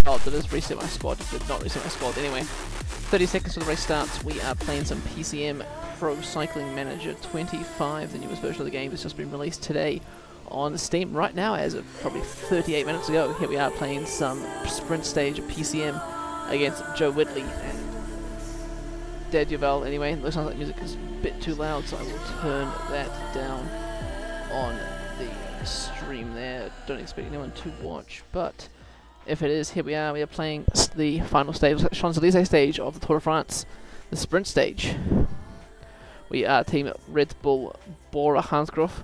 Oh, did this reset my squad? It did not reset my squad. Anyway, 30 seconds till the race starts. We are playing some PCM Pro Cycling Manager 25. The newest version of the game has just been released today on Steam right now, as of probably 38 minutes ago. Here we are playing some sprint stage PCM against Joe Whitley and Dad Duval. Anyway, it looks like the music is a bit too loud, so I will turn that down on the stream there. Don't expect anyone to watch, but if it is, here we are playing the final stage, Champs-Élysées stage of the Tour de France, the sprint stage. We are Team Red Bull Bora Hansgrohe.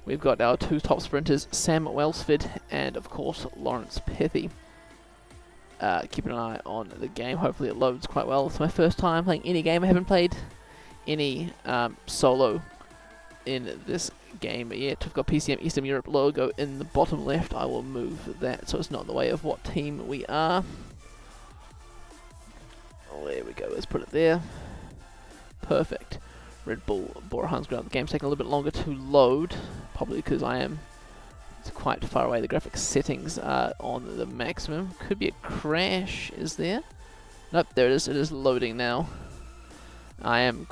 We've got our two top sprinters, Sam Welsford and of course Lawrence Pethy. Keeping an eye on the game, hopefully it loads quite well. It's my first time playing any game. I haven't played any solo in this game yet. We've got PCM Eastern Europe logo in the bottom left. I will move that so it's not in the way of what team we are. Oh, there we go, let's put it there. Perfect. Red Bull Bora Hansgrohe. The game's taking a little bit longer to load, probably because I am quite far away. The graphics settings are on the maximum. Could be a crash, is there? Nope, there it is. It is loading now. I am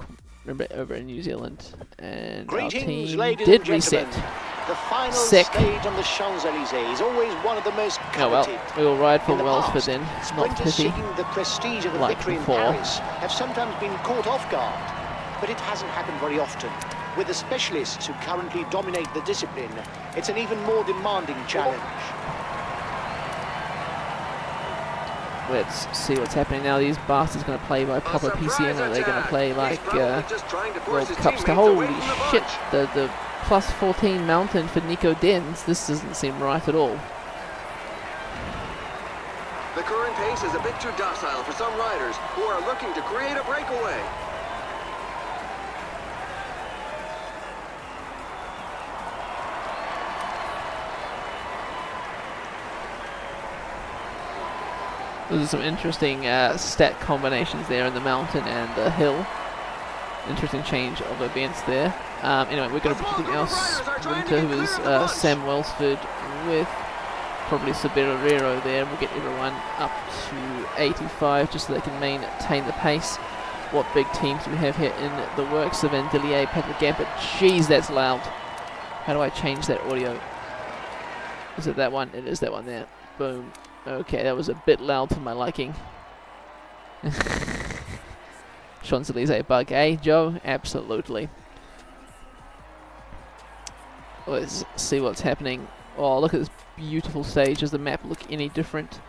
over in New Zealand, and our team did reset. The final stage on the Champs-Élysées is always one of the most coveted. Oh well, we will ride for Welsford then, not Pethy. Seeking the prestige of a victory in Paris have sometimes been caught off guard, but it hasn't happened very often. With the specialists who currently dominate the discipline, it's an even more demanding challenge. Let's see what's happening now. These bastards going to play by proper PCM, or they're going to play like World Cups. Holy shit, the plus 14 mountain for Nico Dens. This doesn't seem right at all. The current pace is a bit too docile for some riders who are looking to create a breakaway. Those are some interesting stat combinations there in the mountain and the hill. Interesting change of events there. Anyway, we're going to put our sprinter, who is Sam Welsford, with probably Soberero there. We'll get everyone up to 85 just so they can maintain the pace. What big teams do we have here in the works? Van Dillier, Patrick Gambit. Jeez, that's loud. How do I change that audio? Is it that one? It is that one there. Boom. Okay, that was a bit loud for my liking. Champs-Élysées bug, eh, Joe? Absolutely. Let's see what's happening. Oh, look at this beautiful stage. Does the map look any different?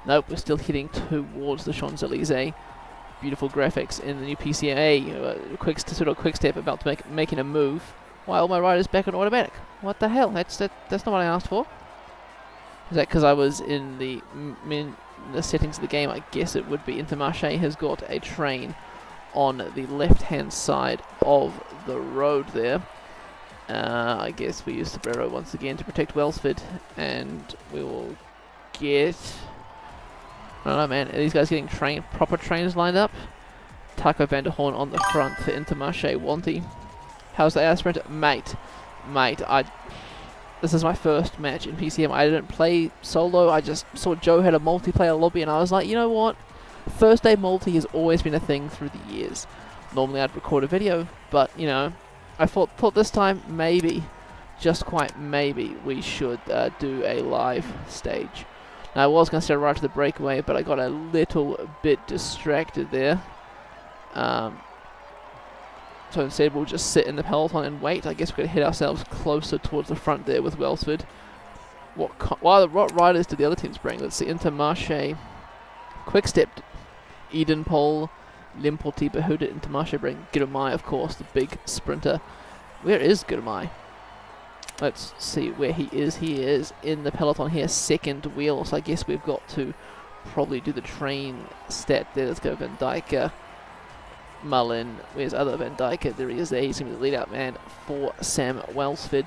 Nope, we're still heading towards the Champs-Élysées. Beautiful graphics in the new PCMA. Quick step about to making a move. Why all my riders back on automatic? What the hell? That's not what I asked for. Is that because I was in the settings of the game? I guess it would be. Intermarché has got a train on the left-hand side of the road there. I guess we use Sobrero once again to protect Welsford, and we will get... I don't know, man. Are these guys getting proper trains lined up? Taco van der Hoorn on the front for Intermarché. Wanty. How's the air sprint? Mate, this is my first match in PCM. I didn't play solo. I just saw Joe had a multiplayer lobby, and I was like, you know what? First day multi has always been a thing through the years. Normally I'd record a video, but you know, I thought this time maybe, just quite maybe, we should do a live stage. Now I was going to start right to the breakaway, but I got a little bit distracted there. So instead we'll just sit in the peloton and wait. I guess we're going to hit ourselves closer towards the front there with Welsford. What riders did the other teams bring? Let's see. Intermarché, Quick-Step, Edenpol, Limporti, but who did Intermarché bring? Girmay, of course, the big sprinter. Where is Girmay? Let's see where he is. He is in the peloton here, second wheel. So I guess we've got to probably do the train stat there. Let's go Van Dijk. Mullen, where's other Van Dijk? There he is there. He's going to be the lead out man for Sam Welsford.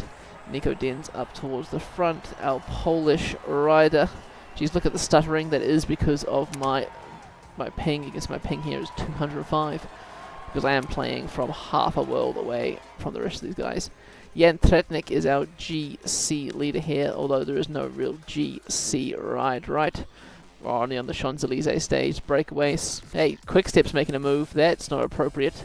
Nico Dens up towards the front. Our Polish rider. Geez, look at the stuttering. That is because of my ping. I guess my ping here is 205. Because I am playing from half a world away from the rest of these guys. Jan Tretnik is our GC leader here, although there is no real GC ride, right? Only on the Champs-Elysees stage. Breakaways. Hey, Quickstep's making a move. That's not appropriate.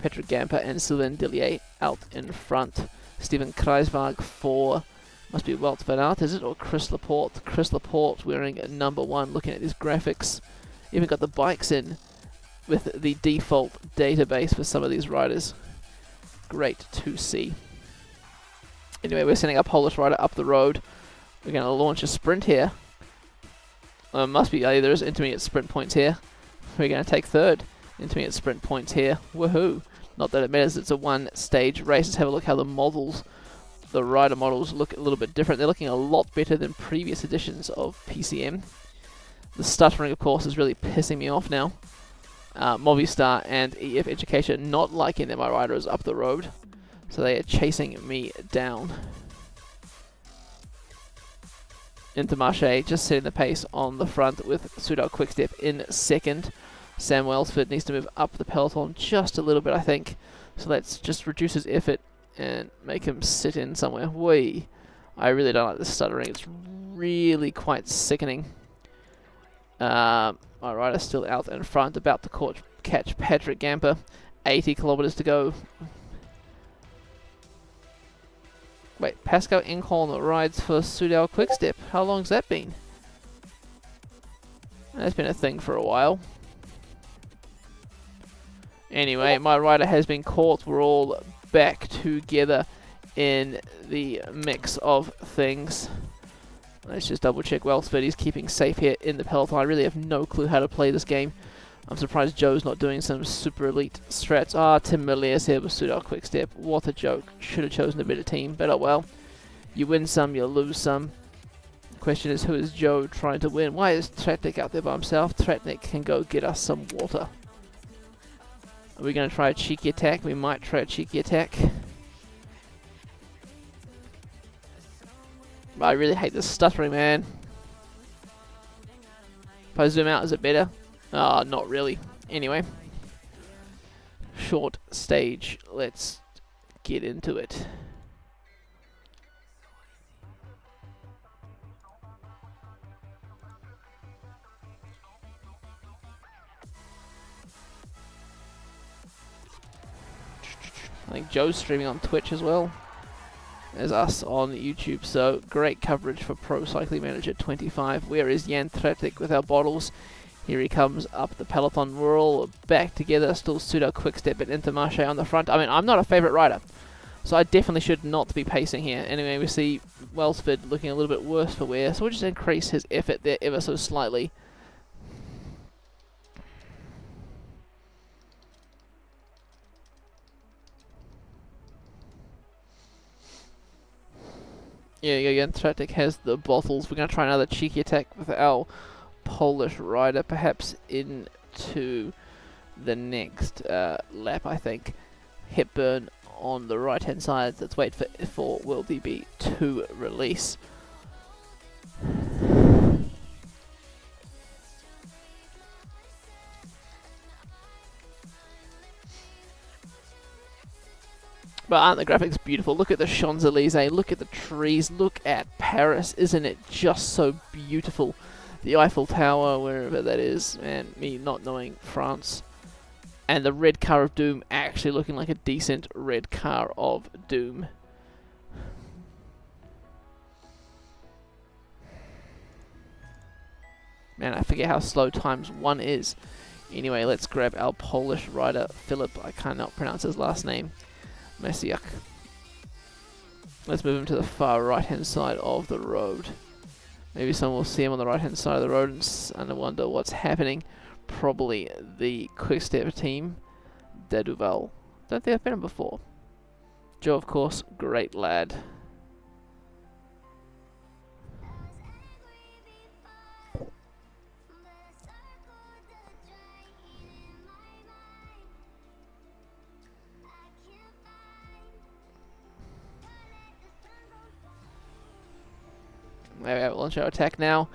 Patrick Gamper and Sylvain Dillier out in front. Steven Kruiswijk for, must be Wout van Aert, is it? Or Chris Laporte. Chris Laporte wearing number 1, looking at his graphics. Even got the bikes in with the default database for some of these riders. Great to see. Anyway, we're sending a Polish rider up the road. We're going to launch a sprint here. Must be, there's intermediate sprint points here. We're going to take third. Intermediate sprint points here. Woohoo. Not that it matters, it's a one-stage race. Let's have a look how the models, the rider models, look a little bit different. They're looking a lot better than previous editions of PCM. The stuttering, of course, is really pissing me off now. Movistar and EF Education not liking that my rider is up the road. So they are chasing me down. Intermarché just setting the pace on the front with Soudal Quickstep in second. Sam Welsford needs to move up the peloton just a little bit, I think. So let's just reduce his effort and make him sit in somewhere. Whee! I really don't like this stuttering. It's really quite sickening. My rider's still out in front, about to catch Patrick Gamper. 80 kilometers to go. Wait, Pascal Enghorn rides for Soudal Quickstep. How long's that been? That's been a thing for a while. Anyway, my rider has been caught. We're all back together in the mix of things. Let's just double check Welsford. He's keeping safe here in the peloton. I really have no clue how to play this game. I'm surprised Joe's not doing some super elite strats. Tim Millier's here with Soudal Quickstep. What a joke. Should have chosen a better team. But oh well. You win some, you lose some. The question is, who is Joe trying to win? Why is Tratnik out there by himself? Tratnik can go get us some water. Are we going to try a cheeky attack? We might try a cheeky attack. But I really hate this stuttering, man. If I zoom out, is it better? Not really. Anyway. Short stage. Let's get into it. I think Joe's streaming on Twitch as well as us on YouTube, so great coverage for Pro Cycling Manager 25. Where is Jan Tratnik with our bottles? Here he comes up the peloton. We're all back together, still Soudal Quickstep and Intermarché on the front. I mean, I'm not a favourite rider, so I definitely should not be pacing here. Anyway, we see Welsford looking a little bit worse for wear, so we'll just increase his effort there ever so slightly. Yeah, Jan Tratnik has the bottles. We're going to try another cheeky attack with our Polish rider, perhaps into the next lap, I think. Hepburn on the right hand side. Let's wait for Will DB to release. But aren't the graphics beautiful? Look at the Champs-Elysees, look at the trees, look at Paris. Isn't it just so beautiful? The Eiffel Tower, wherever that is, and me not knowing France. And the red car of doom actually looking like a decent red car of doom. Man, I forget how slow ×1 is. Anyway, let's grab our Polish rider, Philip. I cannot pronounce his last name. Masiak. Let's move him to the far right hand side of the road. Maybe someone will see him on the right hand side of the road and wonder what's happening. Probably the Quickstep team. Deduval. Don't think I've met him before. Joe, of course, great lad. Maybe I'll launch our attack now.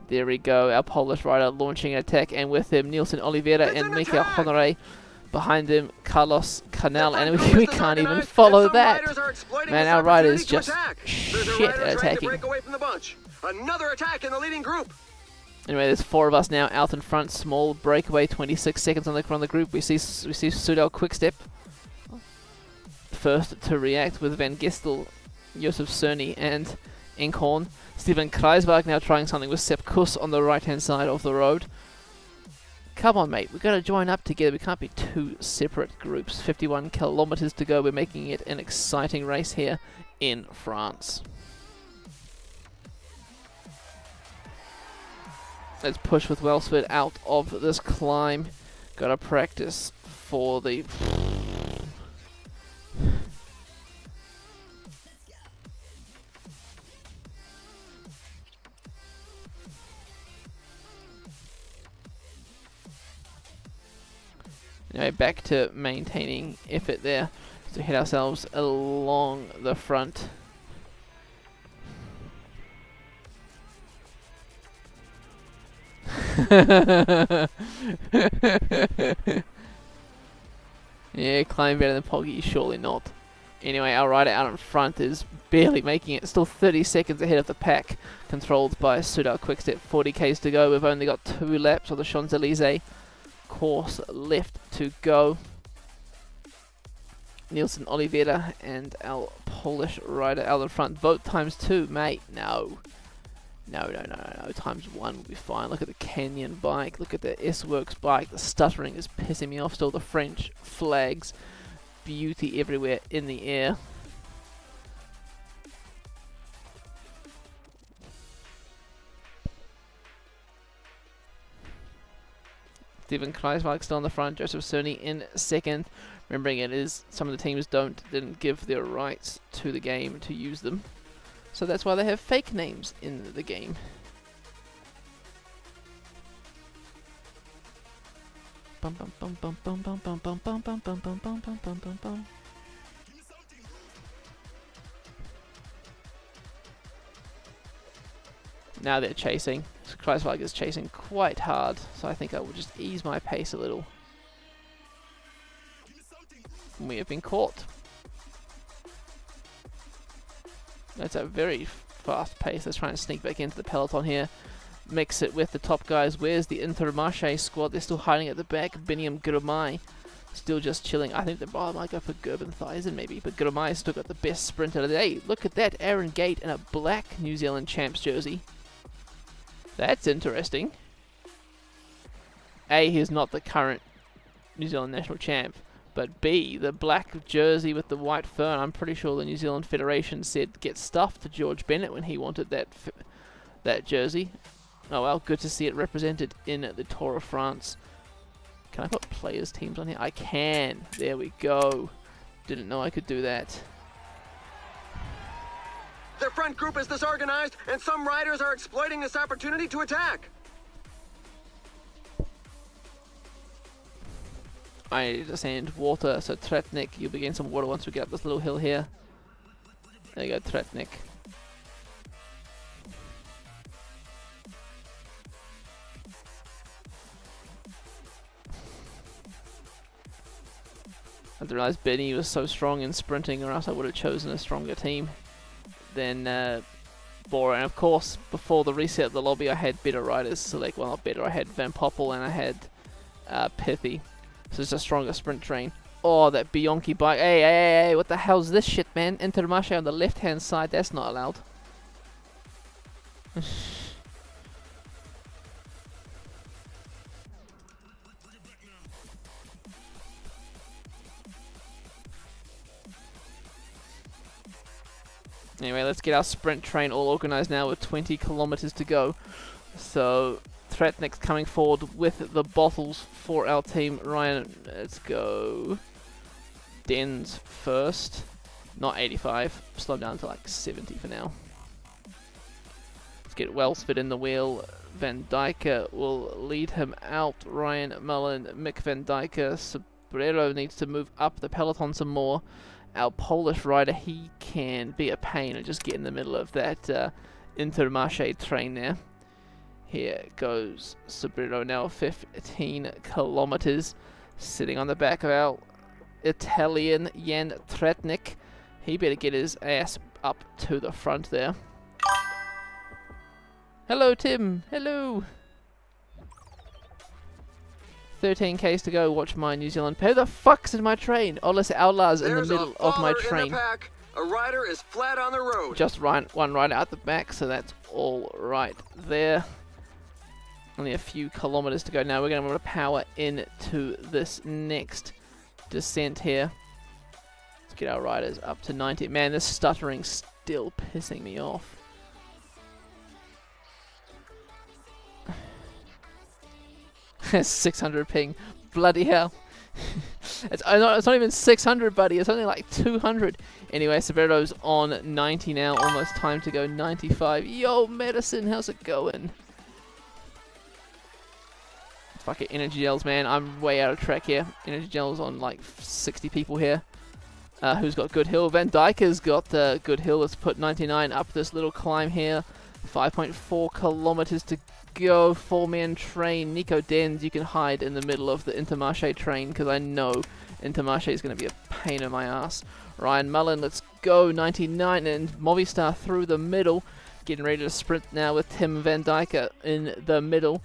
There we go, our Polish rider launching an attack, and with him Nielsen Oliveira and Michael Honoré. Behind him, Carlos Canal, and we can't even follow that. Man, our rider is just shit at attacking. Another attack in the leading group. Anyway, there's 4 of us now out in front. Small breakaway, 26 seconds on the group. We see Sudal Quickstep first to react with Van Gistel, Josef Cerny, and Inkhorn. Steven Kreisberg now trying something with Sepp Kuss on the right-hand side of the road. Come on, mate. We've got to join up together. We can't be 2 separate groups. 51 kilometers to go. We're making it an exciting race here in France. Let's push with Welsford out of this climb. Got to practice for the... Anyway, back to maintaining effort there. So hit ourselves along the front. Yeah, climb better than Poggy, surely not. Anyway, our rider out in front is barely making it, still 30 seconds ahead of the pack, controlled by Sudal Quickstep. 40 k's to go. We've only got 2 laps of the Champs-Élysées course left to go. Nielsen Oliveira and our Polish rider out in front. Vote times 2, mate. No. No. Times 1 will be fine. Look at the Canyon bike. Look at the S-Works bike. The stuttering is pissing me off still. The French flags. Beauty everywhere in the air. Steven Kreisberg still on the front. Josef Cerny in second. Remembering it is some of the teams didn't give their rights to the game to use them. So that's why they have fake names in the game. Bum bum bum bum bum bum bum bum bum bum bum bum bum bum bum bum bum. Now they're chasing. Kreisberg is chasing quite hard, so I think I will just ease my pace a little. We have been caught. That's a very fast pace. Let's try and sneak back into the peloton here. Mix it with the top guys. Where's the Intermarché squad? They're still hiding at the back. Biniam Girmay still just chilling. I think they might go for Gerben Theisen maybe, but Girmay still got the best sprinter of the day. Look at that, Aaron Gate in a black New Zealand champs jersey. That's interesting. A, he's not the current New Zealand national champ, but B, the black jersey with the white fern, I'm pretty sure the New Zealand Federation said get stuffed to George Bennett when he wanted that jersey. Oh well, good to see it represented in the Tour of France. Can I put players' teams on here? I can. There we go. Didn't know I could do that. Their front group is disorganized, and some riders are exploiting this opportunity to attack. I need to send water, so Tretnik, you'll be getting some water once we get up this little hill here. There you go, Tretnik. I didn't realize Benny was so strong in sprinting, or else I would have chosen a stronger team than Bora. And of course, before the reset of the lobby, I had better riders select. Well, not better, I had Van Poppel and I had Pithy. So it's a stronger sprint train. Oh, that Bianchi bike. Hey, what the hell's this shit, man? Intermarché on the left-hand side, that's not allowed. Anyway, let's get our sprint train all organized now with 20 kilometers to go. So, Tretnik's coming forward with the bottles for our team. Ryan, let's go. Den's first. Not 85. Slow down to like 70 for now. Let's get Welsford in the wheel. Van Dyke will lead him out. Ryan Mullen, Mick Van Dyke. Sobrero needs to move up the peloton some more. Our Polish rider, he can be a pain and just get in the middle of that Intermarché train there. Here goes Sobrero now, 15 kilometers, sitting on the back of our Italian Jan Tretnik. He better get his ass up to the front there. Hello, Tim. Hello. 13Ks to go. Watch my New Zealand. Who the fuck's in my train? Oh, listen, Outlaws in the middle of my train. A rider is flat on the road. Just one rider out the back, so that's all right there. Only a few kilometers to go now. We're going to power into this next descent here. Let's get our riders up to 90. Man, this stuttering's still pissing me off. It's 600 ping. Bloody hell. It's not even 600, buddy. It's only like 200. Anyway, Severo's on 90 now. Almost time to go 95. Yo, Medicine, how's it going? Fuck it, energy gels, man. I'm way out of track here. Energy gels on like 60 people here. Who's got good hill? Van Dyke has got good hill. Let's put 99 up this little climb here. 5.4 kilometers to go. 4-man train. Nico Dens, you can hide in the middle of the Intermarché train because I know Intermarché is going to be a pain in my ass. Ryan Mullen, let's go. 99 and Movistar through the middle. Getting ready to sprint now with Tim Van Dyke in the middle.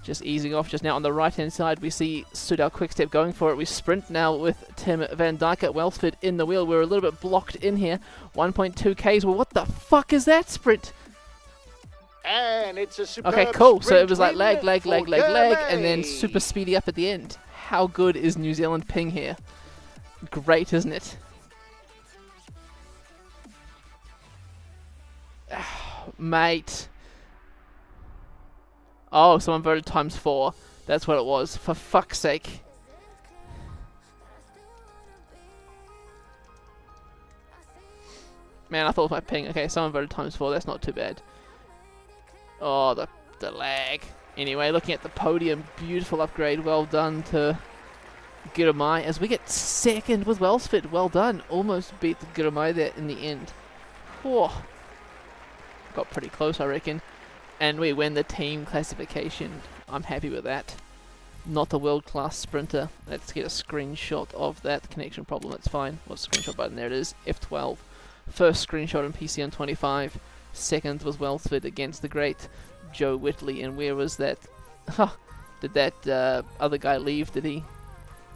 Just easing off just now. On the right-hand side, we see Sudal Quickstep going for it. We sprint now with Tim Van Dyke at Welsford in the wheel. We're a little bit blocked in here. 1.2 Ks. Well, what the fuck is that sprint? And it's a superb okay, cool. So it was like sprint leg, win and then super speedy up at the end. How good is New Zealand ping here? Great, isn't it? Mate. Oh, someone voted ×4. That's what it was. For fuck's sake. Man, I thought it was my ping. Okay, someone voted ×4. That's not too bad. Oh, the lag. Anyway, looking at the podium. Beautiful upgrade. Well done to Girmay. As we get second with Welsford. Well done. Almost beat the Girmay there in the end. Whoa. Got pretty close, I reckon. And we win the team classification. I'm happy with that. Not a world-class sprinter. Let's get a screenshot of that. Connection problem, that's fine. What's the screenshot button? There it is. F12. First screenshot in PCM 25. Second was Welsford against the great Joe Whitley. And where was that? Did that other guy leave? Did he?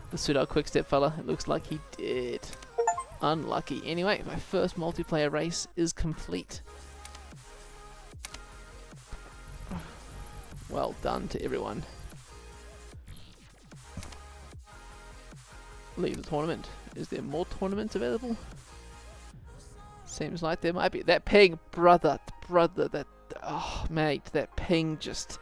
The Sudal Quickstep fella? It looks like he did. Unlucky. Anyway, my first multiplayer race is complete. Well done to everyone. Leave the tournament. Is there more tournaments available? Seems like there might be. That ping, brother, that... Oh, mate, that ping just...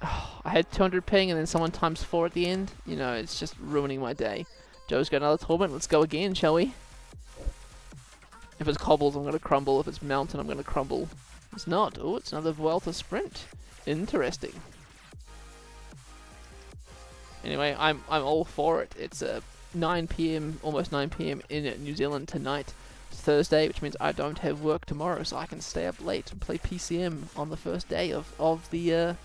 Oh, I had 200 ping and then someone ×4 at the end. You know, it's just ruining my day. Joe's got another tournament. Let's go again, shall we? If it's cobbles, I'm going to crumble. If it's mountain, I'm going to crumble. It's not. Oh, it's another Vuelta sprint. Interesting. Anyway, I'm all for it. It's 9 PM, almost 9 PM in New Zealand tonight. It's Thursday, which means I don't have work tomorrow, so I can stay up late and play PCM on the first day of the.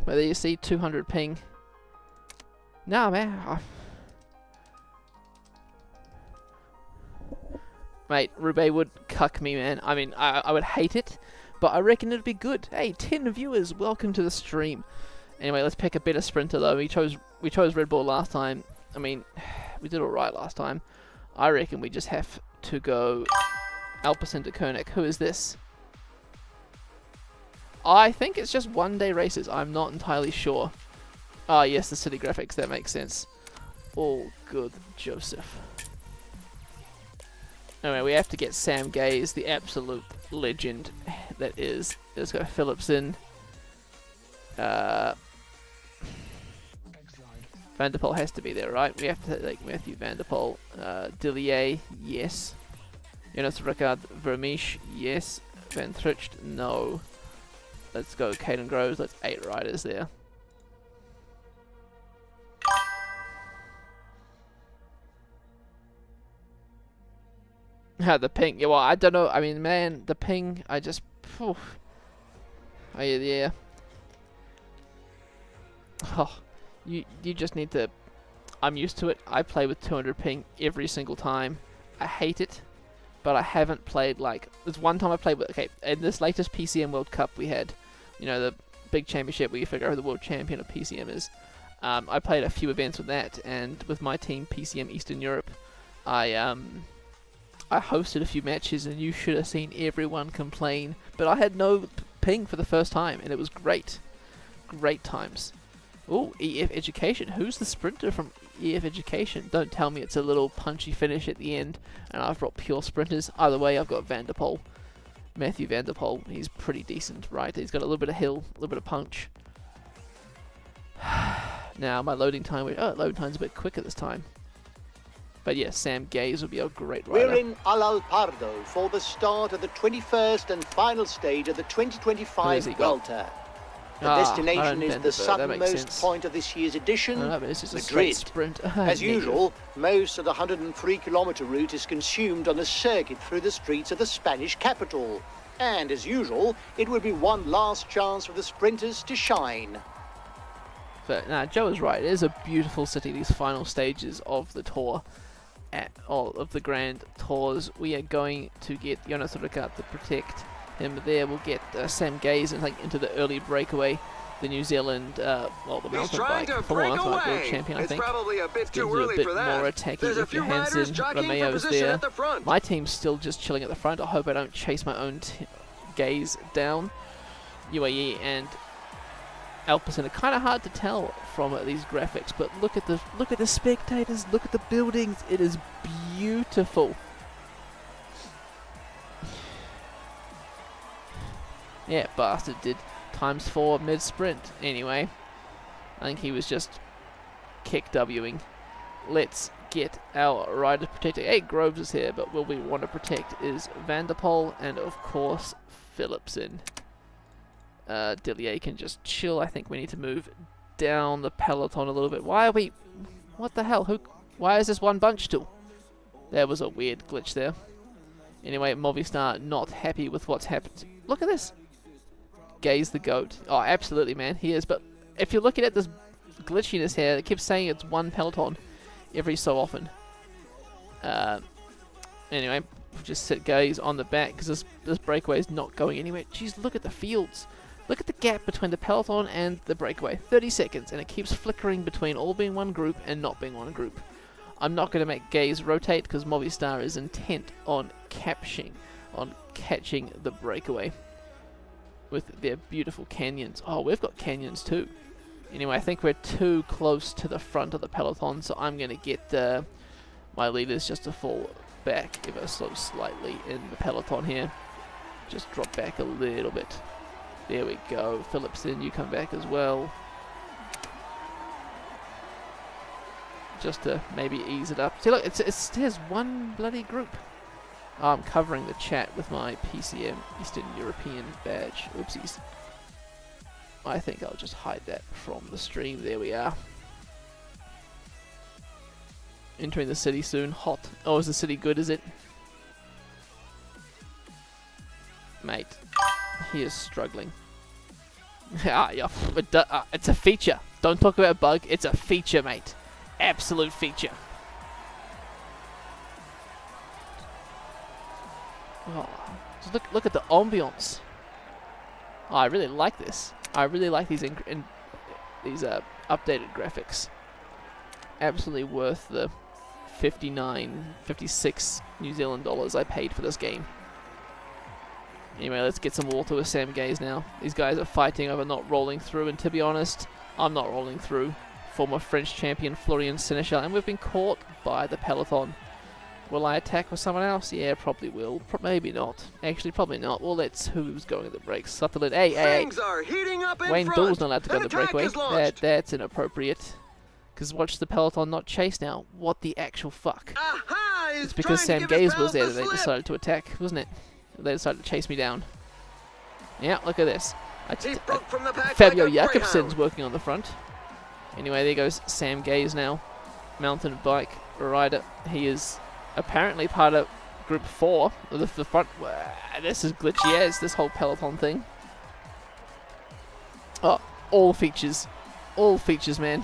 Well, there you see 200 ping. Nah, man. Mate, Roubaix would cuck me, man. I mean, I would hate it, but I reckon it'd be good. Hey, 10 viewers, welcome to the stream. Anyway, let's pick a better sprinter though. We chose Red Bull last time. I mean, we did alright last time. I reckon we just have to go Alpecin de Koenig. Who is this? I think it's just one-day races. I'm not entirely sure. Ah, yes, the city graphics. That makes sense. All good, Joseph. Anyway, we have to get Sam Gaze, the absolute legend that is. Let's go Phillips in. Van der Poel has to be there, right? We have to take Matthew Van der Poel. Dillier, yes. Jonas Ricard Vermeesch, yes. Van Tricht, no. Let's go Caden Groves. That's 8 riders there. The ping. Yeah, well, I don't know. I mean, man, the ping, I just... Phew. Oh, yeah. Oh, you just need to... I'm used to it. I play with 200 ping every single time. I hate it. but I haven't played, like, there's one time I played with, okay, in this latest PCM World Cup we had, you know, the big championship where you figure out who the world champion of PCM is. I played a few events with that, and with my team, PCM Eastern Europe, I hosted a few matches, and you should have seen everyone complain, but I had no ping for the first time, and it was great. Great times. Oh, EF Education. Who's the sprinter from EF Education? Don't tell me it's a little punchy finish at the end, and I've got pure sprinters. Either way, I've got Vanderpool. Matthew Vanderpool. He's pretty decent, right? He's got a little bit of hill, a little bit of punch. Now, my loading time... loading time's a bit quicker this time. But yes, Sam Gaze would be a great rider. We're in Al Pardo for the start of the 21st and final stage of the 2025 Vuelta. The destination is the southernmost point of this year's edition, but this is a Madrid. sprint. As usual, most of the 103-kilometre route is consumed on a circuit through the streets of the Spanish capital. And as usual, it will be one last chance for the sprinters to shine. But nah, Joe is right. It is a beautiful city, these final stages of the tour. At all of the Grand Tours, we are going to get Jonas Ricard to protect him there. We'll get Sam Gaze and into the early breakaway. The New Zealand, the mountain bike, world champion, I think. It's probably a bit too early early a bit for that. more attacking There's a with few riders Johansson. jockeying for Romeo's position there. at the front. My team's still just chilling at the front. I hope I don't chase my own Gaze down. UAE and Alpecin are kind of hard to tell from these graphics, but look at the spectators, look at the buildings. It is beautiful. Yeah, bastard did ×4 mid-sprint. Anyway, I think he was just kick Wing. Let's get our rider protected. Hey, Groves is here, but what we want to protect is Vanderpool and, of course, Philipsen. Dillier can just chill. I think we need to move down the peloton a little bit. Why are we... What the hell? Why is this one bunch still? There was a weird glitch there. Anyway, Movistar not happy with what's happened. Look at this. Gaze the goat. Oh, absolutely, man. He is. But if you're looking at this glitchiness here, it keeps saying it's one peloton every so often. Anyway, just sit Gaze on the back because this breakaway is not going anywhere. Jeez, look at the fields. Look at the gap between the peloton and the breakaway. 30 seconds, and it keeps flickering between all being one group and not being one group. I'm not going to make Gaze rotate because Movistar is intent on catching the breakaway with their beautiful canyons. Oh, we've got canyons too. Anyway, I think we're too close to the front of the peloton, so I'm going to get my leaders just to fall back ever so slightly in the peloton here. Just drop back a little bit. There we go. Philipsen, you come back as well. Just to maybe ease it up. See, look, there's one bloody group. Oh, I'm covering the chat with my PCM Eastern European badge. Oopsies. I think I'll just hide that from the stream. There we are. Entering the city soon. Hot. Oh, is the city good, is it? Mate, he is struggling. It's a feature. Don't talk about a bug. It's a feature, mate. Absolute feature. Oh, just look at the ambience. Oh, I really like this. I really like these updated graphics. Absolutely worth the 56 New Zealand dollars I paid for this game. Anyway, let's get some water with Sam Gaze now. These guys are fighting over not rolling through, and to be honest, I'm not rolling through. Former French champion Florian Seneschal, and we've been caught by the peloton. Will I attack with someone else? Yeah, probably will. Maybe not. Actually, probably not. Well, let's... Who's going at the brakes? Sutherland. Hey. Are heating up in Wayne front. Doole's not allowed to go on the An attack breakaway. is launched. That's inappropriate. Because watch the peloton not chase now. What the actual fuck? Aha! It's because Sam Gaze was there that they decided to attack, wasn't it? They decided to chase me down. Yeah, look at this. He broke from the pack Fabio like a Jakobsen's greyhound. working on the front. Anyway, there goes Sam Gaze now. Mountain bike rider. He is apparently part of Group 4. The front. This is glitchy as this whole peloton thing. Oh, all features. All features, man.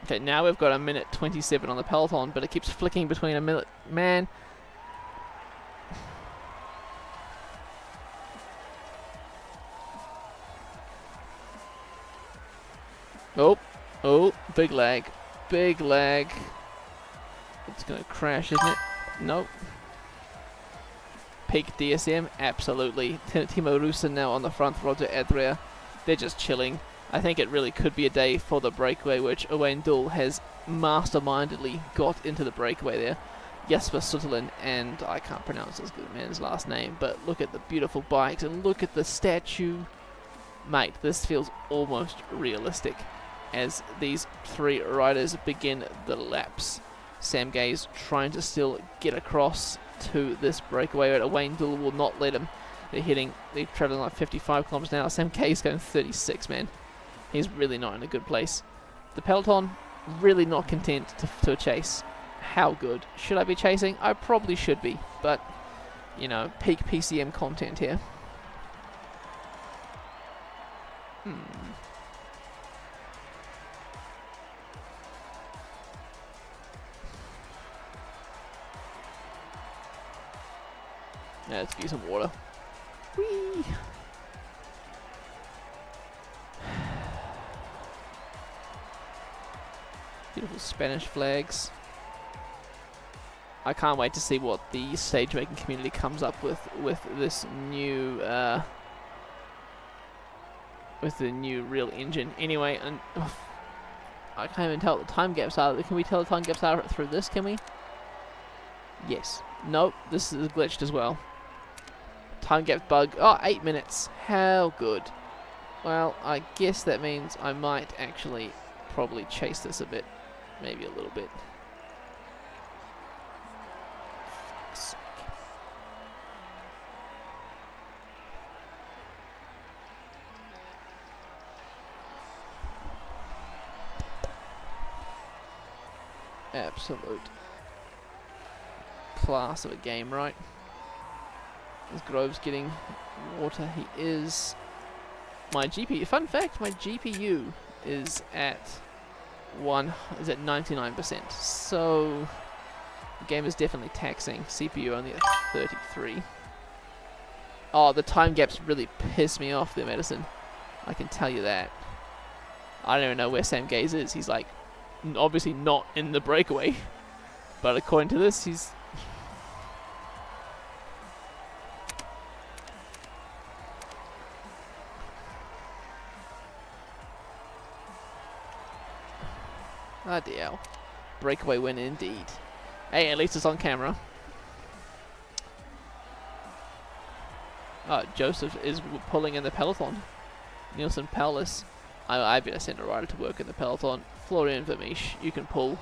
Okay, now we've got a minute 27 on the Peloton, but it keeps flicking between a minute. Man. Oh, oh, big lag. Big lag. It's going to crash, isn't it? Nope. Peak DSM, absolutely. Timo Rusin now on the front, Roger Adria. They're just chilling. I think it really could be a day for the breakaway, which Owain Dull has mastermindedly got into the breakaway there. Jesper Sutherland, and I can't pronounce this good man's last name, but look at the beautiful bikes and look at the statue. Mate, this feels almost realistic as these three riders begin the laps. Sam Gay's trying to still get across to this breakaway, but Owain Dull will not let him. They're traveling like 55 kilometers an hour. Sam Gay's going 36, man. He's really not in a good place. The Peloton, really not content to chase. How good? Should I be chasing? I probably should be, but, you know, peak PCM content here. Yeah, let's get some water. Whee! Beautiful Spanish flags. I can't wait to see what the stage making community comes up with this new with the new real engine. Anyway, and I can't even tell what the time gaps are. Can we tell the time gaps are through this? Can we? Yes. Nope. This is glitched as well. Time gap bug. Oh, 8 minutes. How good. Well, I guess that means I might actually probably chase this a bit. Maybe a little bit. Absolute class of a game, right? As Grove's getting water, he is. My GPU. Fun fact: my GPU is at 99%. So the game is definitely taxing. CPU only at 33. Oh, the time gaps really piss me off there, Medicine. I can tell you that. I don't even know where Sam Gaze is. He's like obviously not in the breakaway, but according to this, he's. Ah, dear. Breakaway win indeed. Hey, at least it's on camera. Oh, Joseph is pulling in the Peloton. Nielsen Palace. I better send a rider to work in the Peloton. Florian Vermeesch, you can pull.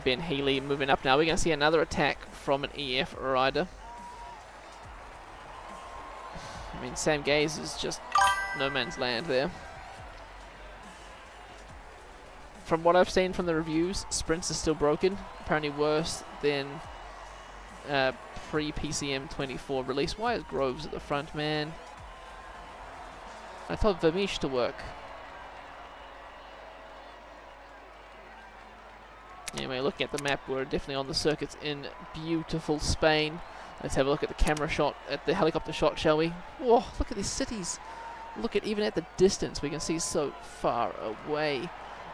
Ben Healy moving up now. We're going to see another attack from an EF rider. I mean, Sam Gaze is just no man's land there. From what I've seen from the reviews, sprints are still broken. Apparently worse than pre-PCM 24 release. Why is Groves at the front, man? I thought Vermeesch to work. Anyway, looking at the map, we're definitely on the circuits in beautiful Spain. Let's have a look at the camera shot, at the helicopter shot, shall we? Whoa, look at these cities. Look at, even at the distance, we can see so far away.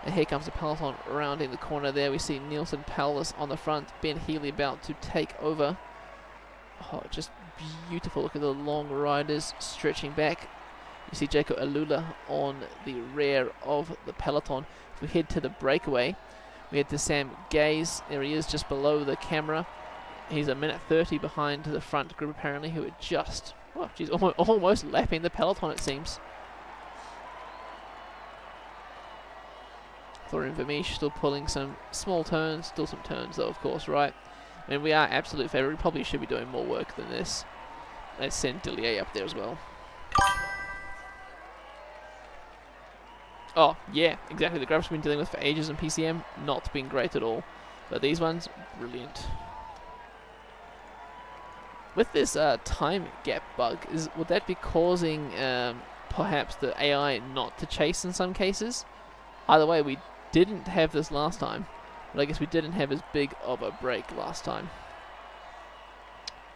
And here comes the Peloton rounding the corner there. We see Nielsen Palace on the front, Ben Healy about to take over. Oh, just beautiful. Look at the long riders stretching back. You see Jaco Alula on the rear of the Peloton. If we head to the breakaway, we head to Sam Gaze. There he is, just below the camera. He's a minute 30 behind the front group, apparently, who are just, oh, geez, almost lapping the Peloton, it seems. Florian Vermeesch still pulling some small turns, still some turns though, of course, right? I mean, we are absolute favourite. We probably should be doing more work than this. Let's send Dillier up there as well. Oh, yeah, exactly. The grabs we've been dealing with for ages in PCM, not been great at all. But these ones, brilliant. With this time gap bug, would that be causing perhaps the AI not to chase in some cases. Either way, we didn't have this last time, but I guess we didn't have as big of a break last time.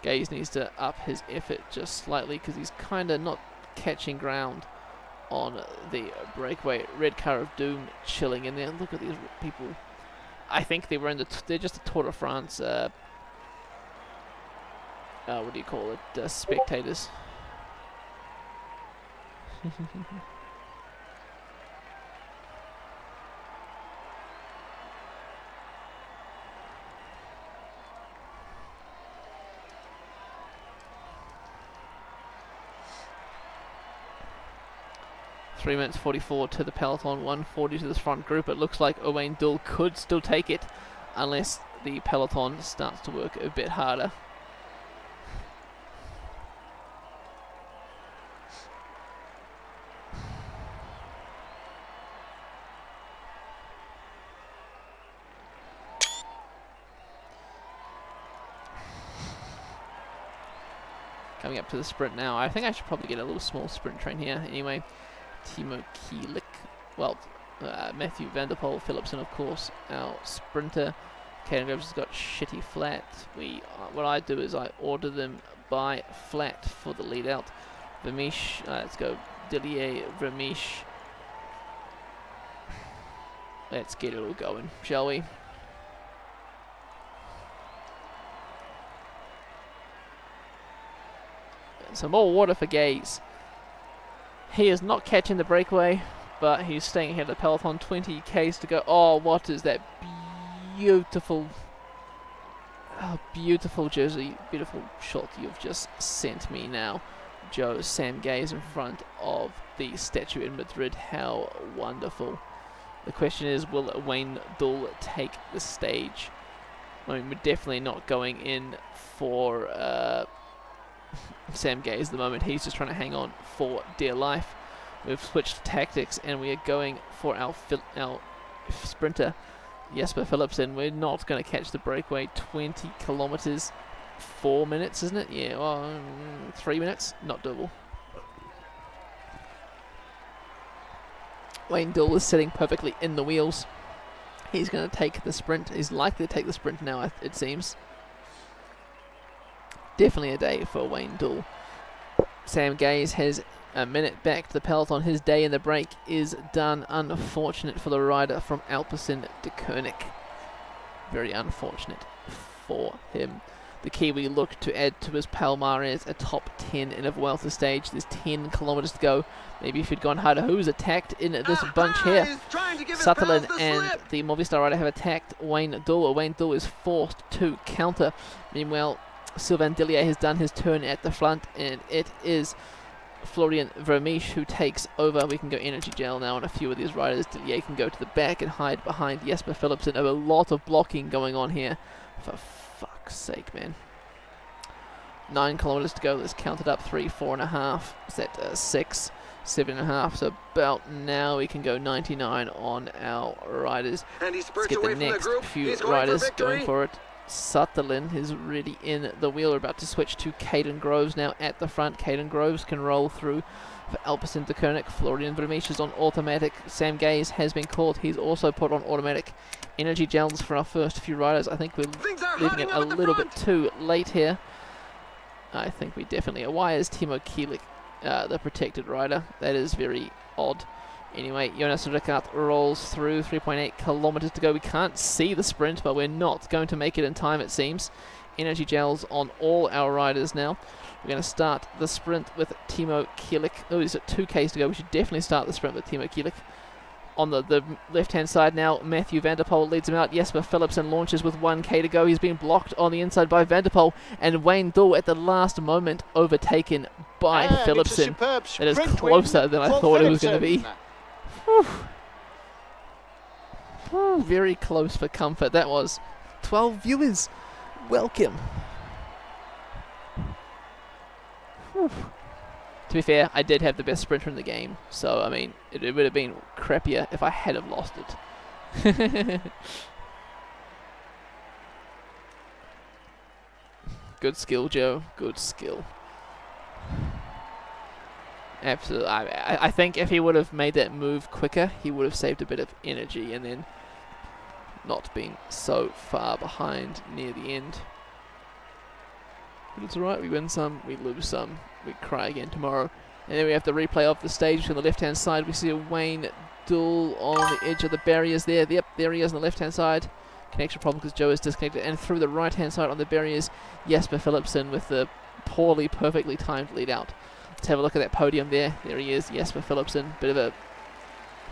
Gaze needs to up his effort just slightly because he's kind of not catching ground on the breakaway. Red Car of Doom chilling in there. Look at these people. I think they were in they're just a Tour de France, what do you call it, spectators. 3 minutes 44 to the Peloton, 140 to this front group. It looks like Owain Doull could still take it unless the Peloton starts to work a bit harder. Coming up to the sprint now. I think I should probably get a little small sprint train here. Anyway, Timo Kielik, well, Matthew van der Poel, Philipsen, of course, our sprinter. Caden Groves has got shitty flat. What I do is I order them by flat for the lead out. Vermeesh, let's go Dillier, Vermeesh. Let's get it all going, shall we? Some more water for Gaze. He is not catching the breakaway, but he's staying ahead of the Peloton. 20 Ks to go. Oh, what is that beautiful, beautiful jersey, beautiful shot you've just sent me now, Joe. Sam Gaze in front of the statue in Madrid. How wonderful. The question is, will Wayne Doull take the stage? I mean, we're definitely not going in for Sam Gaze at the moment. He's just trying to hang on for dear life. We've switched tactics and we are going for our sprinter Jesper Philipsen. We're not going to catch the breakaway. 20 kilometers, 4 minutes, isn't it? Yeah, well, 3 minutes, not doable. Wayne Doull is sitting perfectly in the wheels. He's going to take the sprint. He's likely to take the sprint now, it seems. Definitely a day for Wayne Doull. Sam Gaze has a minute back to the Peloton. His day in the break is done. Unfortunate for the rider from Alpecin de Koenig. Very unfortunate for him. The Kiwi looked to add to his Palmares a top 10 in a Vuelta stage. There's 10 kilometers to go. Maybe if he'd gone harder. Who's attacked in this bunch here? Sutherland and the Movistar rider have attacked Wayne Doull. Wayne Doull is forced to counter. Meanwhile, Sylvain Dillier has done his turn at the front, and it is Florian Vermeesh who takes over. We can go energy gel now on a few of these riders. Dillier can go to the back and hide behind Jesper Philipsen. A lot of blocking going on here. For fuck's sake, man. 9 kilometers to go. Let's count it up. 3, 4.5. Is that 6, 7.5? So about now we can go 99 on our riders. And he Let's spurts get away the from next the group. few He's going riders for victory. going for it. Sutherland is really in the wheel. We're about to switch to Caden Groves now at the front. Caden Groves can roll through for Alpecin de Koenig. Florian Vermeesh is on automatic. Sam Gaze has been caught. He's also put on automatic. Energy gels for our first few riders. I think we're leaving it a little bit too late here. I think we definitely are. Why is Timo Kielik the protected rider? That is very odd. Anyway, Jonas Rickard rolls through. 3.8 kilometers to go. We can't see the sprint, but we're not going to make it in time, it seems. Energy gels on all our riders now. We're going to start the sprint with Timo Kielik. Oh, he's at 2 Ks to go. We should definitely start the sprint with Timo Kielik. On the left-hand side now, Matthew van der Poel leads him out. Jesper Philipsen launches with 1 K to go. He's been blocked on the inside by van der Poel, and Wayne Doull at the last moment overtaken by Philipsen. It is closer than I thought it was going to be. Whew. Whew, very close for comfort. That was 12 viewers. Welcome. Whew. To be fair, I did have the best sprinter in the game, so I mean, it would have been crappier if I had have lost it. Good skill, Joe. Good skill. Absolutely. I think if he would have made that move quicker, he would have saved a bit of energy and then not been so far behind near the end. But it's alright, we win some, we lose some, we cry again tomorrow. And then we have the replay of the stage. On the left hand side we see a Wayne Dull on the edge of the barriers there. Yep, there he is on the left hand side. Connection problem because Joe is disconnected. And through the right hand side on the barriers, Jesper Philipsen with the perfectly timed lead out. Let's have a look at that podium there. There he is, Jesper Philipsen. Bit of a,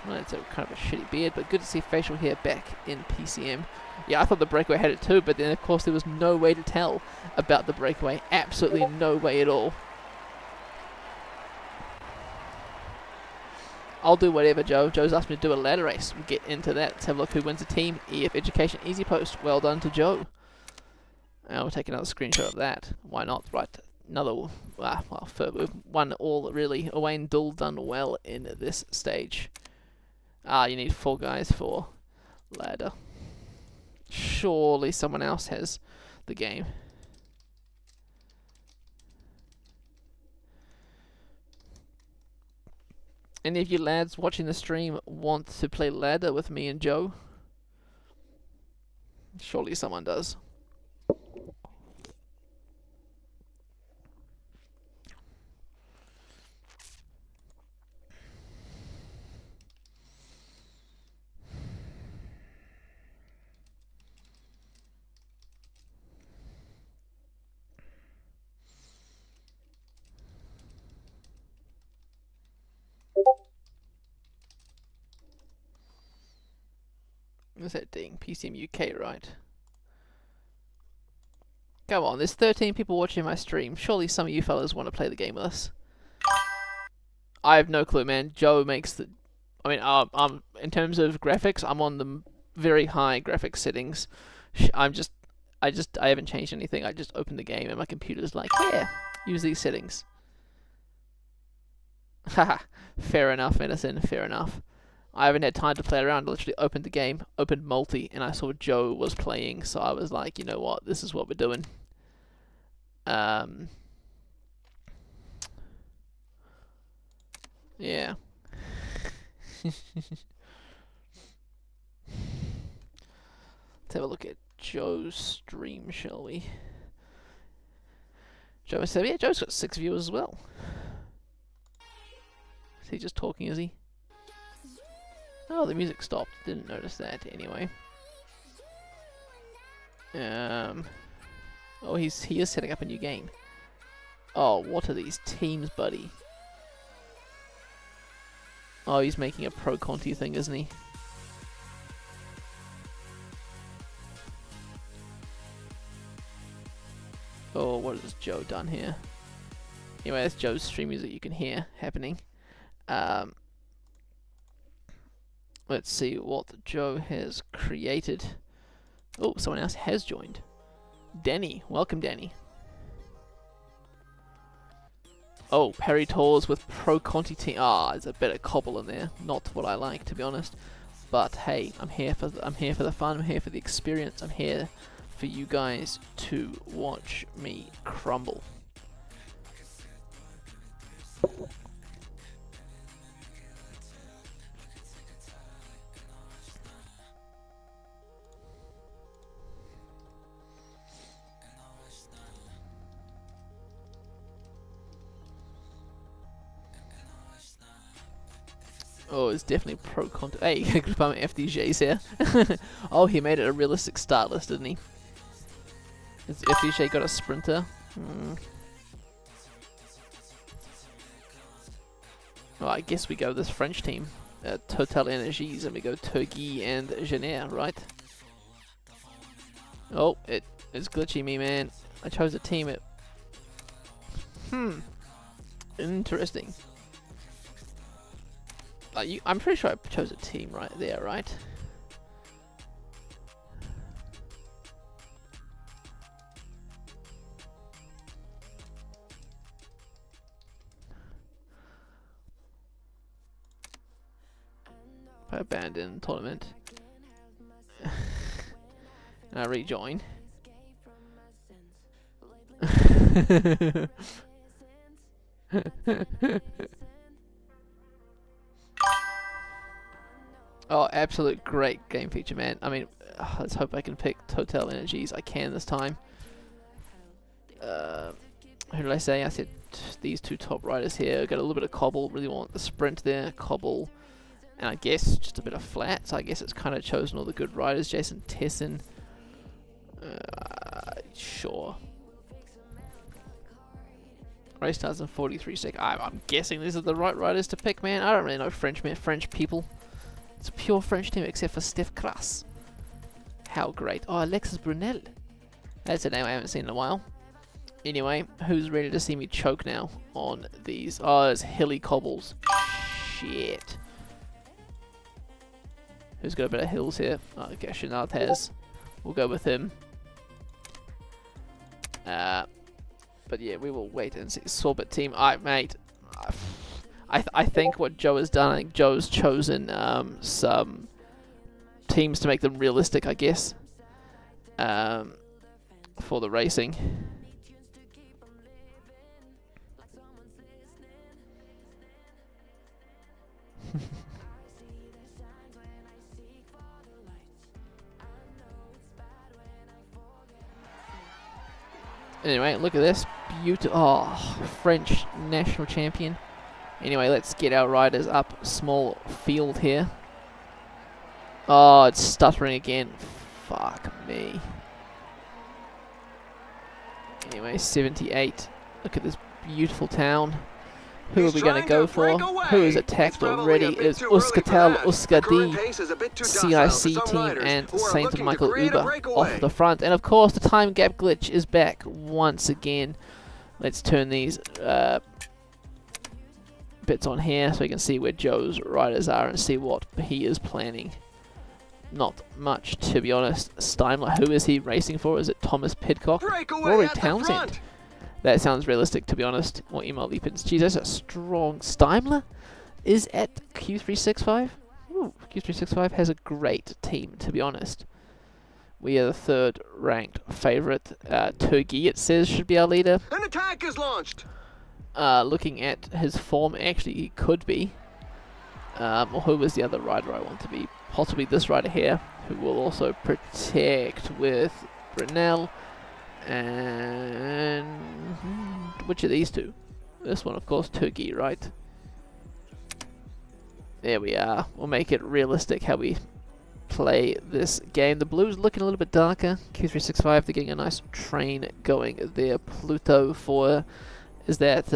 well, it's a kind of a shitty beard, but good to see facial hair back in PCM. Yeah, I thought the breakaway had it too, but then of course there was no way to tell about the breakaway. Absolutely no way at all. I'll do whatever, Joe. Joe's asked me to do a ladder race. We'll get into that. Let's have a look who wins the team. EF Education Easy Post. Well done to Joe. And we'll take another screenshot of that. Why not? Right. Another, well, we've won all really. Wayne Dull done well in this stage. You need 4 guys for ladder. Surely someone else has the game. Any of you lads watching the stream want to play ladder with me and Joe? Surely someone does. What's that ding? PCM UK, right? Come on, there's 13 people watching my stream. Surely some of you fellas want to play the game with us. I have no clue, man. Joe makes the... I mean, in terms of graphics, I'm on the very high graphics settings. I haven't changed anything. I just opened the game and my computer's like, yeah, use these settings. Haha, fair enough, Edison, fair enough. I haven't had time to play around. I literally opened the game, opened multi, and I saw Joe was playing, so I was like, you know what, this is what we're doing. Yeah. Let's have a look at Joe's stream, shall we? Joe said, yeah, Joe's got 6 viewers as well. Is he just talking, is he? Oh, the music stopped. Didn't notice that anyway. Oh, he is setting up a new game. Oh, what are these teams, buddy? Oh, he's making a pro Conti thing, isn't he? Oh, what has Joe done here? Anyway, that's Joe's stream music you can hear happening. Let's see what Joe has created. Oh, someone else has joined. Danny. Welcome, Danny. Oh, Perry Tours with Pro Conti team. Ah, there's a bit of cobble in there. Not what I like, to be honest. But hey, I'm here for the fun. I'm here for the experience. I'm here for you guys to watch me crumble. Oh, it's definitely pro content. Hey, FDJ's here. Oh, he made it a realistic start list, didn't he? Has FDJ got a sprinter? Well, I guess we go this French team. Total Energies, and we go Turkey and Jenner, right? Oh, it's glitchy me, man. I chose a team. Interesting. I'm pretty sure I chose a team right there, right? I abandon tournament. And I rejoin. Oh, absolute great game feature, man. I mean, let's hope I can pick Total Energies. I can this time. Who did I say? I said these two top riders here. Got a little bit of cobble. Really want the sprint there. Cobble. And I guess just a bit of flat. So I guess it's kind of chosen all the good riders. Jason Tessin. Sure. Race starts in 43 seconds. I'm guessing these are the right riders to pick, man. I don't really know French, man. French people. It's a pure French team except for Steph Kras. How great. Oh, Alexis Brunel. That's a name I haven't seen in a while. Anyway, who's ready to see me choke now on these? Oh, it's hilly cobbles. Shit. Who's got a bit of hills here? Oh, okay, Chenard has. We'll go with him. But yeah, we will wait and see. Sorbet team. Mate. I think what Joe has done, I think Joe's chosen some teams to make them realistic, I guess, for the racing. Anyway, look at this. Beautiful. Oh, French national champion. Anyway, let's get our riders up. Small field here. Oh, it's stuttering again. Fuck me. Anyway, 78. Look at this beautiful town. Who are we going to go for? Who is attacked already? Is Euskaltel, Euskadi, CIC team, and Saint Michael Uber off the front. And of course, the time gap glitch is back once again. Let's turn these bits on here so we can see where Joe's riders are and see what he is planning. Not much, to be honest. Steimler, who is he racing for? Is it Thomas Pidcock? Rory Townsend. That sounds realistic, to be honest. Or email Leapins. Geez, that's a strong... Steimler is at Q365? Ooh, Q365 has a great team, to be honest. We are the third ranked favourite. Turgi, it says, should be our leader. An attack is launched! Looking at his form, actually, he could be. Or who was the other rider I want to be? Possibly this rider here, who will also protect with Brunel. And which of these two? This one, of course, Turkey, right? There we are. We'll make it realistic how we play this game. The blue's looking a little bit darker. Q365, they're getting a nice train going there. Pluto for, is that,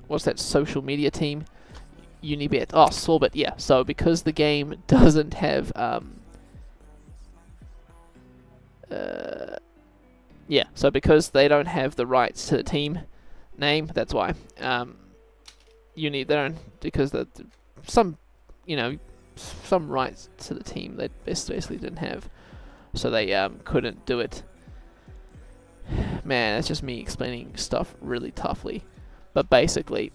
what's that social media team? Unibet. Oh, Sorbet, yeah. So because the game doesn't have, yeah, so because they don't have the rights to the team name, that's why. They don't, because some rights to the team they basically didn't have, so they couldn't do it. Man, that's just me explaining stuff really toughly, but basically,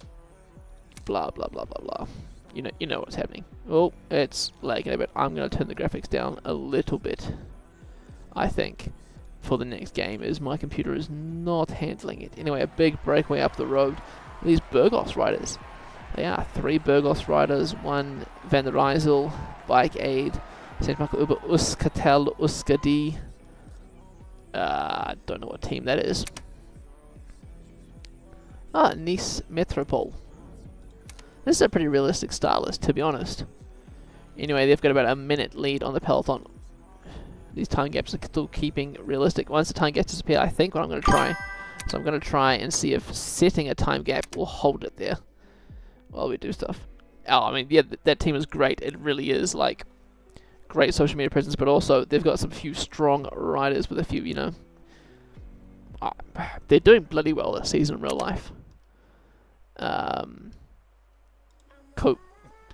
blah blah blah blah blah. You know what's happening. Oh, it's lagging a bit. I'm gonna turn the graphics down a little bit, I think, for the next game, as my computer is not handling it. Anyway, a big breakaway up the road. These Burgos riders. They are 3 Burgos riders, 1 Van der Rijssel, Bike Aid, St. Michael Uber, Euskaltel, Euskadi. I don't know what team that is. Nice Metropole. This is a pretty realistic star list, to be honest. Anyway, they've got about a minute lead on the Peloton. These time gaps are still keeping realistic. Once the time gaps disappear, I think what I'm going to try. So I'm going to try and see if setting a time gap will hold it there while we do stuff. Oh, I mean, yeah, that team is great. It really is, like, great social media presence, but also they've got some few strong riders with a few, they're doing bloody well this season in real life.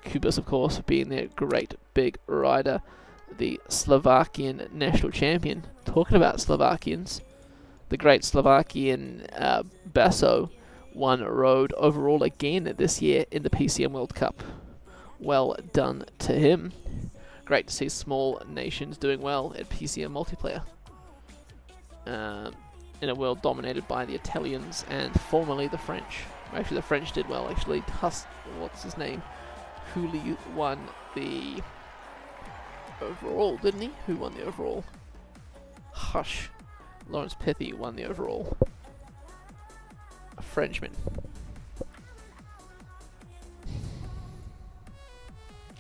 Kubis, of course, being their great big rider. The Slovakian national champion. Talking about Slovakians, the great Slovakian Basso won road overall again this year in the PCM World Cup. Well done to him. Great to see small nations doing well at PCM multiplayer. In a world dominated by the Italians and formerly the French. Actually, the French did well, actually. What's his name? Huli won the overall, didn't he? Who won the overall? Hush. Lawrence Pithy won the overall. A Frenchman.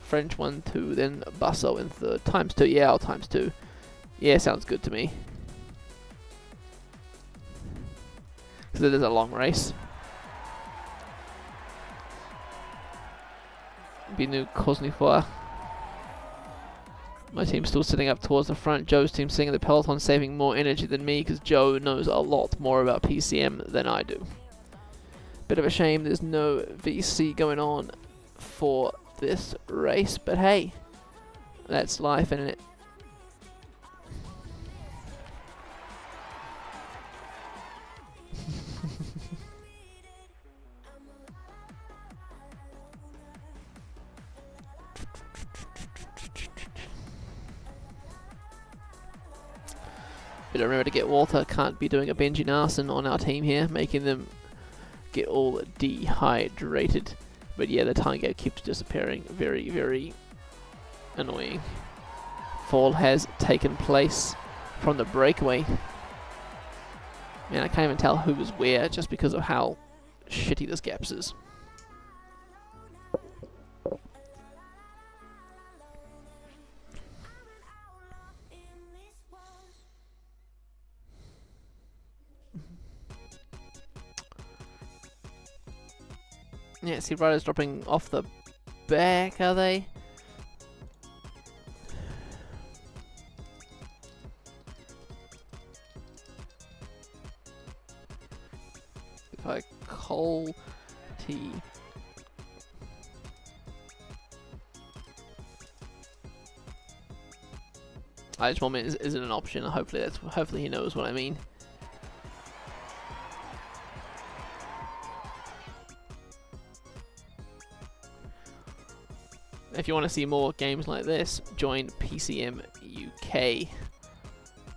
French 1-2, then Basso in third. ×2, yeah, I'll ×2. Yeah, sounds good to me. Because it is a long race. Binu Kosnifoa. My team's still sitting up towards the front. Joe's team sitting in the Peloton, saving more energy than me because Joe knows a lot more about PCM than I do. Bit of a shame there's no VC going on for this race, but hey, that's life, isn't it? But remember to get Walter, can't be doing a Benji Narson on our team here, making them get all dehydrated. But yeah, the time gap keeps disappearing. Very, very annoying. Fall has taken place from the breakaway. Man, I can't even tell who was where just because of how shitty this gaps is. Yeah, see, riders dropping off the back, are they? If I Cole T. I just want is it an option? Hopefully he knows what I mean. If you want to see more games like this, join PCM UK.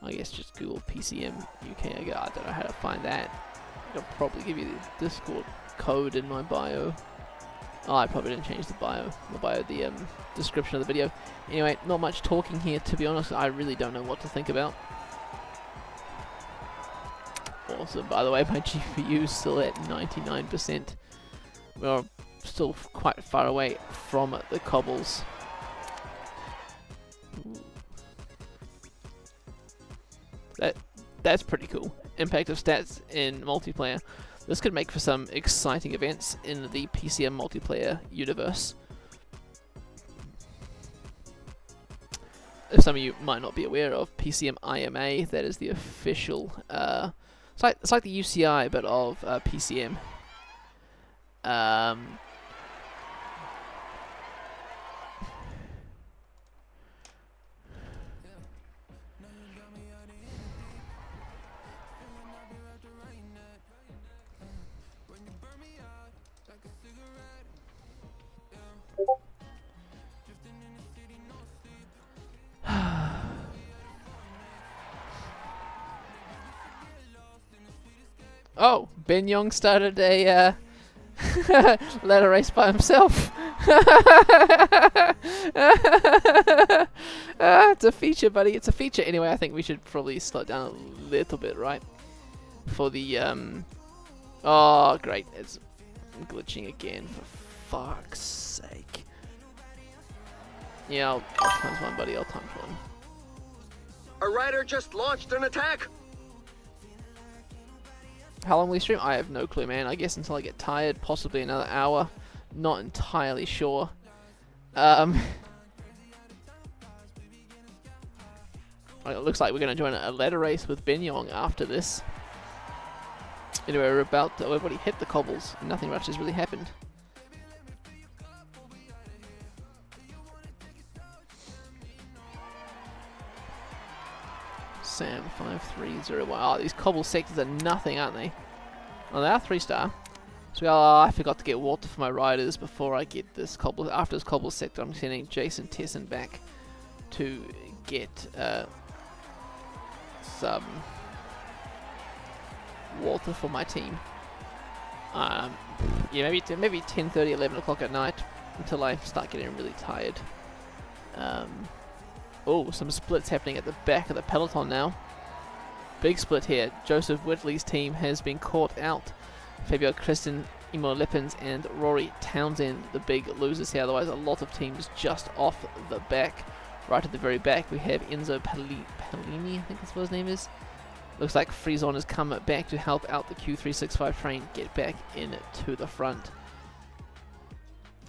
I guess just Google PCM UK. I don't know how to find that. I'll probably give you the Discord code in my bio. Oh, I probably didn't change the description of the video. Anyway, not much talking here, to be honest. I really don't know what to think about. Awesome, by the way, my GPU is still at 99%. We're still quite far away from the cobbles. Ooh. That's pretty cool. Impact of stats in multiplayer. This could make for some exciting events in the PCM multiplayer universe. If some of you might not be aware of PCM IMA, that is the official. It's like the UCI but of PCM. Oh, Ben Young started a ladder race by himself. It's a feature, buddy. It's a feature. Anyway, I think we should probably slow it down a little bit, right? For the oh, great! It's glitching again. For fuck's sake. Yeah, I'll times one, buddy. I'll times one. A rider just launched an attack. How long will we stream? I have no clue, man. I guess until I get tired, possibly another hour. Not entirely sure. It looks like we're going to join a ladder race with Ben Yong after this. Anyway, we've already hit the cobbles. Nothing much has really happened. Sam 5301. Oh, these cobble sectors are nothing, aren't they? Oh, they are 3-star. So I forgot to get water for my riders before I get this cobble. After this cobble sector, I'm sending Jason Tesson back to get some water for my team. Yeah, maybe 10:30, 11 o'clock at night until I start getting really tired. Oh, some splits happening at the back of the peloton now. Big split here. Joseph Whitley's team has been caught out. Fabio Kristen, Imo Lippens, and Rory Townsend, the big losers here. Otherwise, a lot of teams just off the back. Right at the very back, we have Enzo Pellini, I think that's what his name is. Looks like Frison has come back to help out the Q365 train get back into the front.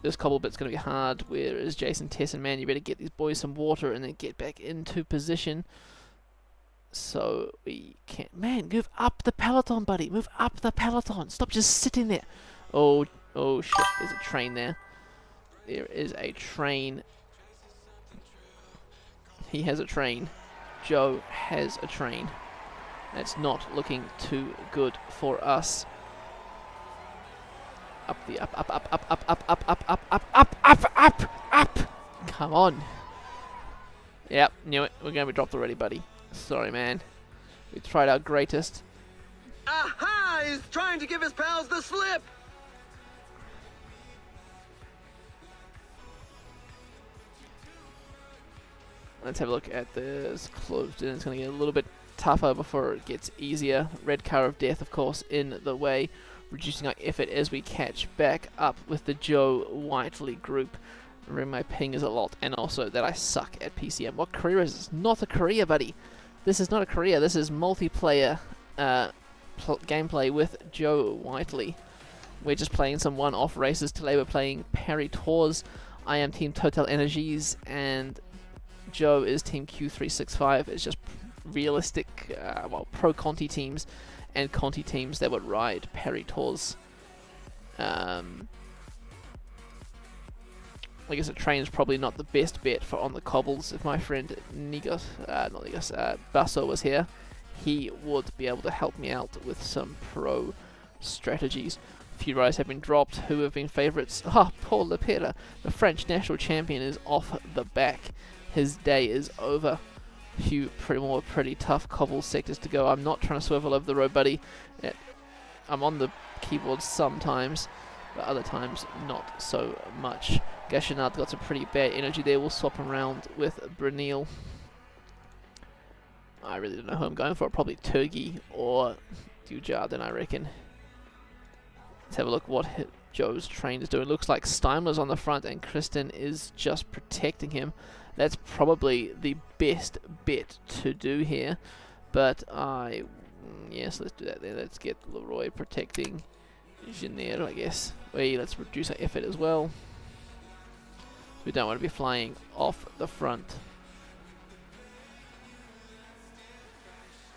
This cobble bit's going to be hard. Where is Jason Tesson? Man, you better get these boys some water and then get back into position. So we can't. Man, move up the peloton, buddy. Move up the peloton. Stop just sitting there. Oh shit. There's a train there. There is a train. He has a train. Joe has a train. That's not looking too good for us. Up the up. Come on. Yep, knew it. We're going to be dropped already, buddy. Sorry, man. We tried our greatest. Aha! He's trying to give his pals the slip! Let's have a look at this. Closed in. It's going to get a little bit tougher before it gets easier. Red car of death, of course, in the way. Reducing our effort as we catch back up with the Joe Whiteley group. Remember, my ping is a lot, and also that I suck at PCM. What career is this? Not a career, buddy. This is not a career. This is multiplayer gameplay with Joe Whiteley. We're just playing some one-off races. Today we're playing Paris Tours. I am Team Total Energies, and Joe is Team Q365. It's just realistic, pro Conti teams and Conti teams that would ride Paris Tours. I guess a train is probably not the best bet for on the cobbles. If my friend Basso was here, he would be able to help me out with some pro strategies. A few riders have been dropped who have been favourites. Paul Lepera, the French national champion, is off the back. His day is over. A few pretty tough cobble sectors to go. I'm not trying to swivel over the road, buddy. I'm on the keyboard sometimes, but other times not so much. Gashinard got some pretty bad energy there. We'll swap around with Brunel. I really don't know who I'm going for. Probably Turgi or Dujardin, I reckon. Let's have a look what Joe's train is doing. Looks like Steimler's on the front and Kristen is just protecting him. That's probably the best bet to do here. But yes, let's do that then. Let's get Leroy protecting Jenner, I guess. Let's reduce our effort as well. We don't want to be flying off the front.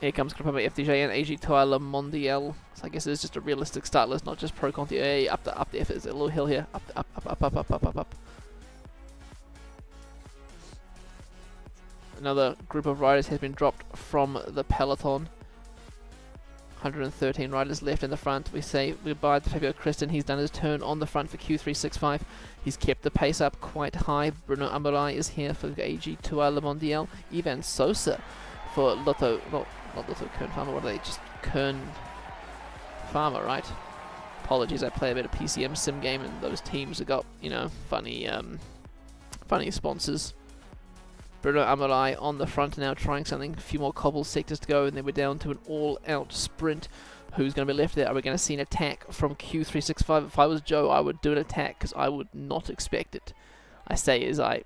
Here comes Grupama FDJ and AG Tour Le Mondial. So I guess it's just a realistic start list, not just Pro Conti. Hey, up the effort. There's a little hill here. Up. Another group of riders has been dropped from the peloton. 113 riders left in the front. We say goodbye to Fabio Kristen. He's done his turn on the front for Q365. He's kept the pace up quite high. Bruno Amorai is here for AG Tour Le Mondial. Ivan Sosa for Lotto, not Lotto Kern Farmer, what are they? Just Kern Farmer, right? Apologies, I play a bit of PCM sim game and those teams have got, funny sponsors. Bruno Amorai on the front now, trying something. A few more cobble sectors to go, and then we're down to an all-out sprint. Who's going to be left there? Are we going to see an attack from Q365? If I was Joe, I would do an attack, because I would not expect it. I say as I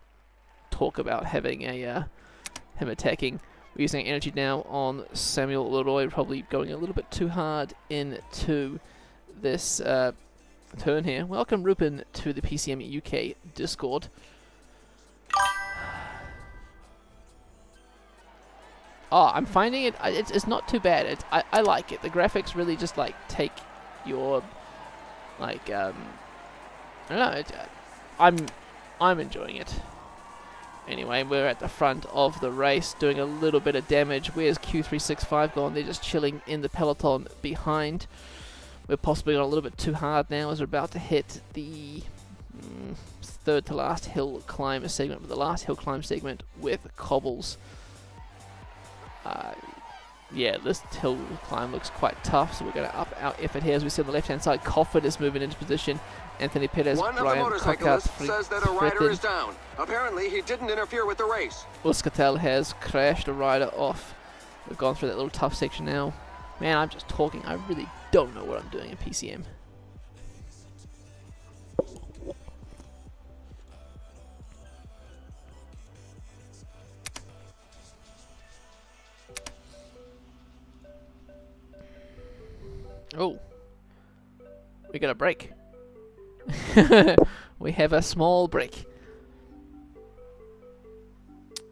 talk about having him attacking. We're using energy now on Samuel Leroy, probably going a little bit too hard into this turn here. Welcome, Rupin, to the PCM UK Discord. Oh, I'm finding it. It's not too bad. I like it. The graphics really just take your I don't know. I'm enjoying it. Anyway, we're at the front of the race, doing a little bit of damage. Where's Q365 gone? They're just chilling in the peloton behind. We're possibly going a little bit too hard now as we're about to hit the third to last hill climb segment, the last hill climb segment with cobbles. Yeah, this hill climb looks quite tough, so we're going to up our effort here. As we see on the left-hand side, Coffin is moving into position. Anthony Pettis, One of the Brian motorcyclists Cockart, says that a rider is down. Apparently, he didn't interfere with the race. Uskatel has crashed a rider off. We've gone through that little tough section now. Man, I'm just talking. I really don't know what I'm doing in PCM. Oh, we got a break. We have a small break.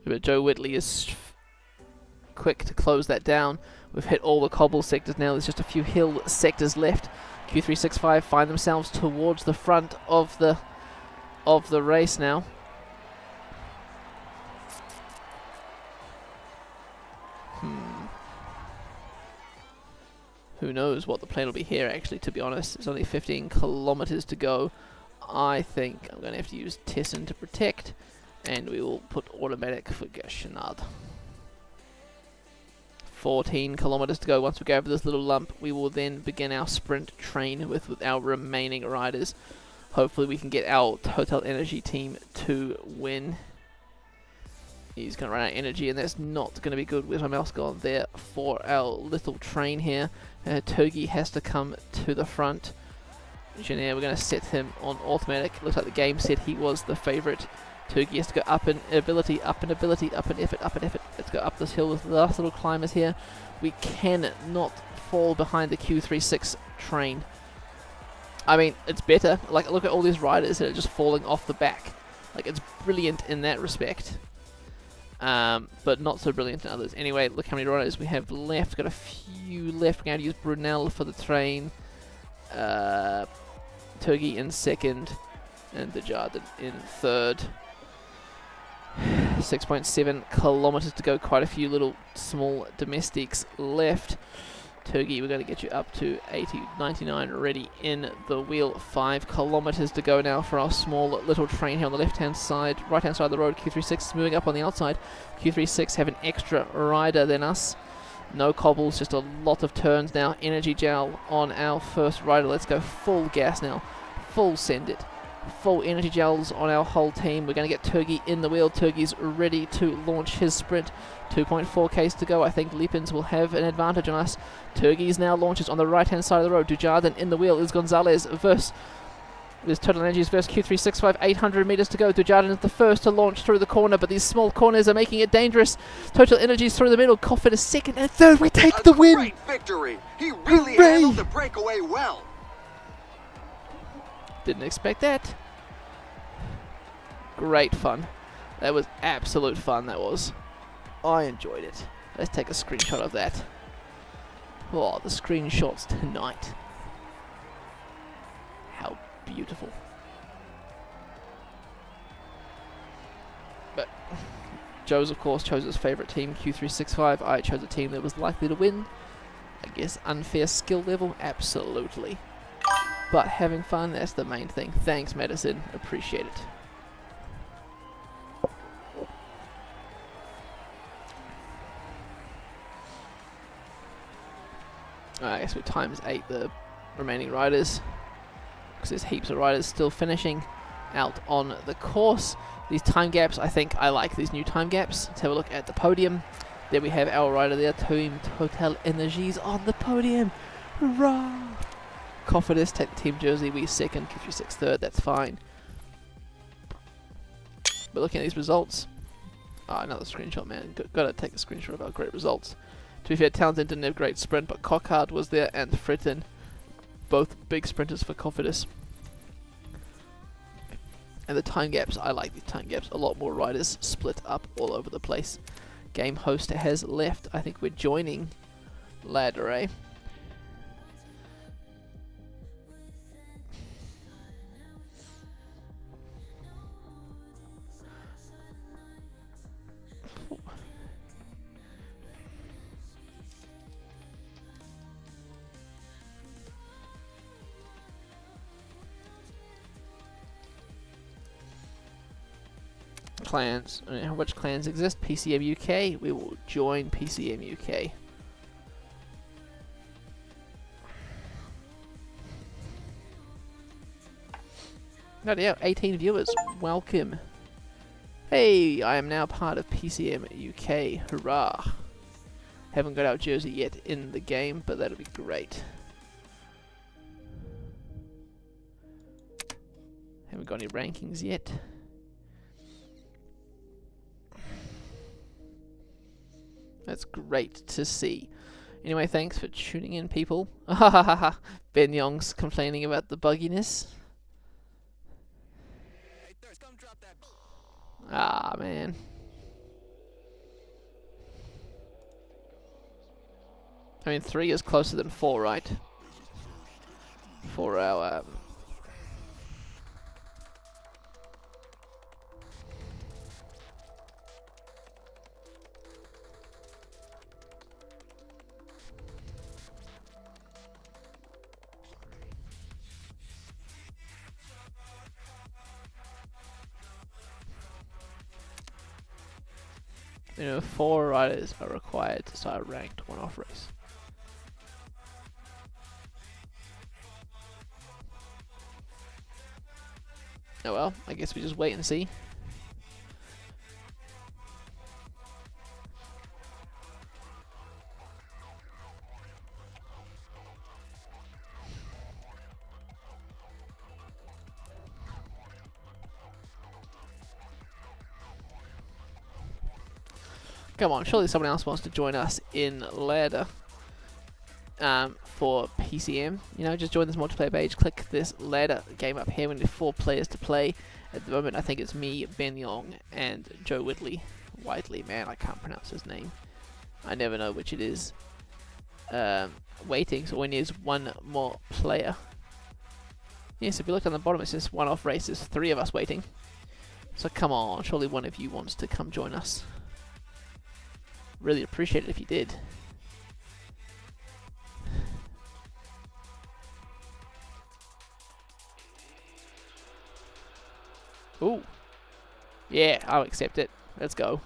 But Joe Whitley is quick to close that down. We've hit all the cobble sectors now. There's just a few hill sectors left. Q365 find themselves towards the front of the race now. Who knows what the plan will be here, actually, to be honest. It's only 15 kilometers to go. I think I'm going to have to use Tessin to protect, and we will put automatic for Gashinard. 14 kilometers to go. Once we go over this little lump, we will then begin our sprint train with our remaining riders. Hopefully we can get our Total Energy team to win. He's going to run out of energy, and that's not going to be good. Where's my mouse gone? There for our little train here. Turgi has to come to the front. Jenner, we're going to set him on automatic. Looks like the game said he was the favourite. Turgi has to go up in ability, up in ability, up in effort, up in effort. Let's go up this hill with the last little climbers here. We cannot fall behind the Q36 train. I mean, it's better. Like, look at all these riders that are just falling off the back. Like, it's brilliant in that respect. But not so brilliant in others. Anyway, look how many riders we have left. Got a few left. We're going to use Brunel for the train. Turgi in second. And Dujardin in third. 6.7 kilometers to go. Quite a few little small domestics left. Turgi, we're going to get you up to 80, 99 already in the wheel. 5 kilometers to go now for our small little train here on the left-hand side, right-hand side of the road. Q36 is moving up on the outside. Q36 have an extra rider than us. No cobbles, just a lot of turns now. Energy gel on our first rider. Let's go full gas now. Full send it. Full energy gels on our whole team. We're going to get Turgi in the wheel. Turgi's ready to launch his sprint. 2.4 Ks to go. I think Lipins will have an advantage on us. Turgi's now launches on the right-hand side of the road. Dujardin in the wheel is Gonzalez versus... There's Total Energies versus Q365. 800 meters to go. Dujardin is the first to launch through the corner, but these small corners are making it dangerous. Total Energies through the middle. Coffin is second, and third. We take the win! Great victory! He really handled the breakaway well. Didn't expect that. Great fun. That was absolute fun, that was. I enjoyed it. Let's take a screenshot of that. Oh, the screenshots tonight. How beautiful. But Joe's, of course, chose his favourite team, Q365. I chose a team that was likely to win. I guess unfair skill level, absolutely. But having fun, that's the main thing. Thanks, Madison. Appreciate it. I guess we times 8 the remaining riders, because there's heaps of riders still finishing out on the course. These time gaps, I think I like these new time gaps. Let's have a look at the podium. There we have our rider there, Team Total Energies on the podium. Hurrah! Cofidis take the team jersey, we second, Q36 third, that's fine. But looking at these results, another screenshot, man. Gotta take a screenshot of our great results. To be fair, Townsend didn't have a great sprint, but Cockhart was there and Fritton. Both big sprinters for Cofidis. And the time gaps, I like these time gaps. A lot more riders split up all over the place. Game host has left. I think we're joining Ladder, eh? Clans. Which clans exist? PCM UK. We will join PCM UK. Bloody hell, 18 viewers. Welcome. Hey, I am now part of PCM UK. Hurrah. Haven't got our jersey yet in the game, but that'll be great. Haven't got any rankings yet. That's great to see. Anyway, thanks for tuning in, people. Ben Young's complaining about the bugginess. Ah, man. I mean, 3 is closer than 4, right? For our... you know, 4 riders are required to start a ranked one-off race. Oh well, I guess we just wait and see. Come on, surely someone else wants to join us in ladder for PCM. You know, just join this multiplayer page, click this ladder game up here. We need 4 players to play. At the moment, I think it's me, Ben Yong, and Joe Whitley. Man, I can't pronounce his name. I never know which it is. Waiting, so we need 1 more player. Yes, if you look on the bottom, it says one-off races, 3 of us waiting. So come on, surely one of you wants to come join us. Really appreciate it if you did. Ooh. Yeah, I'll accept it. Let's go.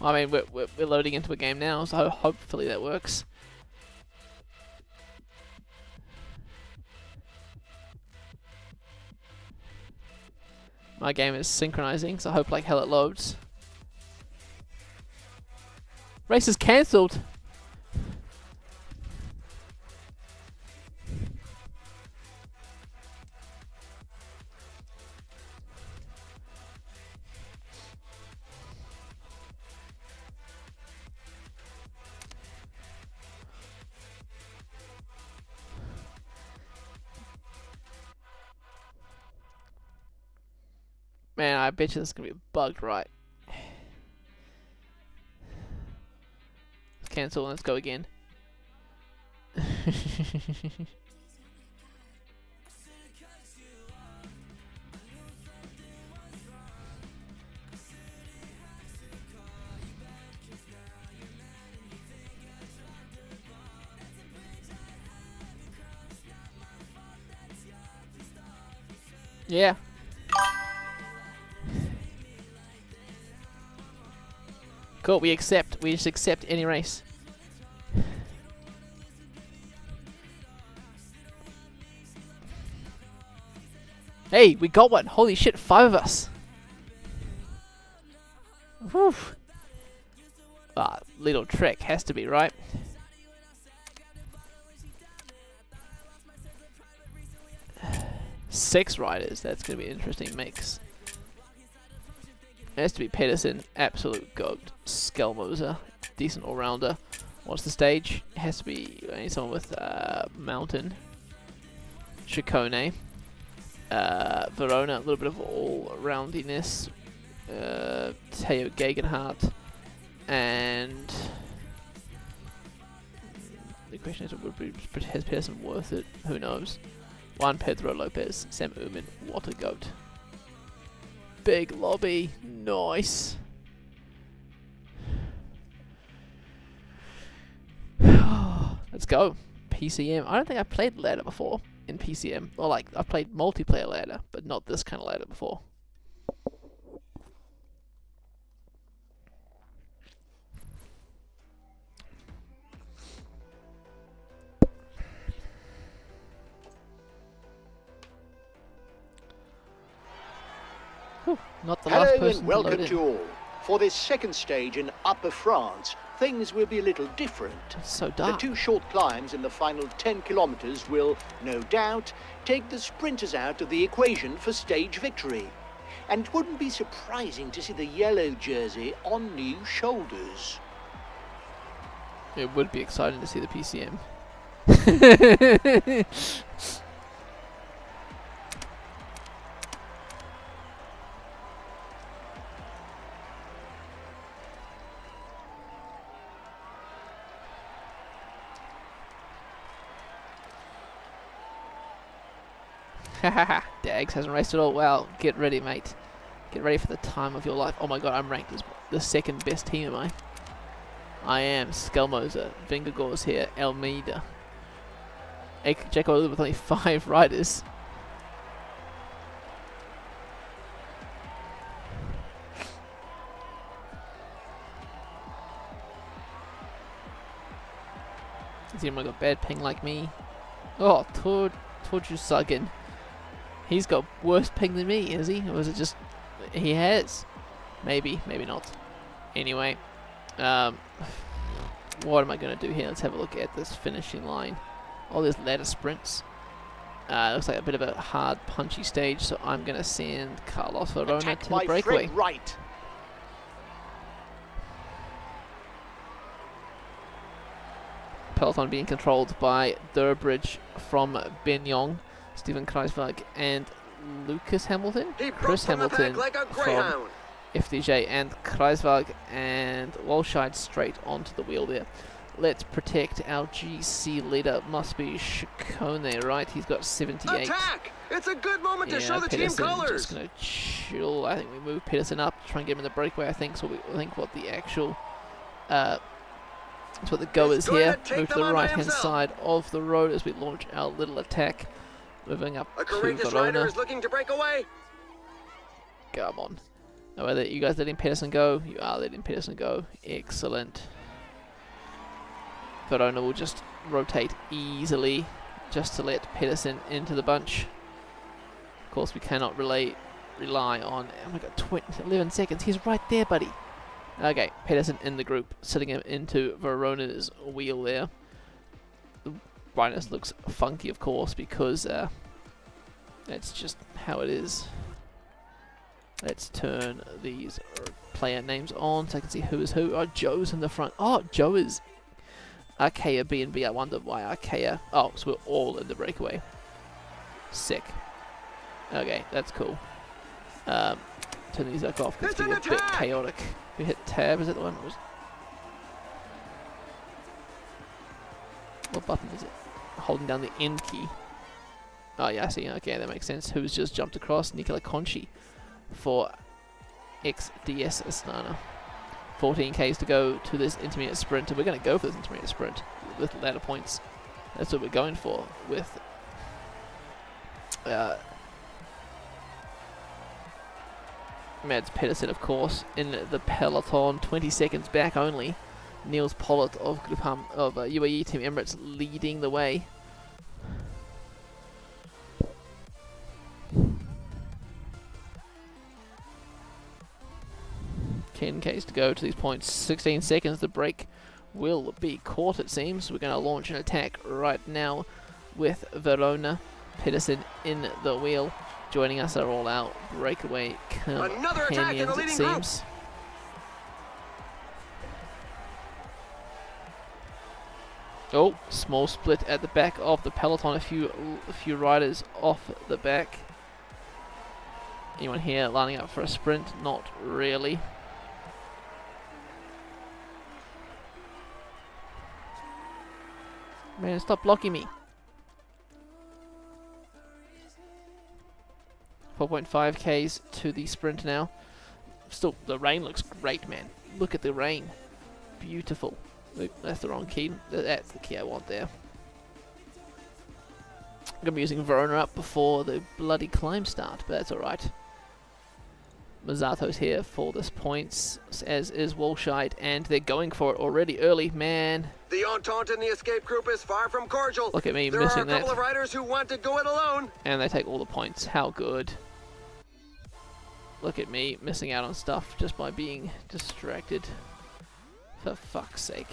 I mean, we're loading into a game now, so hopefully that works. My game is synchronizing, so I hope like hell it loads. Race is cancelled. Man, I bet you this is gonna be bugged, right? Let's cancel and let's go again. Yeah. Cool, we accept. We just accept any race. Hey, we got one. Holy shit, 5 of us. Whew. Ah, little trick has to be, right? Six riders. That's going to be an interesting mix. It has to be Pedersen, absolute goat. Skelmoser, decent all-rounder. What's the stage? It has to be someone with Mountain. Ciccone. Verona, a little bit of all-roundiness. Teo Gegenhardt. And the question is, has Pedersen worth it? Who knows? Juan Pedro Lopez, Sam Uman, what a goat. Big lobby, nice. Let's go. PCM. I don't think I've played ladder before. in PCM. Or like, I've played multiplayer ladder, but not this kind of ladder before. Whew, not the last Hello person and to load welcome in. to all. For this second stage in Upper France, things will be a little different. It's so The dark. 2 short climbs in the final 10 kilometers will, no doubt, take the sprinters out of the equation for stage victory. And it wouldn't be surprising to see the yellow jersey on new shoulders. It would be exciting to see the PCM. Hahaha, Dags hasn't raced at all. Well, get ready, mate. Get ready for the time of your life. Oh my god, I'm ranked as the second best team, am I? I am. Skelmoser, Vingagor's here, Almeida. Jacob with only 5 riders. Has anyone got bad ping like me? Oh, Torjusagin. He's got worse ping than me, is he? Or is it just... He has. Maybe, maybe not. Anyway. What am I going to do here? Let's have a look at this finishing line. Oh, there's ladder sprints. Looks like a bit of a hard, punchy stage, so I'm going to send Carlos Verona Attacked to the by breakaway. Fred Wright. Peloton being controlled by Durbridge from Benyong, Stephen Kreisberg, and Lucas Hamilton. He broke Chris from the pack Hamilton like a from greyhound. FDJ, and Kreisberg and Walscheid straight onto the wheel there. Let's protect our GC leader. Must be Chicone, right? He's got 78. Attack! It's a good moment to show the team Pedersen colors. just going to chill. I think we move Pedersen up, try and get him in the breakaway. I think so. I think what the actual... that's what the go He's is going here. to take Move to them the on by right-hand himself. side of the road as we launch our little attack. Moving up A to courageous rider Verona. is looking to break away. Come on. Now, whether you guys letting Pedersen go, you are letting Pedersen go. Excellent. Verona will just rotate easily just to let Pedersen into the bunch. Of course, we cannot rely on... Oh my god, 11 seconds. He's right there, buddy. Okay, Pedersen in the group, sitting him into Verona's wheel there. The brightness looks funky, of course, because that's just how it is. Let's turn these player names on so I can see who is who. Oh, Joe's in the front. Oh, Joe is Arkea B&B. I wonder why Arkea. Oh, so we're all in the breakaway. Sick. Okay, that's cool. Turn these back off. It's It's being an a bit attack! chaotic. We hit tab. Is it the one? What button is it? Holding down the N key. Oh yeah, I see. Okay, that makes sense. Who's just jumped across? Nicola Conchi for XDS Astana. 14 Ks to go to this intermediate sprint, and we're going to go for this intermediate sprint with ladder points. That's what we're going for with Mads Pedersen, of course, in the Peloton. 20 seconds back only. Niels Pollitt of UAE Team Emirates leading the way. $10Ks to go to these points. 16 seconds. The break will be caught, it seems. We're going to launch an attack right now with Verona. Pedersen in the wheel. Joining us are all our breakaway Another attack in the companions, it leading group. seems. Oh, small split at the back of the Peloton. A few riders off the back. Anyone here lining up for a sprint? Not really. Man, stop blocking me. 4.5 Ks to the sprint now. Still, the rain looks great, man. Look at the rain. Beautiful. Oop, that's the wrong key. That's the key I want there. gonna be using Verona up before the bloody climb start, but that's alright. Mazzato's here for this points, as is Walshite, and they're going for it already early, man. The Entente in the escape group is far from cordial. Look at me there missing are a couple of riders who want to go it alone. And they take all the points. How good. Look at me missing out on stuff just by being distracted. For fuck's sake.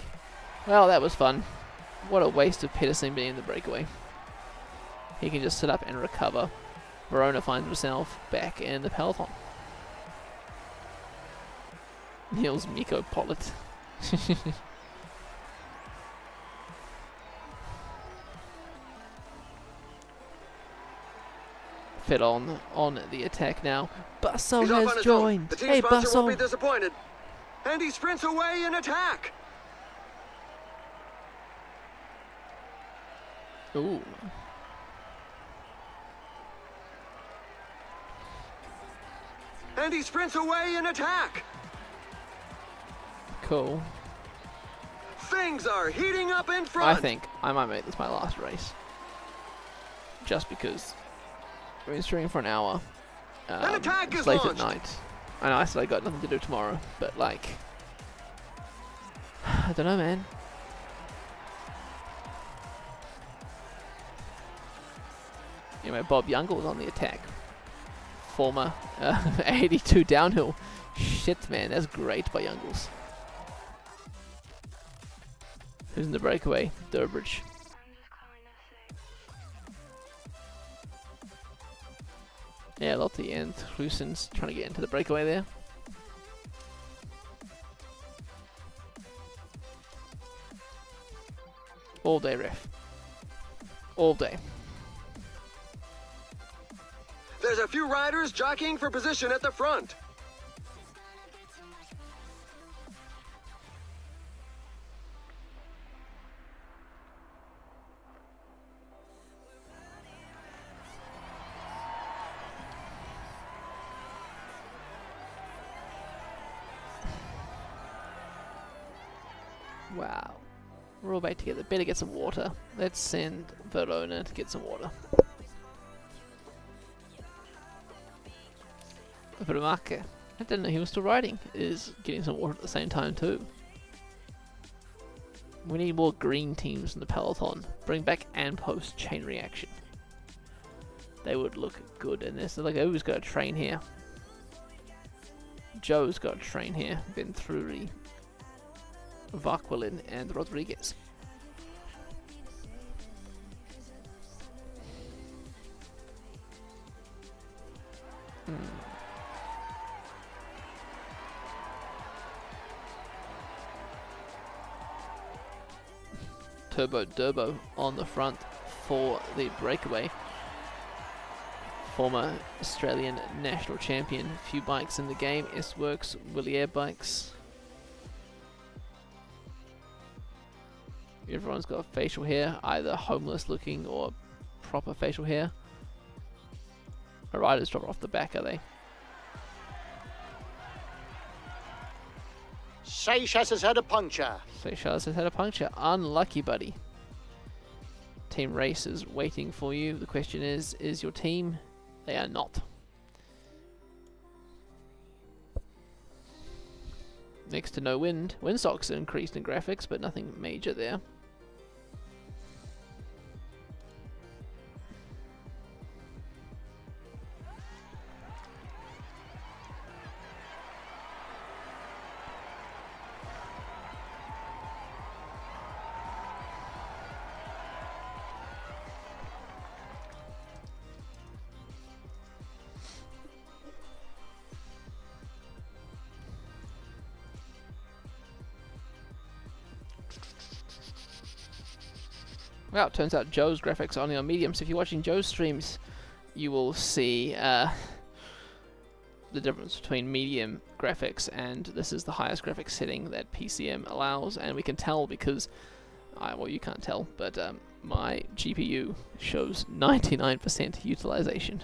Well, that was fun. What a waste of Pedersen being in the breakaway. He can just sit up and recover. Verona finds himself back in the peloton. Niels Miko Pollitt. Fit on the attack now. Basso has joined. The team Hey, sponsor Basso. won't be disappointed. And he sprints away in attack. Ooh. And he sprints away in attack. Cool. Things are heating up in front. I think I might make this my last race. Just because I've been streaming for an hour. An attack it's is late launched. at night. I know I said I got nothing to do tomorrow, but like, I don't know, man. Anyway, Bob Youngle was on the attack. Former 82 downhill. Shit, man, that's great by Youngles. Who's in the breakaway? Durbridge. Yeah, Lottie and Lucens trying to get into the breakaway there. All day, ref. All day. There's a few riders jockeying for position at the front. Wow. We're all back together. Better get some water. Let's send Verona to get some water. Vermaake. I didn't know he was still riding. Is getting some water at the same time too. We need more green teams in the peloton. Bring back and post chain reaction. They would look good in this. Like, who's got a train here? Joe's got a train here. Venturi, Varquelin, and Rodriguez. Turbo Durbo on the front for the breakaway. Former Australian national champion. A few bikes in the game. S-Works, Willier bikes. Everyone's got facial hair, either homeless looking or proper facial hair. The riders drop off the back, are they? Seychelles has had a puncture. Seychelles has had a puncture. Unlucky, buddy. Team Race is waiting for you. The question is your team? They are not. Next to no wind. Windsock's increased in graphics, but nothing major there. Well, it turns out Joe's graphics are only on medium, so if you're watching Joe's streams, you will see the difference between medium graphics, and this is the highest graphics setting that PCM allows, and we can tell because, well, you can't tell, but my GPU shows 99% utilization.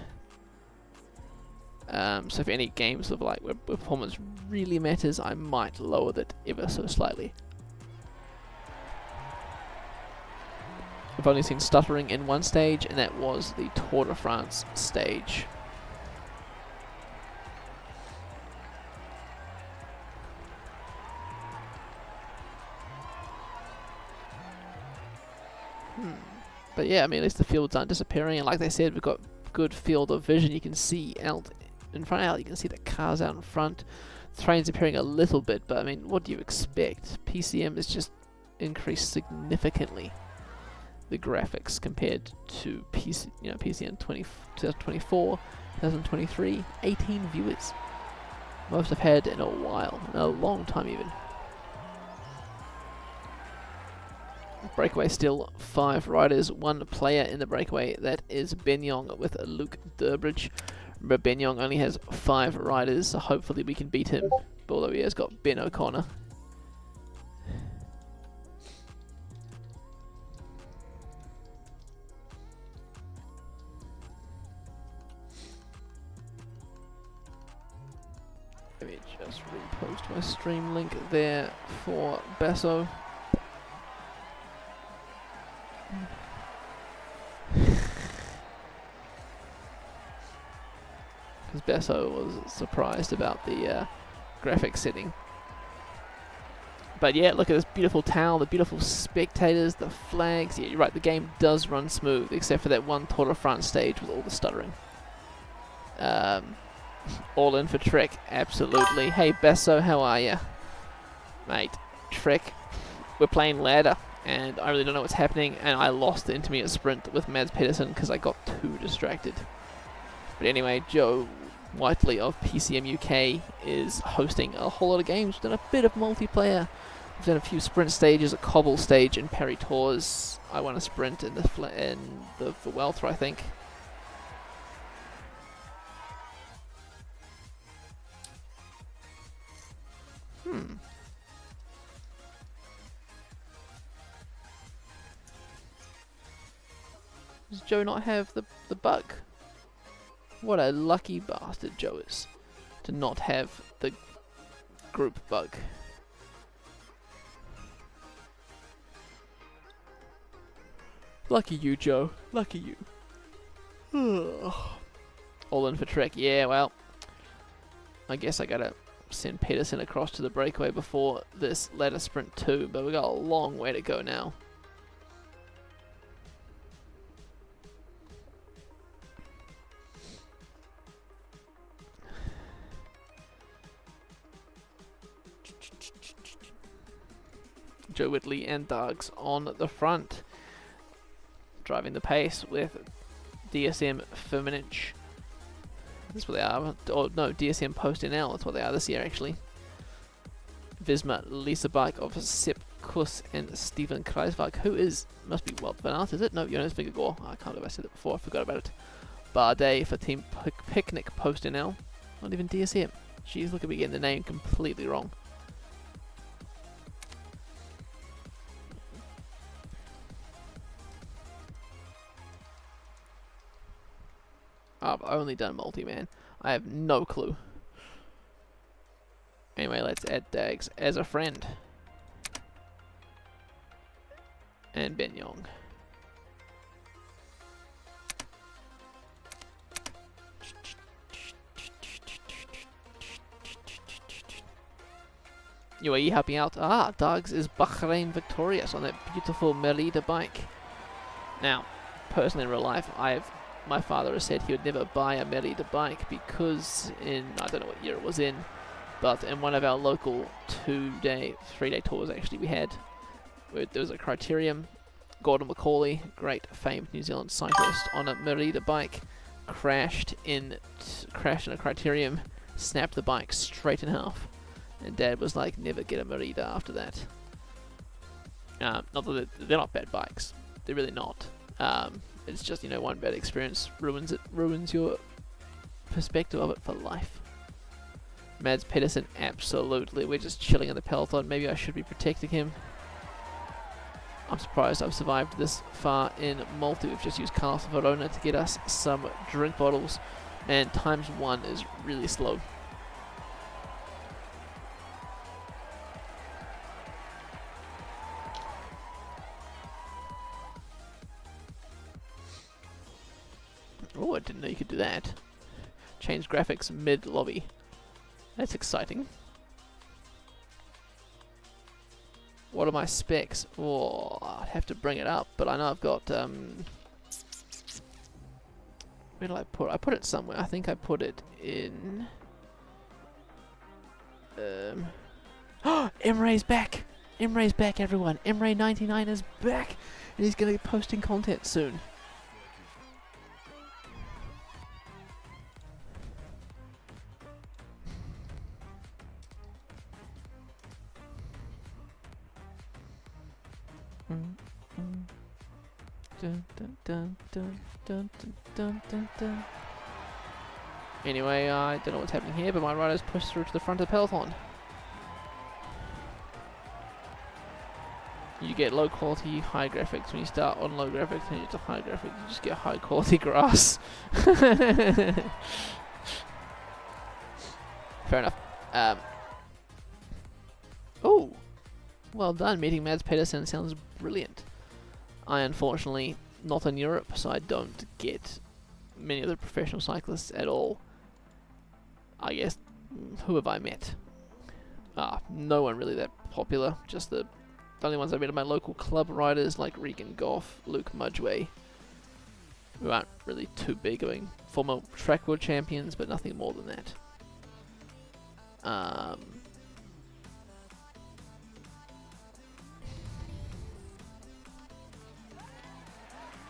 So if any games of like where performance really matters, I might lower that ever so slightly. I've only seen stuttering in one stage, and that was the Tour de France stage. But yeah, I mean, at least the fields aren't disappearing, and like they said, we've got good field of vision. You can see out in front out, you can see the cars out in front. The train's appearing a little bit, but I mean, what do you expect? PCM has just increased significantly the graphics compared to PCM 2024, 2023, 18 viewers. Most I've had in a while, in a long time even. Breakaway still 5 riders, 1 player in the breakaway. That is Benyong with Luke Durbridge. Remember, Benyong only has 5 riders, so hopefully we can beat him. Although he has got Ben O'Connor. Let me just repost my stream link there for Basso. Because Basso was surprised about the graphics setting. But yeah, look at this beautiful town, the beautiful spectators, the flags. Yeah, you're right, the game does run smooth, except for that one Tour de France stage with all the stuttering. All in for Trek, absolutely. Hey Basso, how are ya? Mate, Trek, we're playing ladder, and I really don't know what's happening, and I lost the intermediate sprint with Mads Pedersen because I got too distracted. But anyway, Joe Whiteley of PCM UK is hosting a whole lot of games. We've done a bit of multiplayer. We've done a few sprint stages, a cobble stage in Paris Tours. I won a sprint in the Vuelta, I think. Does Joe not have the bug? What a lucky bastard Joe is to not have the group bug. Lucky you, Joe. Lucky you. All in for Trek. Yeah, well, I guess I gotta send Pedersen across to the breakaway before this ladder sprint too, but we got a long way to go now. Joe Whitley and Dogs on the front, driving the pace with DSM Firmenich. That's what they are. Or no, DSM Post NL. That's what they are this year, actually. Visma Lisa Bike of Sepp Kuss and Steven Kreiswag, who must be Wout van Aert, is it? No, Jonas Vingegaard. I can't believe I said it before. I forgot about it. Bardet for Team Picnic Post NL. Not even DSM. Jeez, look at me getting the name completely wrong. I've only done multi-man. I have no clue. Anyway, let's add Dags as a friend. And Benyong. UAE helping out. Ah, Dogs is Bahrain victorious on that beautiful Merida bike. Now, personally in real life, my father has said he would never buy a Merida bike because I don't know what year it was in, but in one of our local 3-day tours actually we had, where there was a criterium, Gordon Macaulay, great famed New Zealand cyclist, on a Merida bike, crashed in a criterium, snapped the bike straight in half, and Dad was like, never get a Merida after that. Not that they're not bad bikes, they're really not. It's just, one bad experience ruins your perspective of it for life. Mads Pedersen, absolutely. We're just chilling in the Peloton. Maybe I should be protecting him. I'm surprised I've survived this far in multi. We've just used Carlos Verona to get us some drink bottles, and ×1 is really slow. that. Change graphics mid-lobby. That's exciting. What are my specs? Oh, I'd have to bring it up, but I know I've got, where did I put it? I put it somewhere. I think I put it in, Emre's back! Emre's back, everyone! Emre99 is back! And he's going to be posting content soon. Dun, dun, dun, dun, dun, dun, dun, dun, dun. Anyway, I don't know what's happening here, but my rider's pushed through to the front of the peloton. You get low quality, high graphics when you start on low graphics, and you get to high graphics, you just get high quality grass. Fair enough. Oh, well done, meeting Mads Pedersen sounds brilliant. I unfortunately not in Europe, so I don't get many of the professional cyclists at all. I guess, who have I met? No one really that popular, just the only ones I've met are my local club riders like Regan Goff, Luke Mudgway, who aren't really too big, going former track world champions, but nothing more than that.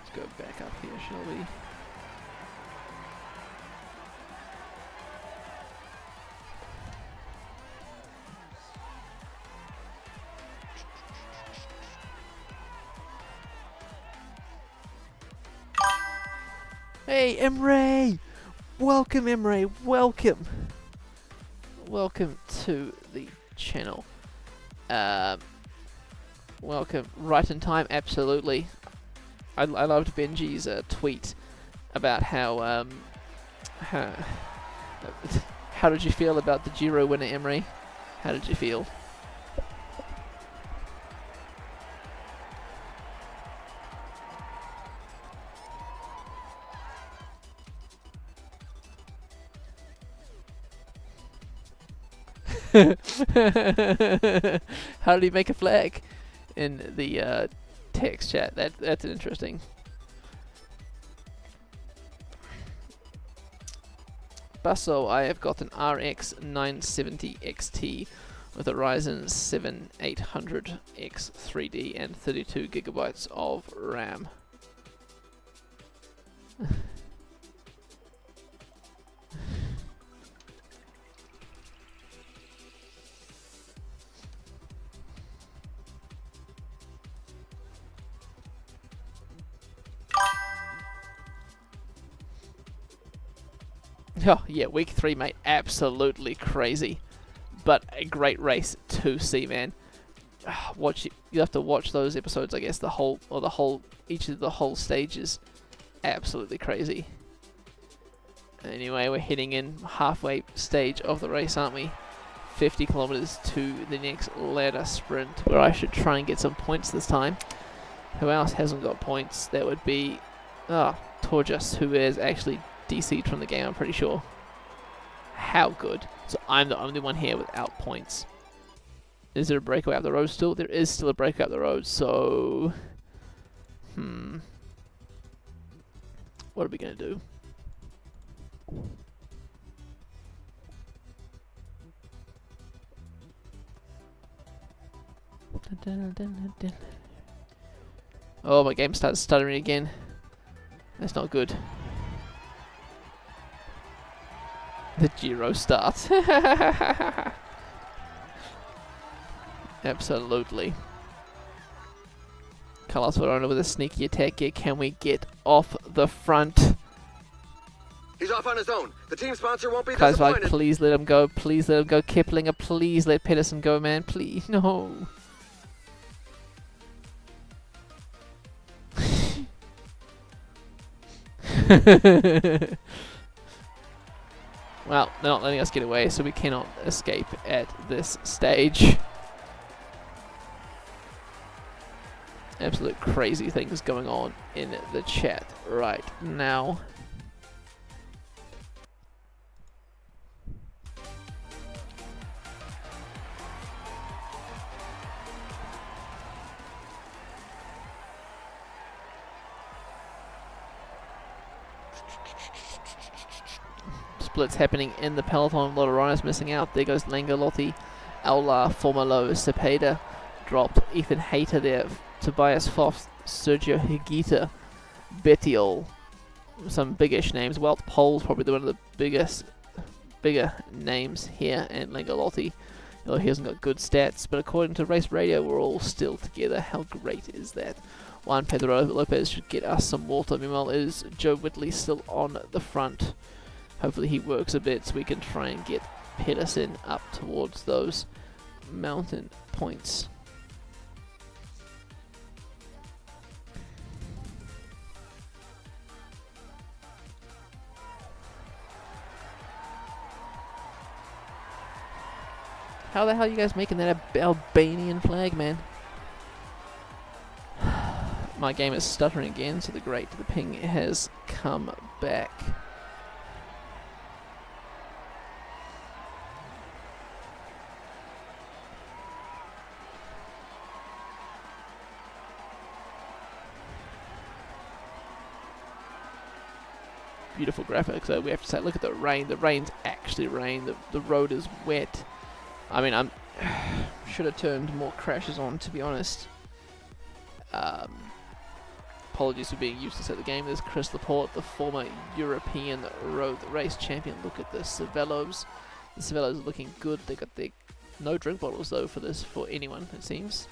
Let's go back up here, shall we? Hey, Emre! Welcome, Emre! Welcome! Welcome to the channel. Welcome. Right in time, absolutely. I loved Benji's tweet about how did you feel about the Giro winner, Emre? How did you feel? How did he make a flag in the text chat? That's interesting. Basso, I have got an RX 970 XT with a Ryzen 7 800X 3D and 32 gigabytes of RAM. Oh, yeah, week 3, mate. Absolutely crazy. But a great race to see, man. You have to watch those episodes, I guess, each of the whole stages. Absolutely crazy. Anyway, we're heading in halfway stage of the race, aren't we? 50 kilometers to the next ladder sprint, where I should try and get some points this time. Who else hasn't got points? That would be Torjas, who is actually DC'd from the game, I'm pretty sure. How good. So I'm the only one here without points. Is there a breakaway up the road still? There is still a breakaway up the road, so... What are we going to do? Oh, my game started stuttering again. That's not good. The Giro starts. Absolutely. Carlos Verona with a sneaky attack here. Can we get off the front? He's off on his own. The team sponsor won't be Guys, disappointed. please let him go. Please let him go. Kiplinger, please let Pedersen go, man. Please, no. Well, they're not letting us get away, so we cannot escape at this stage. Absolute crazy things going on in the chat right now. Splits happening in the peloton. A lot of riders missing out. There goes Langalotti, Aular, Formalo, Cepeda. Dropped Ethan Hayter there. Tobias Foss, Sergio Higuita, Bettiol. Some biggish names. Welt Pole's probably one of the bigger names here. And Langalotti, although he hasn't got good stats. But according to Race Radio, we're all still together. How great is that? Juan Pedro Lopez should get us some water. Meanwhile, is Joe Whitley still on the front? Hopefully he works a bit so we can try and get Pedersen up towards those mountain points. How the hell are you guys making that Albanian flag, man? My game is stuttering again, so the ping has come back. Beautiful graphics, so we have to say, look at the rain. The rain's actually rain. The road is wet. I mean, I should have turned more crashes on, to be honest. Apologies for being useless at the game. There's Chris Laporte, the former European road race champion. Look at the Cervelos. The Cervelos are looking good. They got their no drink bottles though for anyone, it seems.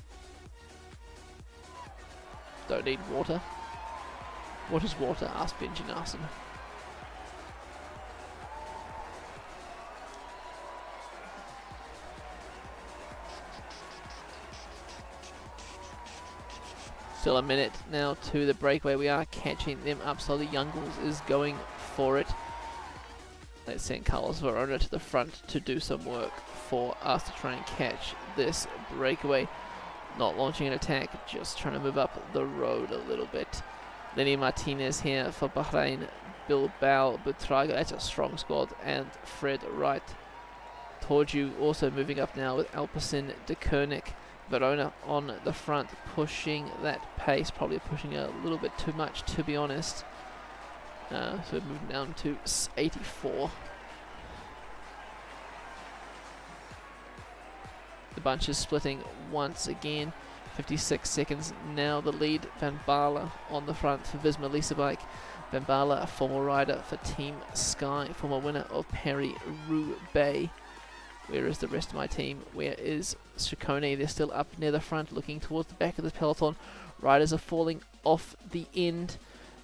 Don't need water. What is water? Ask Benji Narson. Still a minute now to the breakaway. We are catching them up, so the Youngles is going for it. Let's send Carlos Verona to the front to do some work for us to try and catch this breakaway. Not launching an attack, just trying to move up the road a little bit. Lenny Martinez here for Bahrain. Bilbao Butrago, that's a strong squad. And Fred Wright. Torju also moving up now with Alpecin, De Koenig. Verona on the front, pushing that pace, probably pushing a little bit too much, to be honest. So we're moving down to 84. The bunch is splitting once again. 56 seconds now. The lead, Van Baarle on the front for Visma Lease Bike. Van Baarle, a former rider for Team Sky, former winner of Paris-Roubaix. Where is the rest of my team? Where is Ciccone? They're still up near the front, looking towards the back of the peloton. Riders are falling off the end.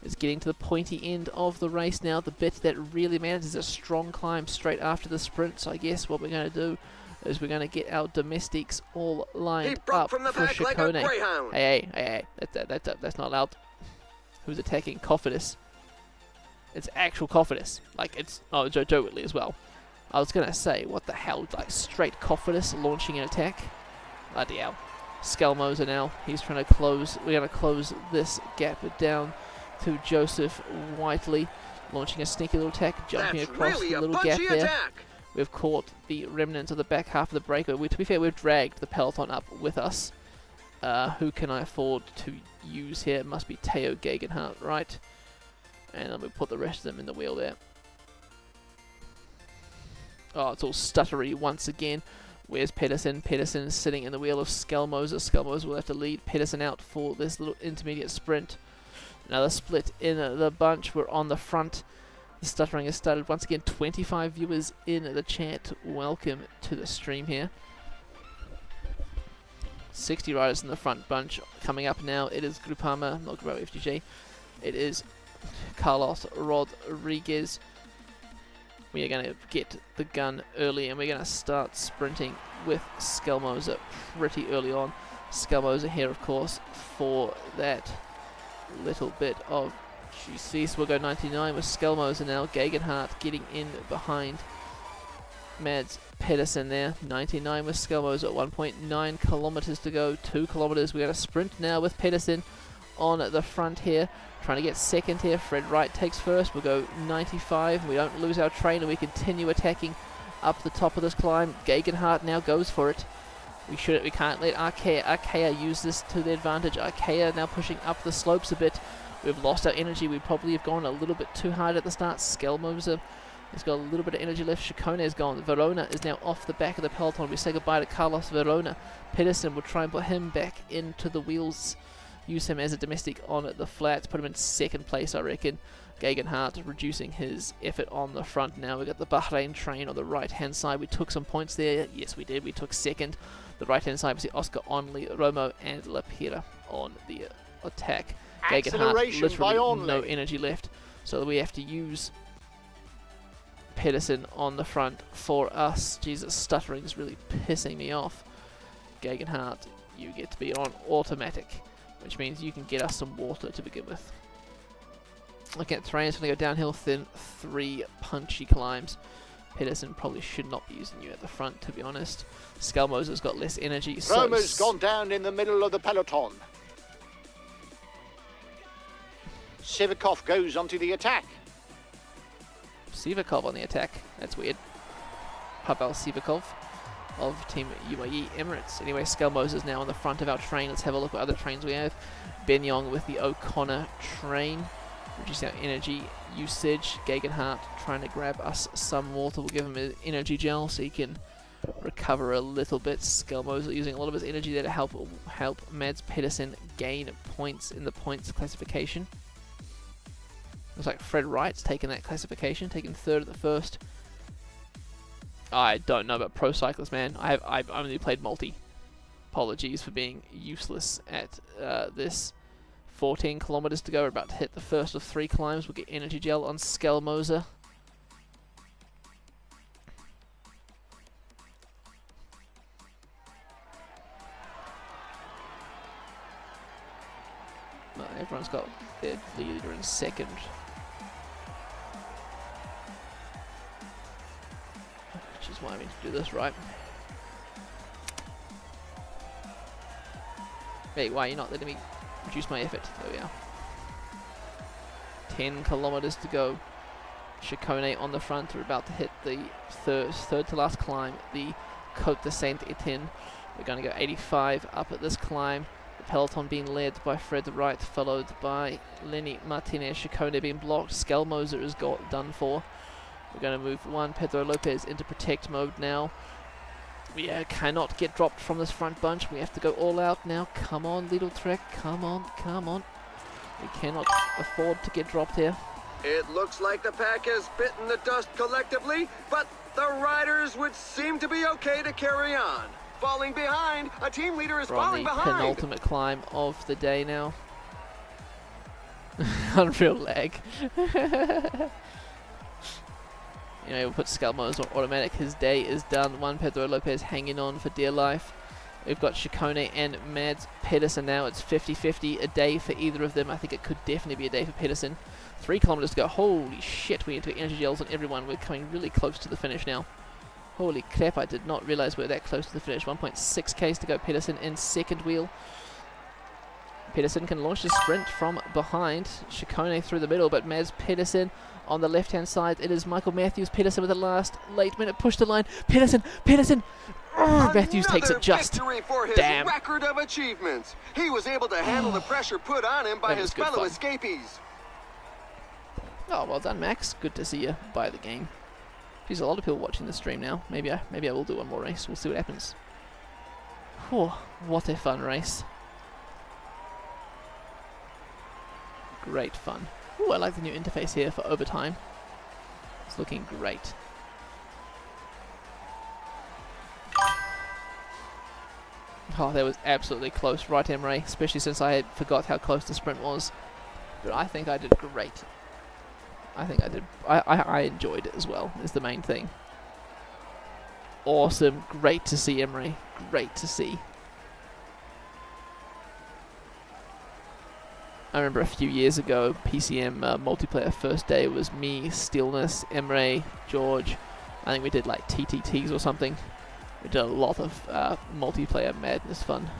It's getting to the pointy end of the race now. The bit that really matters is a strong climb straight after the sprint. So I guess what we're going to do is we're going to get our domestics all lined up for Ciccone. Like Hey, that's not allowed. Who's attacking? Cofidis. It's actual Cofidis. Like, it's... Oh, Joe Whitley as well. I was going to say, what the hell, like straight Cofidis launching an attack? Bloody hell. Skelmos are now, he's trying to close, we're going to close this gap down to Joseph Whiteley, launching a sneaky little attack, jumping across the little gap there. We've caught the remnants of the back half of the breakaway. To be fair, we've dragged the peloton up with us. Who can I afford to use here? It must be Teo Gegenhardt, right? And then we put the rest of them in the wheel there. Oh, it's all stuttery once again. Where's Pedersen? Pedersen is sitting in the wheel of Skelmoser. Skelmoser will have to lead Pedersen out for this little intermediate sprint. Another split in the bunch. We're on the front. The stuttering has started once again. 25 viewers in the chat. Welcome to the stream here. 60 riders in the front bunch. Coming up now, it is Groupama, not Groupama FDJ. It is Carlos Rodriguez. We are going to get the gun early and we're going to start sprinting with Skelmoser pretty early on. Skelmoser here, of course, for that little bit of GC. So we'll go 99 with Skelmoser now. Gegenhardt getting in behind Mads Pedersen there. 99 with Skelmoser at 1.9 kilometers to go. 2 kilometers. We're going to sprint now with Pedersen on the front here. Trying to get second here. Fred Wright takes first. We'll go 95. We don't lose our train and we continue attacking up the top of this climb. Gegenhardt now goes for it. We can't let Arkea use this to their advantage. Arkea now pushing up the slopes a bit. we've lost our energy. We probably have gone a little bit too hard at the start. Skelmoser has got a little bit of energy left. Chicone is gone. Verona is now off the back of the peloton. We say goodbye to Carlos Verona. Pedersen will try and put him back into the wheels. Use him as a domestic on the flats. Put him in second place, I reckon. Gegenhardt reducing his effort on the front now. We've got the Bahrain train on the right-hand side. We took some points there. Yes, we did. We took second. The right-hand side, we see Oscar Onley, Romo, and Lapira on the attack. Gegenhardt, literally no energy left. So we have to use Pedersen on the front for us. Jesus, stuttering is really pissing me off. Gegenhardt, you get to be on automatic, which means you can get us some water to begin with. Looking at terrain, it's going to go downhill thin, 3 punchy climbs. Pedersen probably should not be using you at the front, to be honest. Skelmoser's got less energy. Roma's gone down in the middle of the peloton. Sivikov goes onto the attack. Sivikov on the attack. That's weird. Pavel Sivikov of Team UAE Emirates. Anyway, Skelmoser's now on the front of our train. Let's have a look at other trains we have. Benyong with the O'Connor train. Reduce our energy usage. Gegenhardt trying to grab us some water. We'll give him an energy gel so he can recover a little bit. Skelmoser using a lot of his energy there to help Mads Pedersen gain points in the points classification. Looks like Fred Wright's taken that classification, taking third at the first. I don't know about pro cyclists, man. I've only played multi. Apologies for being useless at this. 14 kilometers to go. We're about to hit the first of 3 climbs. We'll get energy gel on Skelmoser. Well, everyone's got their leader in second. Which is why I need to do this right. Wait, why are you not letting me reduce my effort? There we are. 10 kilometers to go. Chicone on the front. We're about to hit the third to last climb, the Côte de Saint-Étienne. We're going to go 85 up at this climb. The peloton being led by Fred Wright, followed by Lenny Martinez. Chicone being blocked. Skelmoser is done for. We're going to move Juan Pedro Lopez into protect mode now. We cannot get dropped from this front bunch. We have to go all out now. Come on, little Trek. Come on, come on. We cannot afford to get dropped here. It looks like the pack has bitten the dust collectively, but the riders would seem to be okay to carry on. Falling behind, a team leader is falling behind. We're on the penultimate climb of the day now. Unreal lag. You know, we'll put Skelmoser on automatic. His day is done. Juan Pedro Lopez hanging on for dear life. We've got Chicone and Mads Pedersen now. It's 50-50 a day for either of them. I think it could definitely be a day for Pedersen. 3 kilometers to go. Holy shit, we need to get energy gels on everyone. We're coming really close to the finish now. Holy crap, I did not realize we were that close to the finish. 1.6 Ks to go. Pedersen in second wheel. Pedersen can launch the sprint from behind. Chicone through the middle, but Mads Pedersen on the left-hand side. It is Michael Matthews. Pedersen with the last late-minute push to line. Pedersen! Matthews takes it just. For his Damn. record of achievements. He was able to handle the pressure put on him by That was his good fellow fun. escapees. Oh, well done, Max. Good to see you buy the game. There's a lot of people watching the stream now. Maybe I will do one more race. We'll see what happens. Whew, what a fun race. Great fun. Ooh, I like the new interface here for overtime. It's looking great. Oh, that was absolutely close, right, Emre? Especially since I had forgot how close the sprint was. But I think I did great. I think I did. I enjoyed it as well, is the main thing. Awesome. Great to see, Emre. Great to see. I remember a few years ago, PCM multiplayer first day was me, Stillness, Emre, George. I think we did like TTTs or something. We did a lot of multiplayer madness fun.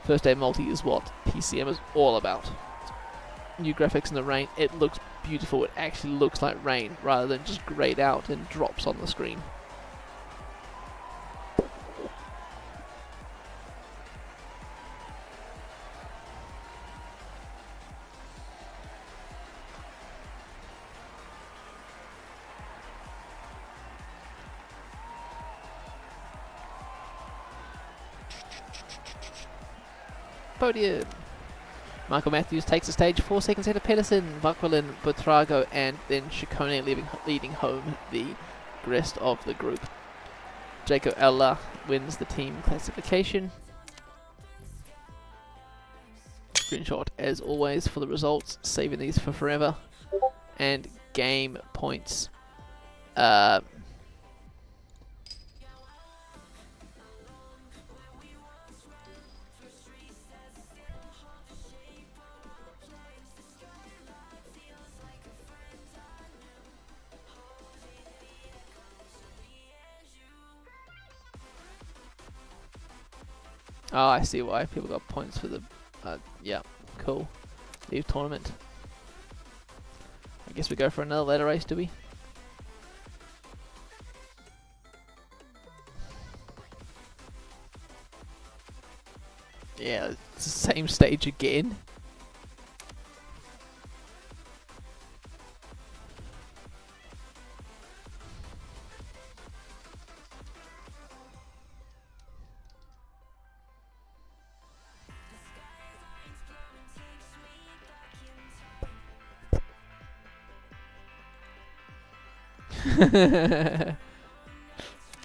First day multi is what PCM is all about. New graphics in the rain. It looks beautiful. It actually looks like rain rather than just grayed out and drops on the screen. podium. Michael Matthews takes the stage 4 seconds ahead of Pedersen, Vakvalin, Butrago, and then Ciccone leading home the rest of the group. Jaco Ella wins the team classification. Screenshot as always for the results, saving these for forever. And game points. Oh, I see why people got points for the... yeah, cool. Leave tournament. I guess we go for another ladder race, do we? Yeah, it's the same stage again.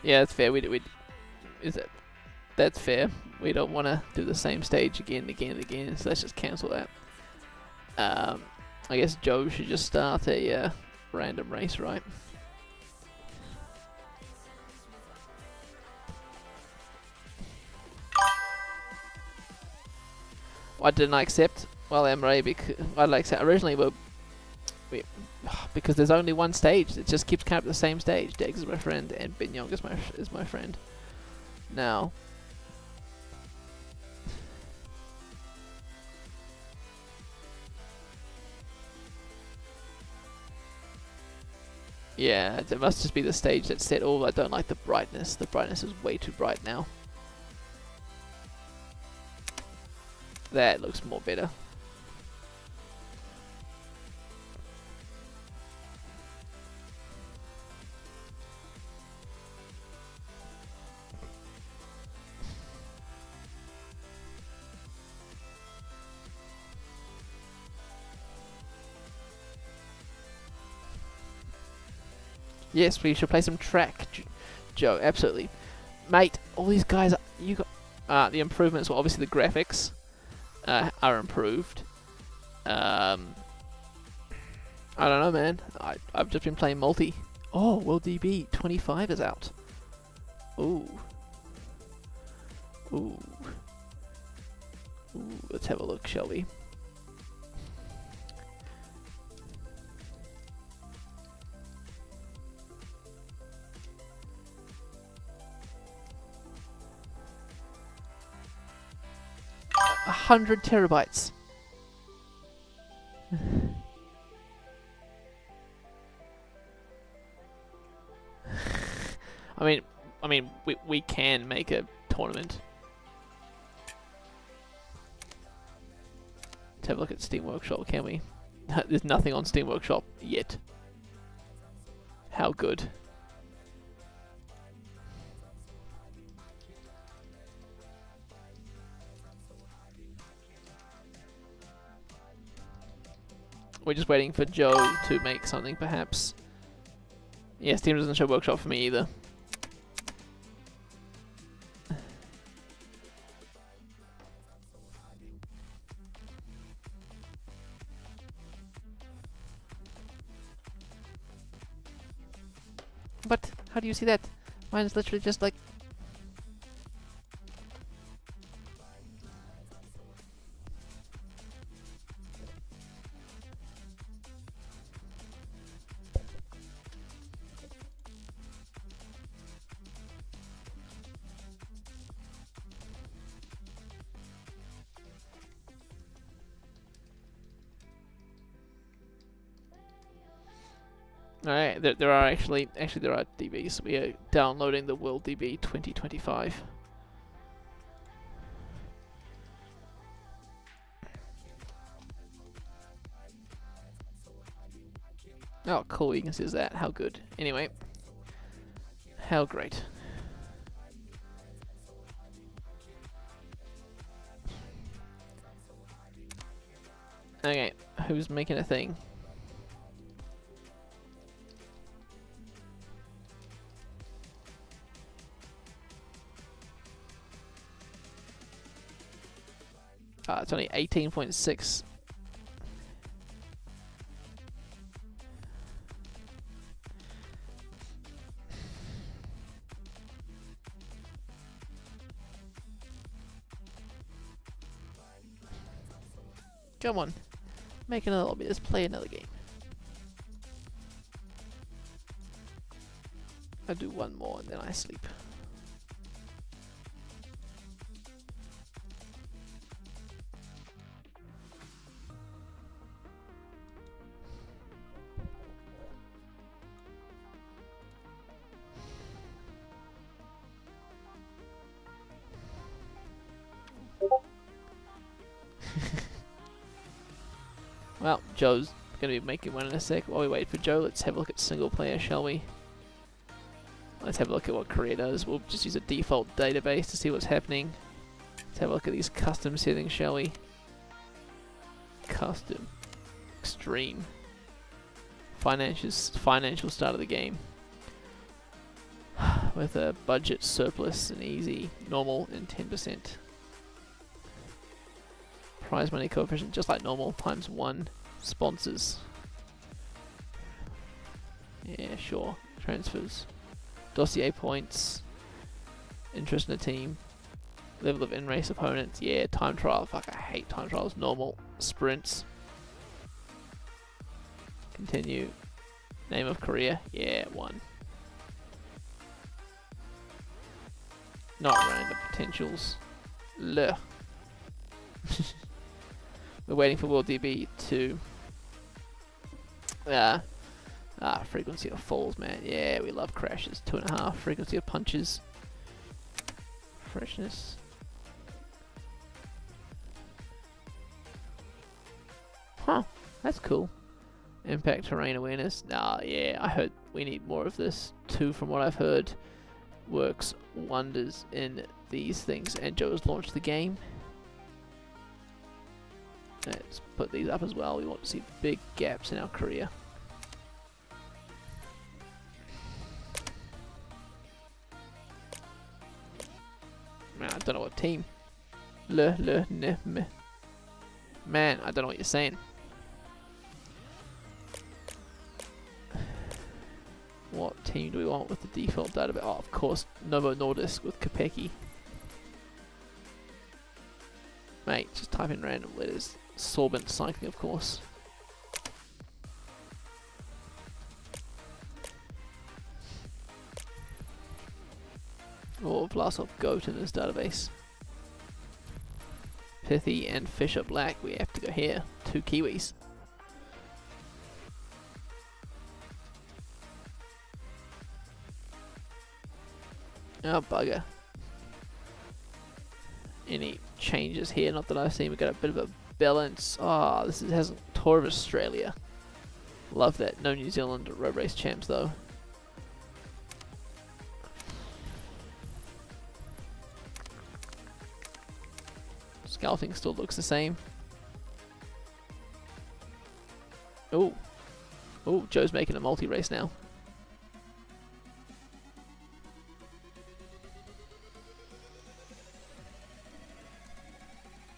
Yeah, that's fair. That's fair. We don't want to do the same stage again and again and again, so let's just cancel that. I guess Joe should just start a random race, right? Why didn't I accept? Well, Emre, because I'd like to originally because there's only one stage. It just keeps coming up the same stage. Degs is my friend, and Binyong is my friend. Now, yeah, it must just be the stage that's set. Oh, I don't like the brightness. The brightness is way too bright now. That looks more better. Yes, we should play some track, Joe. Absolutely, mate. All these guys, you got the improvements. Well, obviously the graphics are improved. I don't know, man. I've just been playing multi. Oh, World DB 25 is out. Ooh. Ooh. Ooh. Let's have a look, shall we? A 100 terabytes. I mean, we can make a tournament. Let's have a look at Steam Workshop, can we? There's nothing on Steam Workshop yet. How good. We're just waiting for Joe to make something, perhaps. Yeah, Steam doesn't show Workshop for me either. But how do you see that? Mine's literally just like... Alright, there are actually there are DBs. We are downloading the World DB 2025. Oh, cool, you can see that. How good. Anyway. How great. Okay, who's making a thing? It's only 18.6. Come on. Make another lobby. Let's play another game. I do one more and then I sleep. Well, Joe's going to be making one in a sec. While we wait for Joe, let's have a look at single player, shall we? Let's have a look at what Korea does. We'll just use a default database to see what's happening. Let's have a look at these custom settings, shall we? Custom. Extreme. Financial start of the game. With a budget, surplus, and easy, normal, and 10%. Prize money coefficient, just like normal, times 1. Sponsors. Yeah, sure. Transfers. Dossier points. Interest in the team. Level of in-race opponents. Yeah, time trial. Fuck, I hate time trials. Normal. Sprints. Continue. Name of career. Yeah, 1. Not random potentials. Leh. We're waiting for World DB to frequency of falls, man. Yeah, we love crashes. 2.5. Frequency of punches. Freshness. Huh, that's cool. Impact terrain awareness. Nah, yeah, I heard we need more of this. 2, from what I've heard, works wonders in these things. And Joe has launched the game. Let's put these up as well. We want to see big gaps in our career. Man, I don't know what team. Man, I don't know what you're saying. What team do we want with the default database? Oh, of course, Novo Nordisk with Kopecky. Mate, just type in random letters. Sorbent cycling, of course. Or Vlasov Goat in this database. Pithy and Fisher Black. We have to go here. 2 Kiwis. Oh, bugger. Any changes here? Not that I've seen. We've got a bit of a balance. Oh, this has Tour of Australia. Love that. No New Zealand road race champs though. Scouting still looks the same. Oh, Joe's making a multi-race now.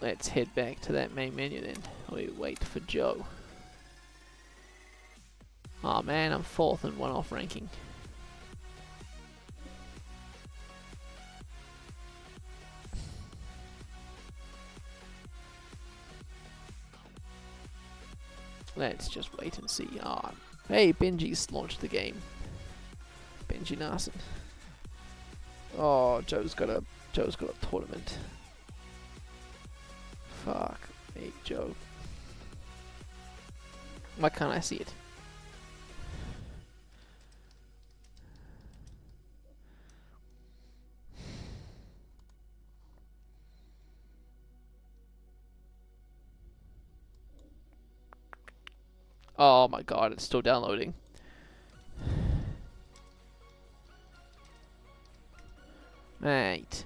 Let's head back to that main menu then. We wait for Joe. Oh man, I'm 4th in one-off ranking. Let's just wait and see. Ah, hey, Benji's launched the game. Benji Narson. Oh, Joe's got a tournament. Fuck me, Joe. Why can't I see it? Oh my god, it's still downloading. Mate.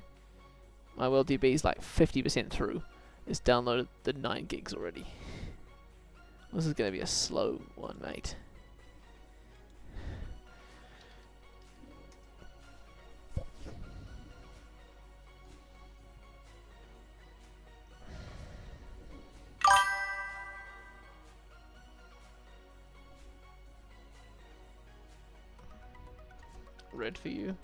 My WorldDB is like 50% through. It's downloaded the 9 gigs already. This is going to be a slow one, mate. Red for you.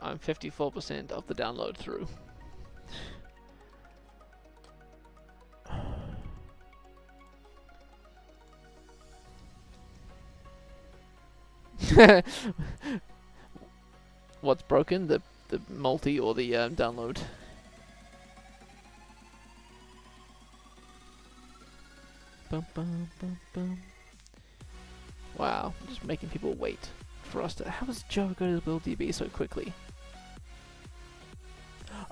I'm 54% of the download through. What's broken? The multi or the download? Bum, bum, bum, bum. Wow, just making people wait for us to. How does Joe go to build DB so quickly?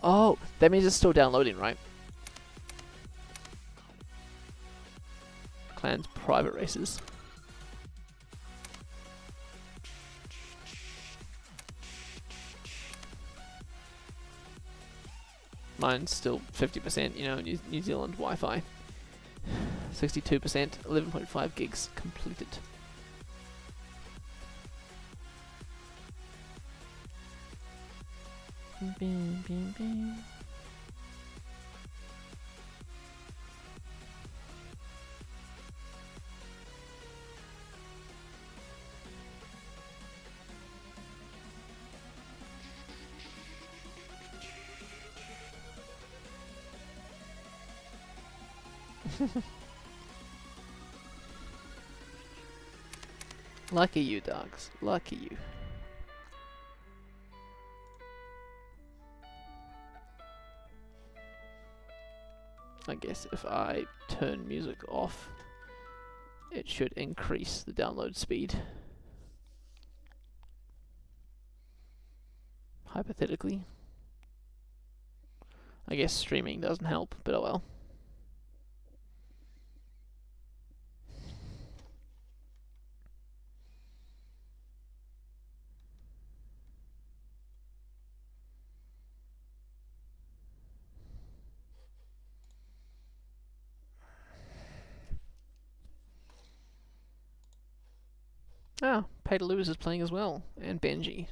Oh, that means it's still downloading, right? Clans private races. Mine's still 50%, you know, New Zealand Wi-Fi. 62%, 11.5 gigs completed. Bing, bing, bing. Lucky you, dogs. Lucky you. I guess if I turn music off, it should increase the download speed. Hypothetically. I guess streaming doesn't help, but oh well. Ah, Pay to Lose is playing as well, and Benji,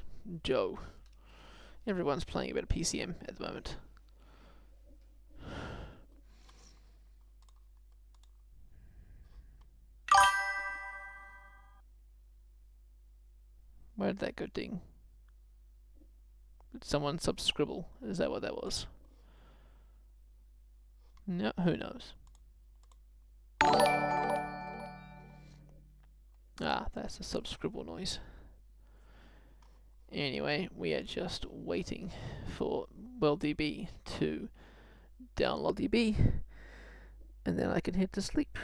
Joe. Everyone's playing a bit of PCM at the moment. Where did that go ding? Did someone subscribble? Is that what that was? No, who knows? Ah, that's a subscribble noise. Anyway, we are just waiting for WorldDB to download DB, and then I can head to sleep.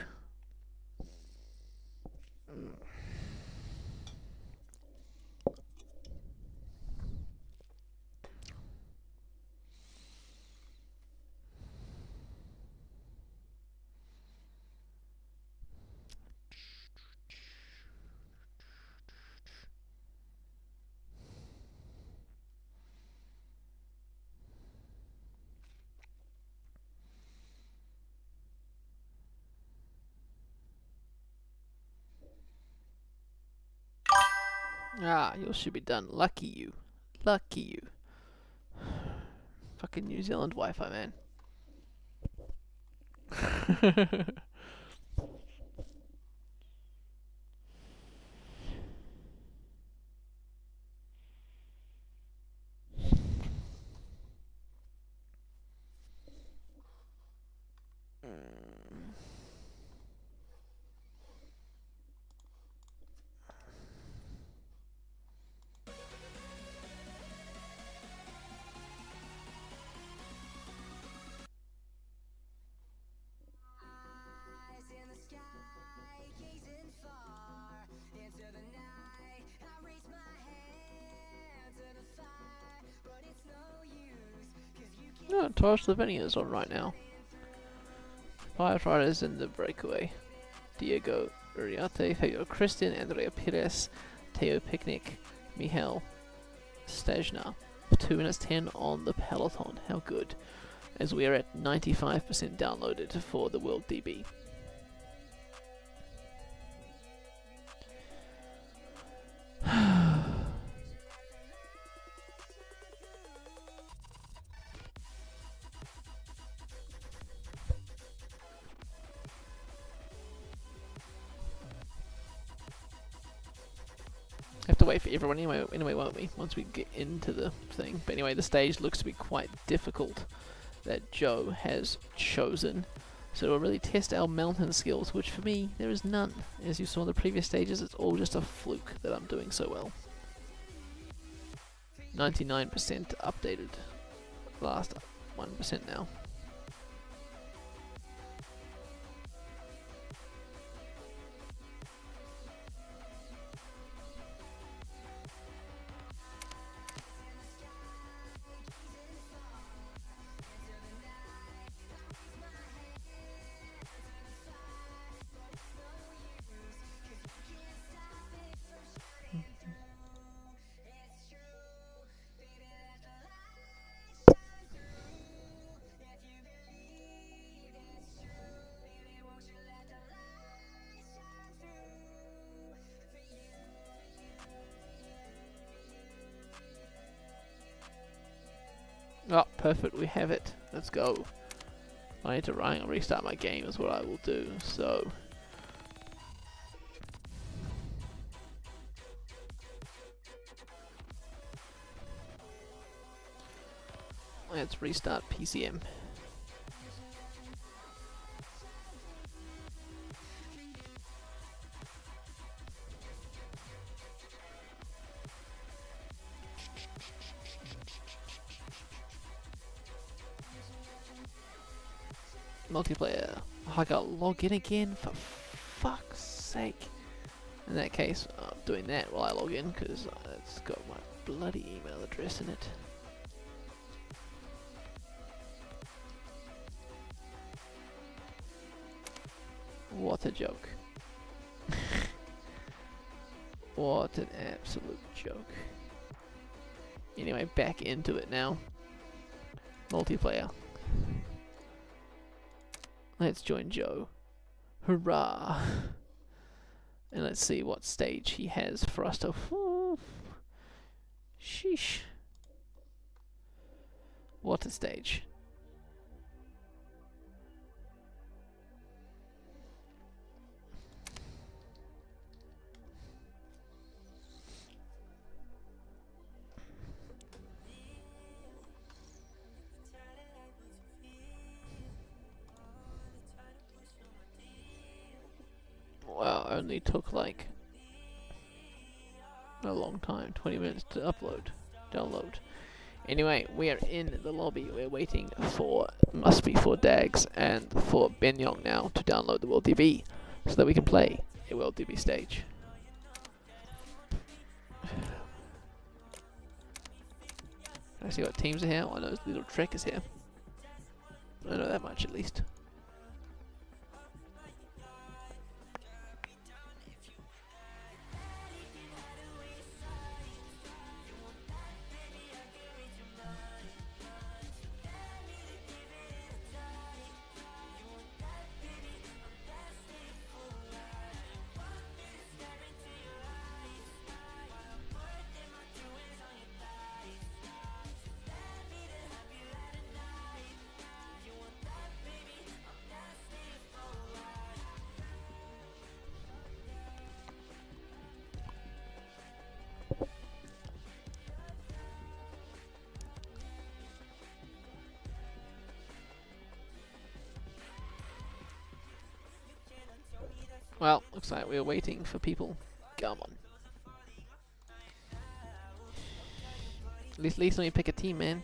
Ah, you should be done. Lucky you. Lucky you. Fucking New Zealand Wi-Fi, man. No, Torch Lavinia is on right now. Firefighters in the breakaway. Diego Uriarte, Fabio Christian, Andrea Perez, Teo Picnic, Mihail Stajna. 2 minutes 10 on the Peloton. How good. as we are at 95% downloaded for the World DB. Have to wait for everyone anyway, won't we? Once we get into the thing. But anyway, the stage looks to be quite difficult that Joe has chosen. So we'll really test our mountain skills, which for me, there is none. As you saw in the previous stages, it's all just a fluke that I'm doing so well. 99% updated. Last 1% now. Oh, perfect, we have it. Let's go. I need to restart my game is what I will do, so... Let's restart PCM. Multiplayer. Oh, I gotta log in again, for fuck's sake. In that case, I'm doing that while I log in, because it's got my bloody email address in it. What a joke. What an absolute joke. Anyway, back into it now. Multiplayer. Let's join Joe. Hurrah! And let's see what stage he has for us to... Sheesh. What a stage. Wow, only took like a long time, 20 minutes to download. Anyway, we are in the lobby. We're waiting for, must be for Dags and for Benyong now to download the World DB so that we can play a World DB stage. Can I see what teams are here? Oh, I know Little Trek is here. I know that much at least. Well, looks like we're waiting for people. Come on. At least let me pick a team, man.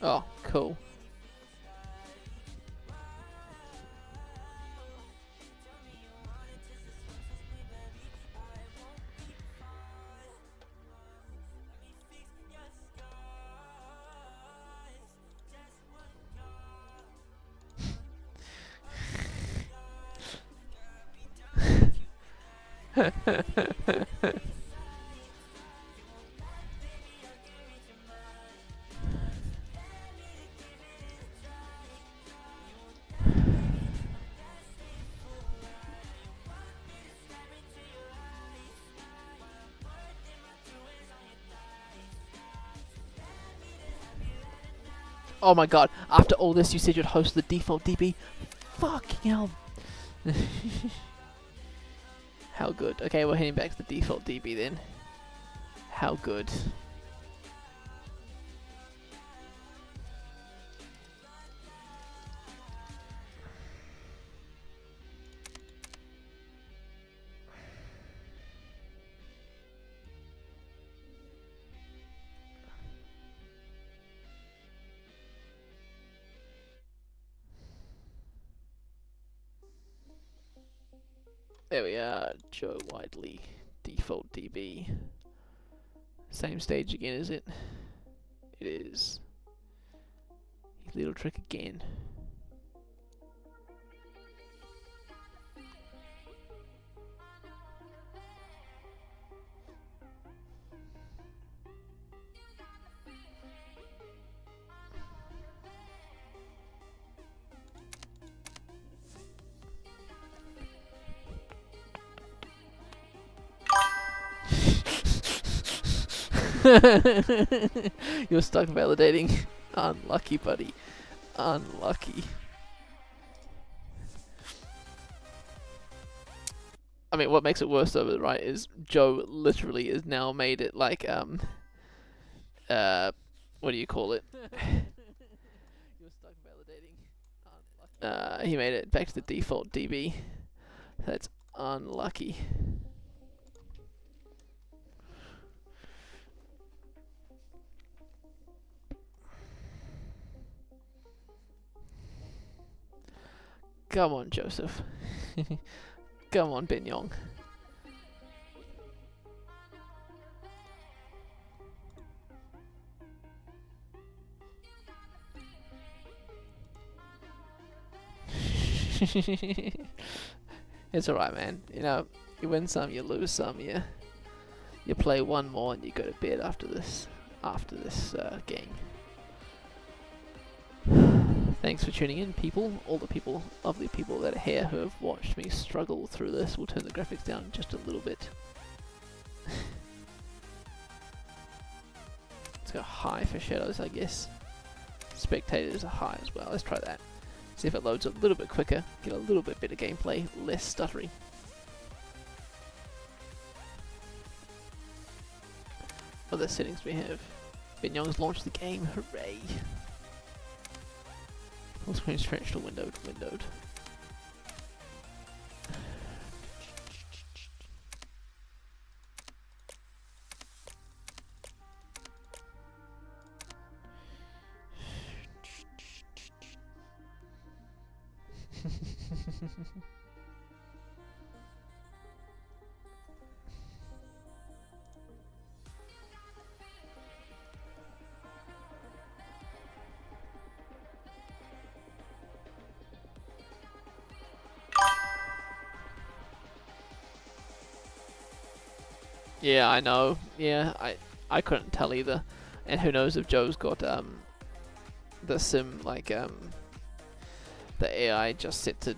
Oh, cool. Oh my god, after all this you said you'd host the default DB? Fucking hell. How good. Okay, we're heading back to the default DB then. How good. There we are, Joe Widely, default DB. Same stage again, is it? It is. His little trick again. You're stuck validating. Unlucky, buddy. Unlucky. I mean, what makes it worse though, right, is Joe literally has now made it like, what do you call it? You're stuck validating. He made it back to the default DB. That's unlucky. Come on, Joseph. Come on, Binyong. It's alright, man. You know, you win some, you lose some. You play one more and you go to bed after this game. Thanks for tuning in, people. All the people, lovely people that are here who have watched me struggle through this. We'll turn the graphics down just a little bit. Let's go high for shadows, I guess. Spectators are high as well. Let's try that. See if it loads a little bit quicker. Get a little bit better gameplay, less stuttery. Other settings we have. Binyong's launched the game. Hooray! Full screen stretched or windowed. Yeah, I know. Yeah, I couldn't tell either. And who knows if Joe's got the sim like the AI just set to,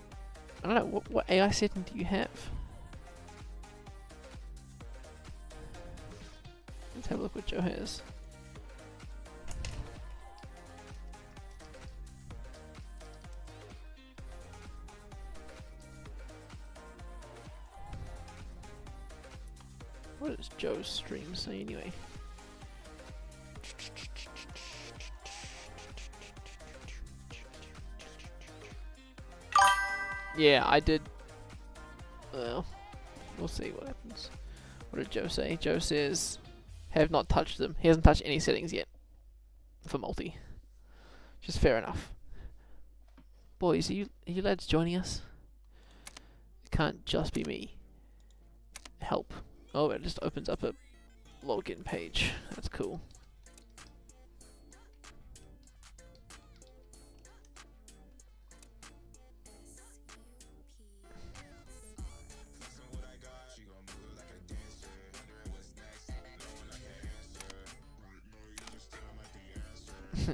I don't know, what AI setting do you have? Let's have a look what Joe has. What does Joe's stream say anyway? Yeah, I did. Well, we'll see what happens. What did Joe say? Joe says, have not touched them. He hasn't touched any settings yet for multi. Just fair enough. Boys, are you lads joining us? It can't just be me. Help. Oh, it just opens up a login page. That's cool.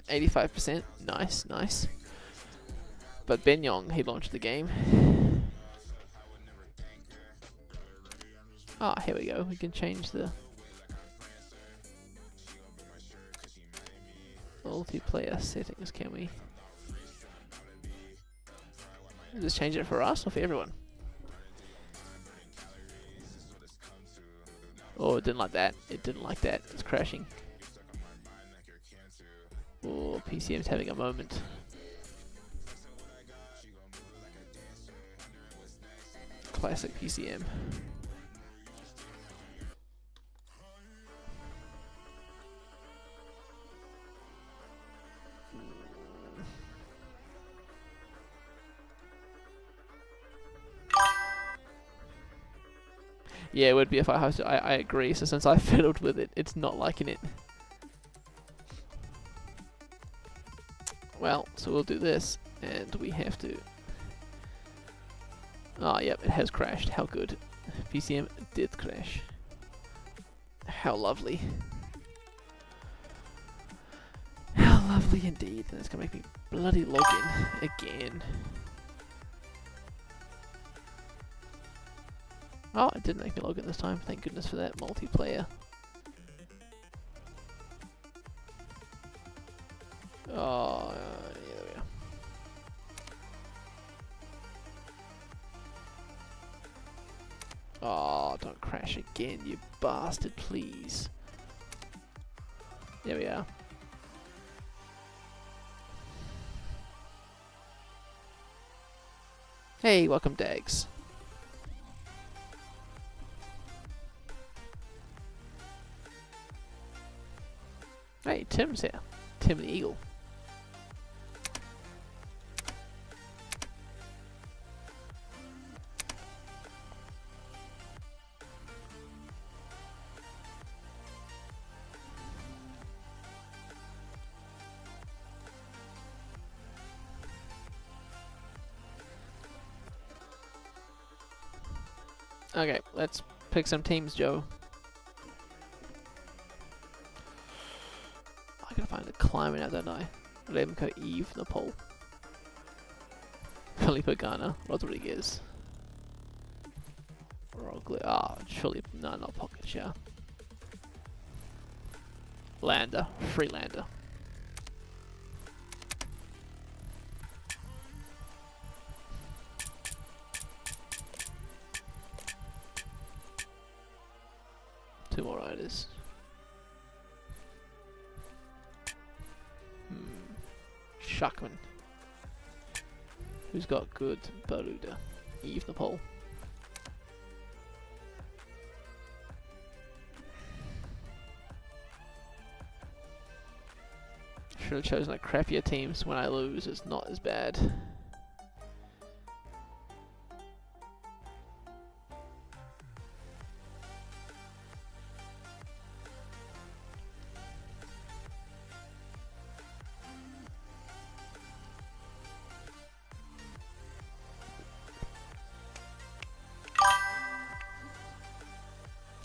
%. Nice. But Benyong, he launched the game. Ah, here we go. We can change the... multiplayer settings, can we? Just change it for us or for everyone? Oh, it didn't like that. It didn't like that. It's crashing. Oh, PCM's having a moment. Classic PCM. Yeah, it would be if I hosted. I agree. So since I fiddled with it, it's not liking it. Well, so we'll do this, and we have to. Oh, yep, it has crashed. How good. PCM did crash. How lovely. How lovely indeed. And it's gonna make me bloody log in again. Oh, it didn't make me log in this time. Thank goodness for that multiplayer. Oh, yeah, there we are. Oh, don't crash again, you bastard, please. There we are. Hey, welcome, Dags. Hey, Tim's here. Tim the Eagle. Okay, let's pick some teams, Joe. I gotta find a climber now, don't I? Remco, Eve, Nepal. Felipe Gana, Rodriguez. Surely, no, not Pocket, yeah. Lander, Freelander. Two more riders. Shuckman. Who's got good Baruda? Eve Nepal. Should have chosen like crappier teams. When I lose, it's not as bad.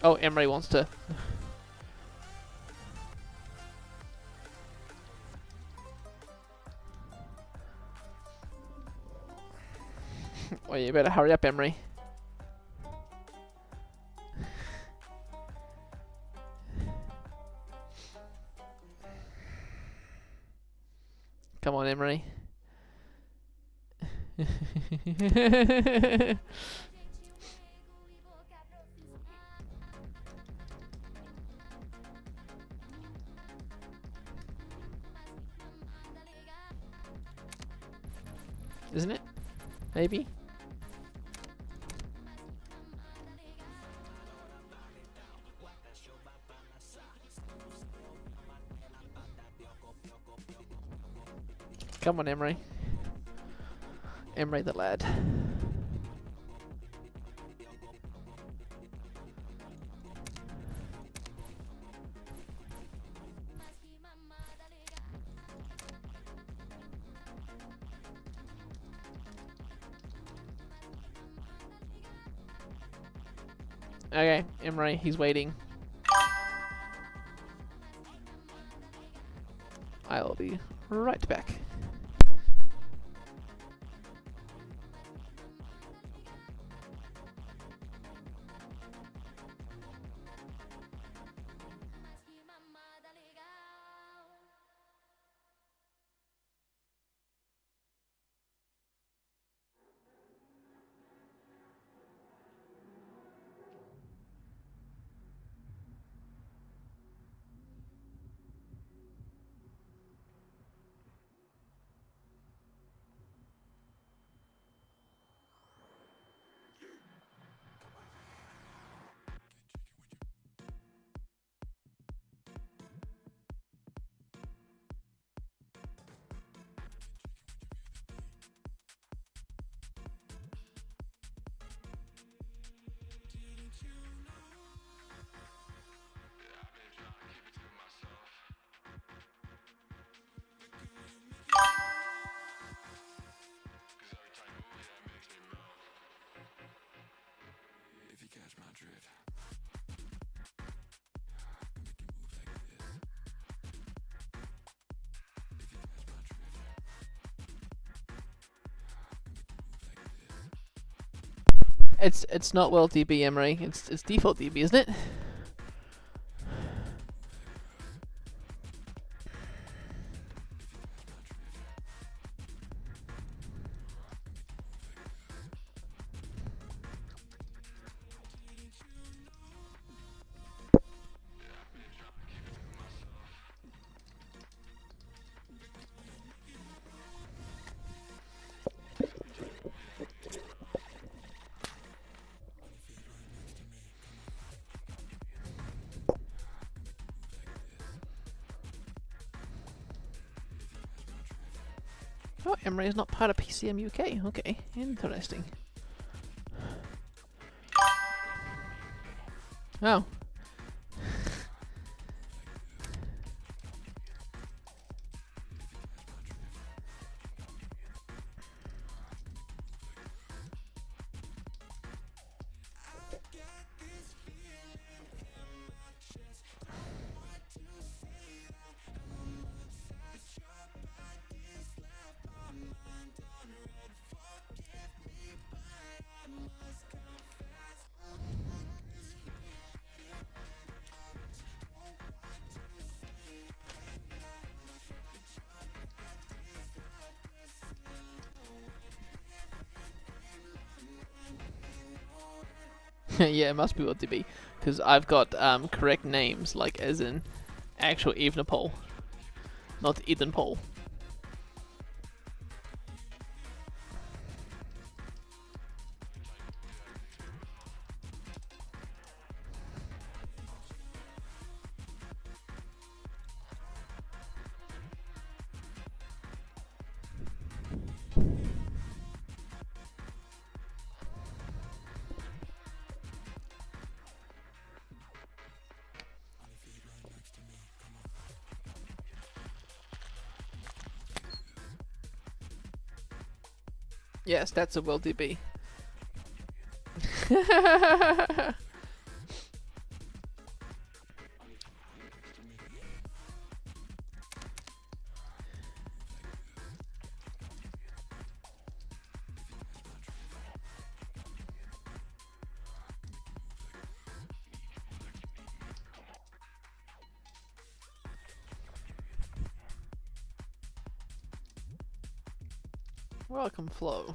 Oh, Emery wants to. Well, you better hurry up, Emery. Come on, Emery. Isn't it? Maybe? Come on, Emery. Emery the lad. Okay, Emery, he's waiting. I will be right back. It's not well DB, Emery. It's default DB, isn't it? Oh, Emery is not part of PCM UK. Okay, interesting. Oh. Yeah, it must be what to be, because I've got correct names, like as in actual Evenepoel, not Edenpoel. Yes, that's a world DB. Welcome, Flo.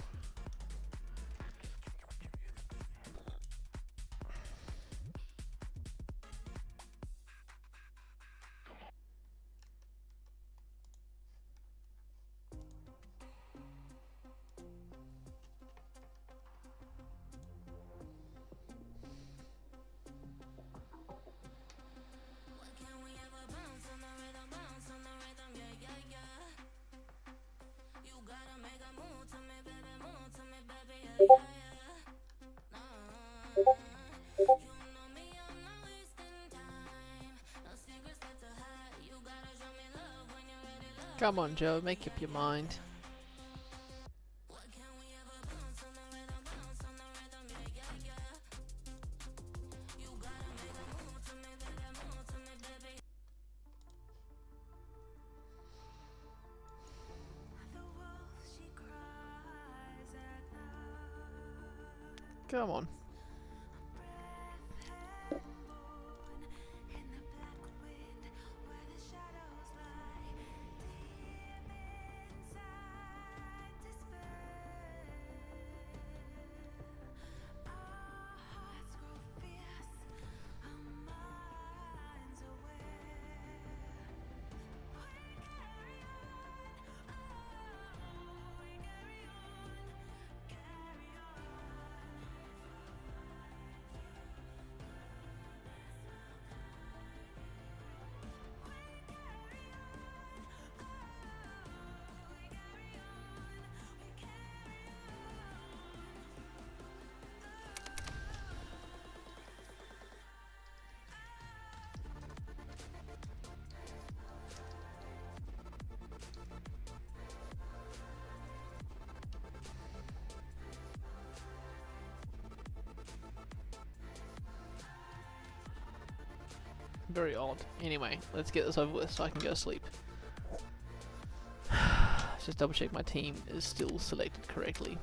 Come on, Joe, make up your mind. Come on. Very odd. Anyway, let's get this over with so I can go to sleep. Just double check my team is still selected correctly.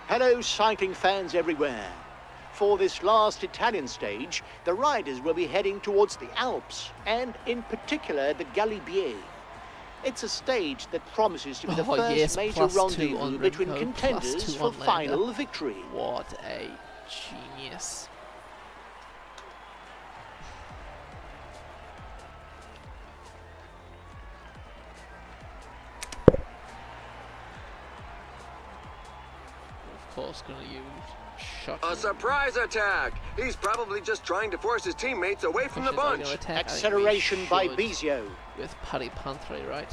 Hello, cycling fans everywhere. For this last Italian stage, the riders will be heading towards the Alps, and in particular the Galibier. It's a stage that promises to be the first major rendezvous between contenders for final victory. What a genius. Of course, gonna use shot. A surprise attack! He's probably just trying to force his teammates away from the bunch. Acceleration by Bizio. With Paddy Pantre, right?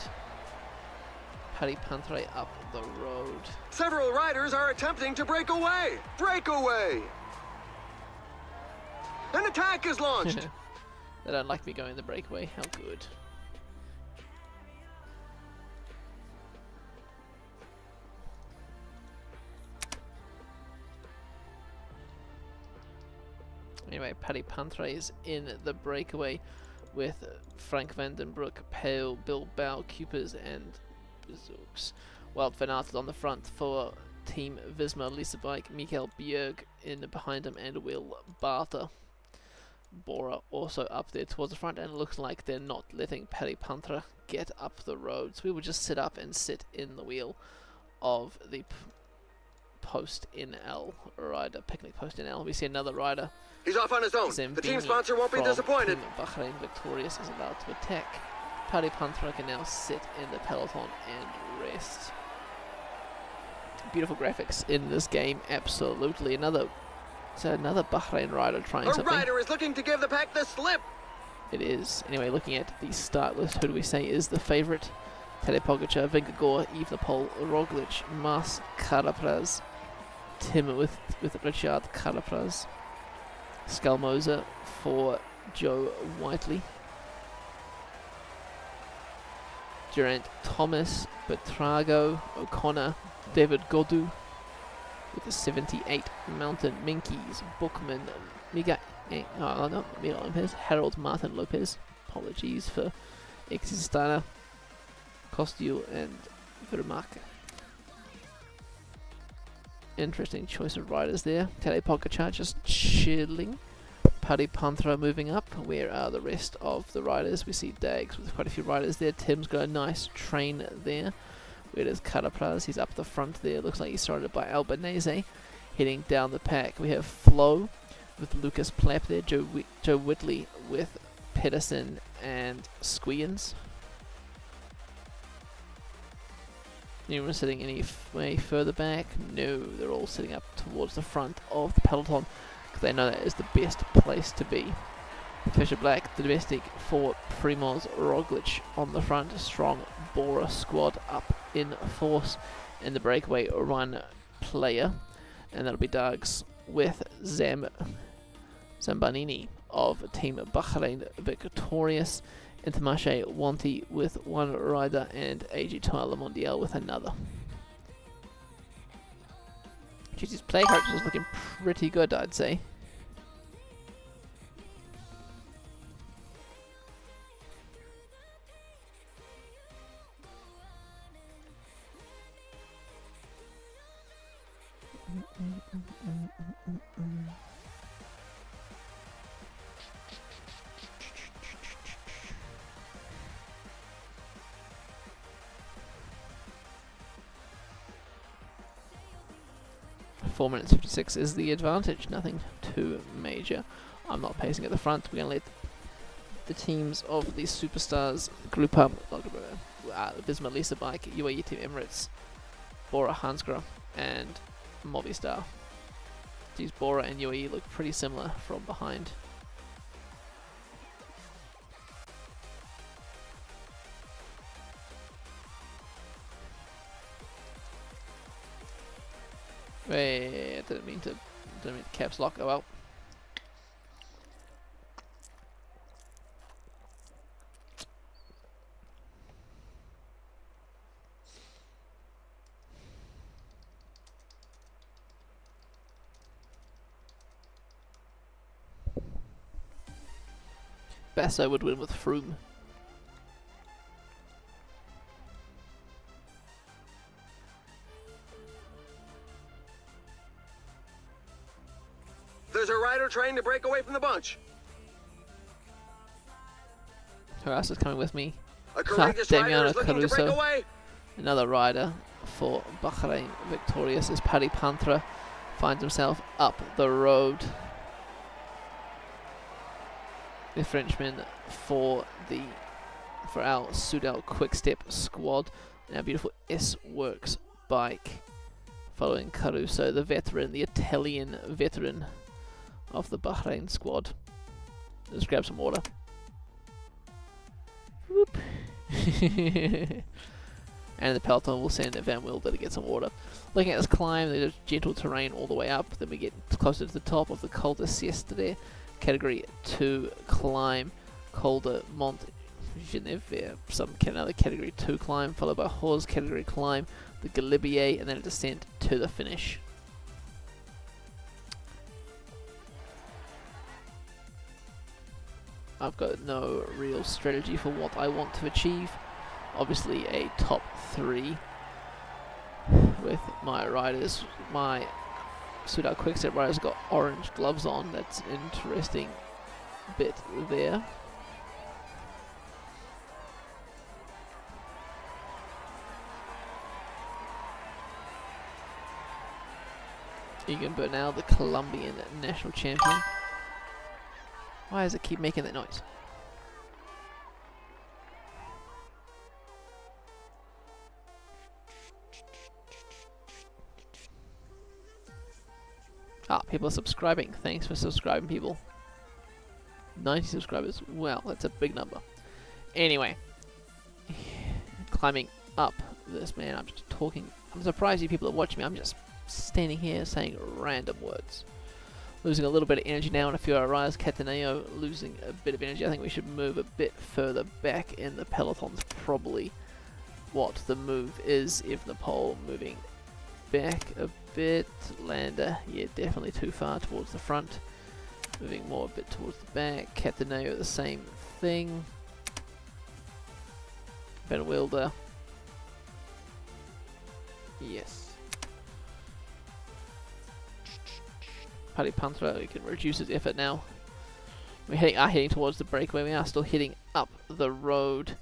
Paddy Pantre up the road. Several riders are attempting to break away. Breakaway! An attack is launched. They don't like me going the breakaway. How good. Anyway, Paddy Pantre is in the breakaway with Frank Vandenbroek, Pale, Bilbao, Cupers and Bezooks. Wout van Aert is on the front for Team Visma, Lisa Bike, Mikael Bjerg in behind him and Will Barter. Bora also up there towards the front, and it looks like they're not letting Paddy Pantre get up the road. So we will just sit up and sit in the wheel of the post in L rider, picnic post in L. We see another rider. He's off on his own. Zambini the team sponsor won't be disappointed. Team Bahrain Victorious is allowed to attack. Paddy Pantre can now sit in the peloton and rest. Beautiful graphics in this game, absolutely. Another Bahrain rider trying something. A rider is looking to give the pack the slip. It is. Anyway, looking at the start list, who do we say is the favourite? Tadej Pogacar, Vingegaard, Yves Lapoel, Roglic, Mas, Carapaz, Tim with Richard Carapaz, Skalmoser for Joe Whiteley, Geraint Thomas, Betrago, O'Connor, David Godu with the 78 Mountain Minkies, Bookman, Miguel Lopez, Harold Martin Lopez, apologies for Existana, Costiu and Vermaak. Interesting choice of riders there. Tadej Pogacar just chilling. Paddy Pantre moving up. Where are the rest of the riders? We see Dags with quite a few riders there. Tim's got a nice train there. Where does Carapaz? He's up the front there. Looks like he's started by Albanese. Heading down the pack. We have Flo with Lucas Plapp there. Joe Whitley with Pedersen and Squeens. Anyone sitting any way further back? No, they're all sitting up towards the front of the peloton because they know that is the best place to be. Fisher Black, the domestic for Primoz Roglic on the front. A strong Bora squad up in force in the breakaway run player. And that'll be Doug's with Zambanini of Team Bahrain Victorious. Intermarché Wanty with one rider and AG Tyler Mondial with another. Jeez, his play character is looking pretty good, I'd say. 4 minutes 56 is the advantage. Nothing too major. I'm not pacing at the front. We're going to let the teams of these superstars group up. Visma Lisa Bike, UAE Team Emirates, Bora Hansgrohe, and Movistar. These Bora and UAE look pretty similar from behind. Wait, didn't mean to caps lock. Oh well. Basso would win with Froome. There's a rider trying to break away from the bunch. Who else is coming with me? A courageous rider is looking to break away. Another rider for Bahrain victorious as Paddy Panthra finds himself up the road. The Frenchman for our Soudal Quick Step squad, and our beautiful S-Works bike following Caruso, the veteran, the Italian veteran of the Bahrain squad. Let's grab some water. Whoop. And the Peloton will send Van Wilder to get some water. Looking at this climb, there's gentle terrain all the way up, then we get closer to the top of the Col de Sieste there. Category 2 climb, Col de Mont Genève, another Category 2 climb, followed by Hors Category climb, the Galibier, and then a descent to the finish. I've got no real strategy for what I want to achieve. Obviously a top 3 with my riders. My Soudal Quickstep riders got orange gloves on. That's an interesting bit there. Egan Bernal, the Colombian national champion. Why does it keep making that noise? Ah, people are subscribing. Thanks for subscribing, people. 90 subscribers. Wow, that's a big number. Anyway, climbing up this, man. I'm just talking. I'm surprised you people are watching me. I'm just standing here saying random words. Losing a little bit of energy now in a few of our riders. Cataneo losing a bit of energy. I think we should move a bit further back in the Peloton's probably what the move is. If Nepal moving back a bit. Lander, yeah, definitely too far towards the front. Moving more a bit towards the back. Cataneo, the same thing. Van Wilder. Yes. Paddy Panthra, we can reduce his effort now. We are heading towards the breakaway. We are still heading up the road,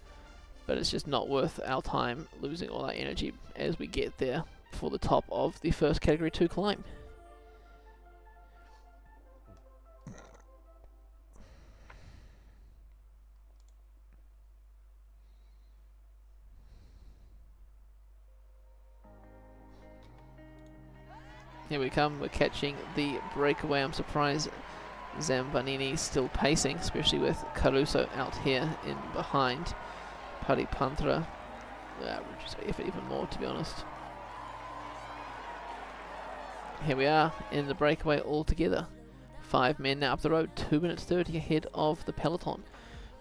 but it's just not worth our time losing all our energy as we get there for the top of the first Category 2 climb. Here we come, we're catching the breakaway. I'm surprised Zambanini still pacing, especially with Caruso out here in behind. Paddy Panthra, reduce our effort even more, to be honest. Here we are in the breakaway all together. 5 men now up the road, 2 minutes 30 ahead of the Peloton,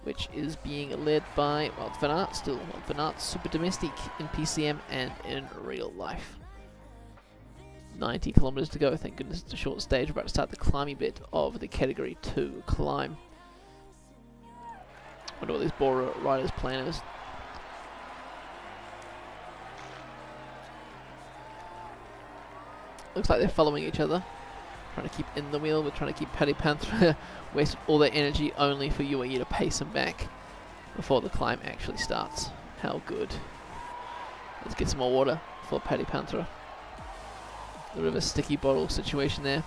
which is being led by, well, Van Aert still. Van Aert super domestic in PCM and in real life. 90 kilometers to go, thank goodness it's a short stage. We're about to start the climby bit of the Category 2 climb. Wonder what this Bora rider's plan is. Looks like they're following each other. Trying to keep in the wheel. We're trying to keep Paddy Panthra waste all their energy only for UAE to pace him back before the climb actually starts. How good. Let's get some more water for Paddy Panthra. a bit of a sticky bottle situation there.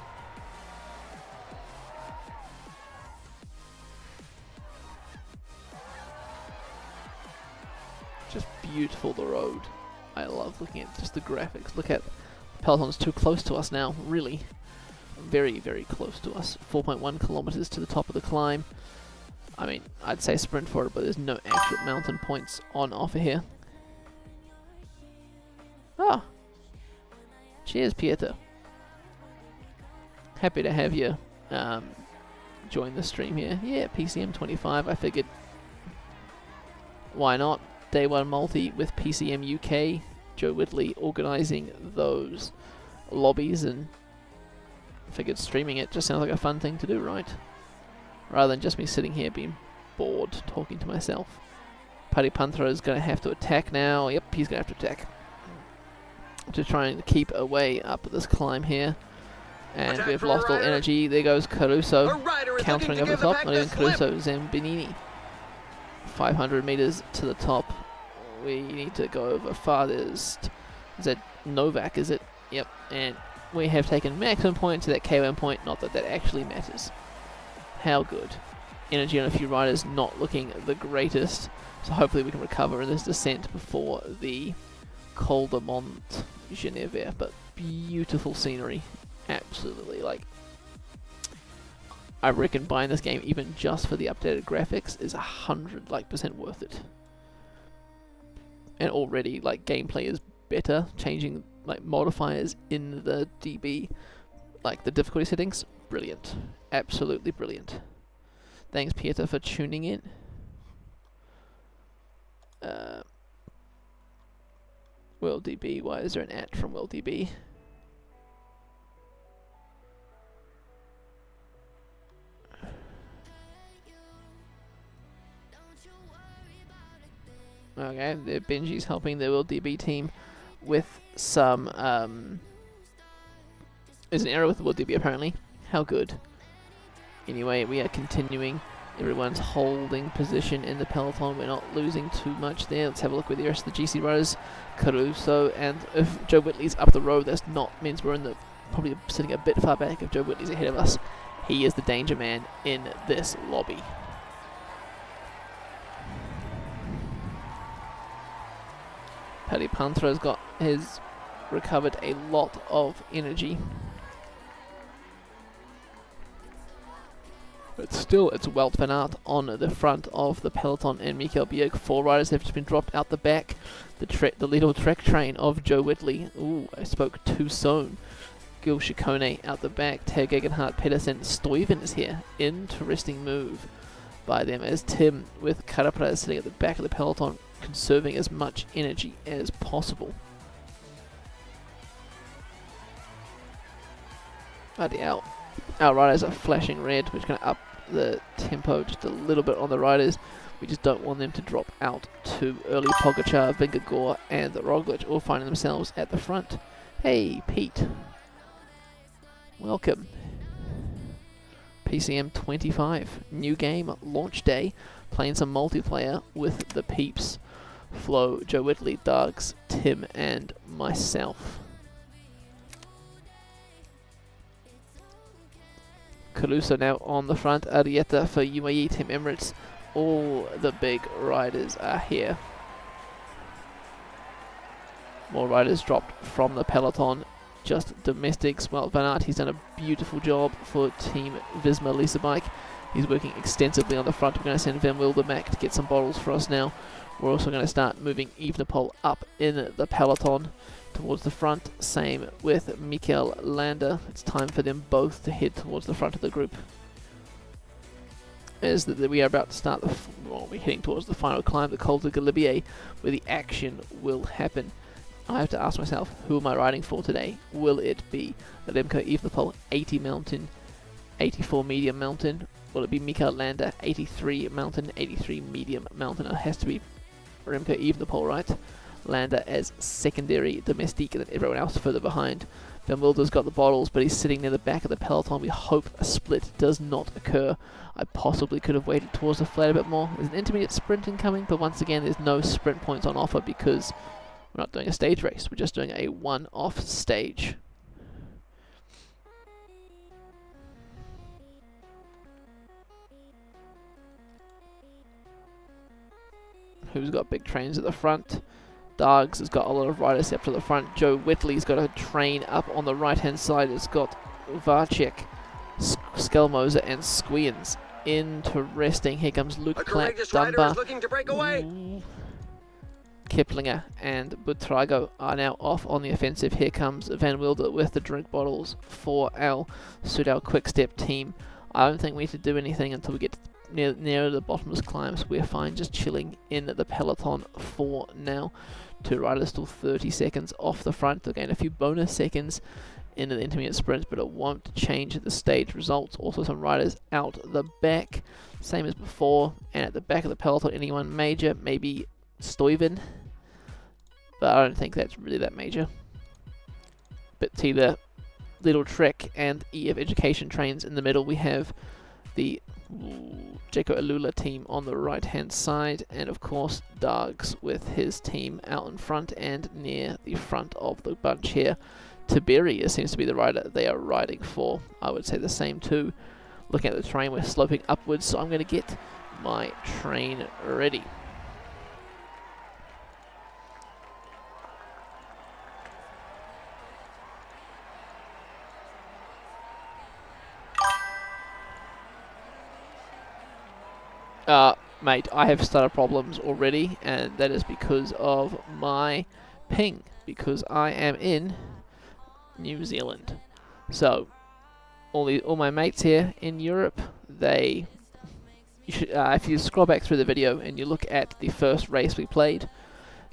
Just beautiful, the road. I love looking at just the graphics. Look at Peloton's too close to us now, really. Very, very close to us. 4.1 kilometers to the top of the climb. I mean, I'd say sprint for it, but there's no actual mountain points on offer here. Ah! Cheers, Pieter. Happy to have you join the stream here. Yeah, PCM 25, I figured. Why not? Day 1 multi with PCM UK. Joe Whitley organising those lobbies, and figured streaming it just sounds like a fun thing to do, right? Rather than just me sitting here being bored talking to myself. Paddy Panther is going to have to attack now. Yep, he's going to have to attack. To try and keep away up this climb here. And we've lost all energy. There goes Caruso countering over the top. Not even Caruso, Zambinini. 500 meters to the top. We need to go over farthest. Is that Novak, is it? Yep. And we have taken maximum point to that KOM point. Not that that actually matters. How good. Energy on a few riders not looking the greatest. So hopefully we can recover in this descent before the Col de Mont Genève. But beautiful scenery. Absolutely. Like, I reckon buying this game even just for the updated graphics is 100% worth it. And already, like, gameplay is better. Changing, like, modifiers in the DB, like the difficulty settings, brilliant. Absolutely brilliant. Thanks, Pieter, for tuning in. WorldDB, why is there an @ from WorldDB? Okay, Benji's helping the WorldDB team with some, there's an error with the WorldDB apparently. How good. Anyway, we are continuing. Everyone's holding position in the peloton. We're not losing too much there. Let's have a look with the rest of the GC riders. Caruso, and if Joe Whitley's up the road, that's not, means we're in the, probably sitting a bit far back. If Joe Whitley's ahead of us, he is the danger man in this lobby. Paddy Panthra's recovered a lot of energy. But still, it's Wout van Aert on the front of the peloton and Michael Bjerg. 4 riders have just been dropped out the back. The little track train of Joe Whitley. Ooh, I spoke too soon. Gil Chicone out the back. Ter Gegenhardt, Pedersen, Stuyven is here. Interesting move by them, as Tim with Carapaz sitting at the back of the peloton, conserving as much energy as possible. Bloody hell. Our riders are flashing red, which is going to up the tempo just a little bit on the riders. We just don't want them to drop out too early. Pogacar, Vingegaard and Roglic all finding themselves at the front. Hey, Pete. Welcome. PCM 25. New game, launch day. Playing some multiplayer with the peeps. Flo, Joe Whitley, Doug's, Tim and myself. Caruso now on the front. Arieta for UAE, Team Emirates. All the big riders are here. More riders dropped from the peloton. Just domestics. Well, Van Aert, he's done a beautiful job for Team Visma Lisa Bike. He's working extensively on the front. We're going to send Van Wildermack to get some bottles for us now. We're also going to start moving Evenepoel up in the peloton towards the front. Same with Mikel Landa. It's time for them both to head towards the front of the group. As we are about to start, we're heading towards the final climb, the Col de Galibier, where the action will happen. I have to ask myself, who am I riding for today? Will it be Remco Evenepoel, 80 mountain, 84 medium mountain? Will it be Mikel Landa, 83 mountain, 83 medium mountain? It has to be Remco Evenepoel, right? Landa as secondary domestique, and then everyone else further behind. Van Wilder's got the bottles, but he's sitting near the back of the peloton. We hope a split does not occur. I possibly could have waited towards the flat a bit more. There's an intermediate sprint incoming, but once again, there's no sprint points on offer because we're not doing a stage race. We're just doing a one-off stage. who's got big trains at the front. Dargs has got a lot of riders up to the front. Joe Whitley's got a train up on the right-hand side. It's got Varcek, Skelmoser, and Squians. Interesting. Here comes Luke Clapp, Dunbar. Looking to break away. Kiplinger and Butrago are now off on the offensive. Here comes Van Wilder with the drink bottles for our Soudal Quick-Step team. I don't think we need to do anything until we get near the bottomless climbs. We're fine just chilling in the peloton for now. Two riders still 30 seconds off the front. They'll gain a few bonus seconds into the intermediate sprints, but it won't change the stage results. Also some riders out the back, same as before, and at the back of the peloton, anyone major, maybe Stuyven, but I don't think that's really that major. But to the Little Trek and EF Education trains in the middle, we have the Jeko Alula team on the right hand side, and of course Dargs with his team out in front and near the front of the bunch here. Tiberi seems to be the rider they are riding for. I would say the same too. Looking at the terrain, we're sloping upwards, so I'm going to get my train ready. Mate, I have started problems already, and that is because of my ping, because I am in New Zealand. So, all my mates here in Europe, you should, if you scroll back through the video and you look at the first race we played,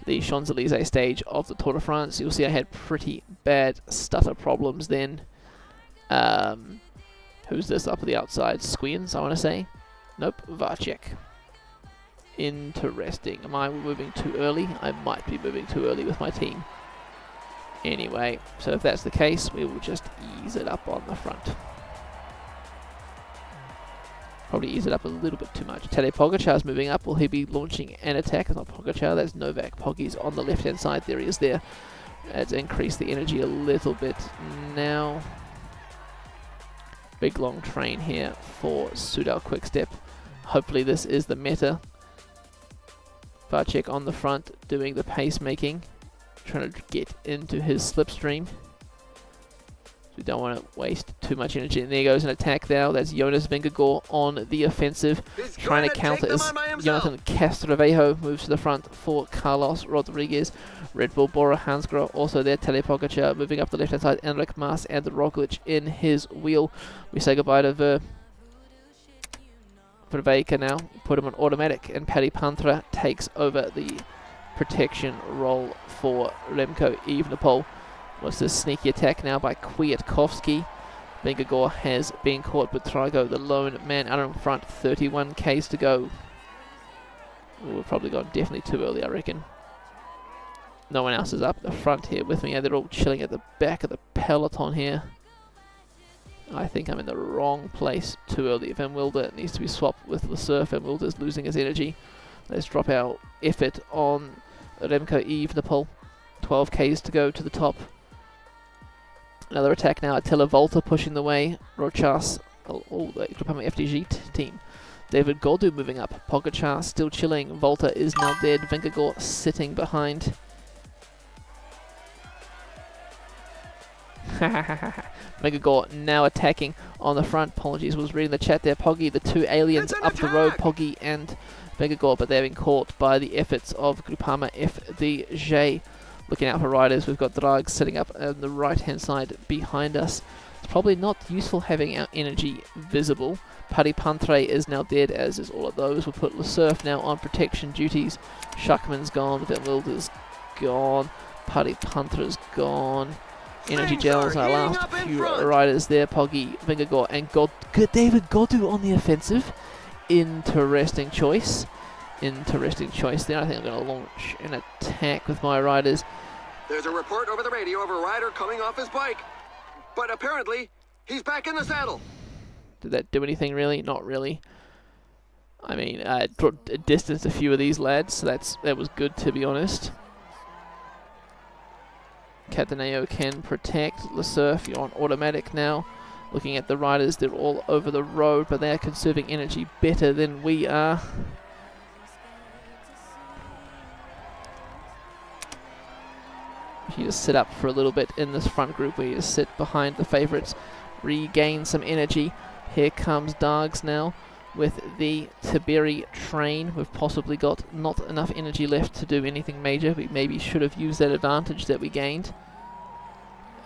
the Champs-Élysées stage of the Tour de France, you'll see I had pretty bad stutter problems then. Who's this up at the outside? Squians, I want to say. Nope, Varcek. Interesting. Am I moving too early? I might be moving too early with my team. Anyway, so if that's the case, we will just ease it up on the front. Probably ease it up a little bit too much. Tadej Pogacar's moving up. Will he be launching an attack? It's not Pogacar, that's Novak. Poggy's on the left-hand side. There he is there. Let's increase the energy a little bit now. Big long train here for Soudal Quick-Step. Hopefully this is the meta. Varcek on the front doing the pace making, trying to get into his slipstream. We don't want to waste too much energy. And there goes an attack now. That's Jonas Vingegaard on the offensive. Trying to counter is Jonathan Castroviejo. Moves to the front for Carlos Rodriguez. Red Bull Bora Hansgrohe also there. Tadej Pogacar moving up the left hand side. Enric Mas and Roglic in his wheel. We say goodbye to Vervaeke now. Put him on automatic. And Paddy Pantra takes over the protection role for Remco Evenepoel. What's this sneaky attack now by Kwiatkowski? Vingegaard has been caught, but Trago, the lone man out in front, 31 Ks to go. Ooh, we've probably gone definitely too early, I reckon. No one else is up the front here with me. Yeah, they're all chilling at the back of the peloton here. I think I'm in the wrong place too early. Van Wilder needs to be swapped with Lesurf. Van Wilder's losing his energy. Let's drop our effort on Remco Evenepoel. 12 Ks to go to the top. Another attack now. Attila Volta pushing the way. Rochas, the Groupama FDG team. David Gaudu moving up. Pogacar still chilling. Volta is now dead. Vingegaard sitting behind. Vingegaard now attacking on the front. Apologies, was reading the chat there. Poggy, the two aliens up the road. Poggy and Vingegaard, but they've been caught by the efforts of Groupama FDG. Looking out for riders, we've got Drag sitting up on the right-hand side behind us. It's probably not useful having our energy visible. Paddy Pantre is now dead, as is all of those. We'll put Lesurf now on protection duties. Schuckman's gone, Van Wilder's gone, Paddy Pantre's gone. Energy gels, our last few riders there. Poggy, Vingegaard, and David Gaudu on the offensive. Interesting choice. Interesting choice there. I think I'm going to launch an attack with my riders. There's a report over the radio of a rider coming off his bike, but apparently he's back in the saddle. Did that do anything really? Not really. I mean, distanced a few of these lads, so that was good, to be honest. Cataneo can protect. Lesurf, you're on automatic now. Looking at the riders, they're all over the road, but they are conserving energy better than we are. You just sit up for a little bit in this front group where you just sit behind the favourites, regain some energy. Here comes Dargs now with the Tiberi train. We've possibly got not enough energy left to do anything major. We maybe should have used that advantage that we gained.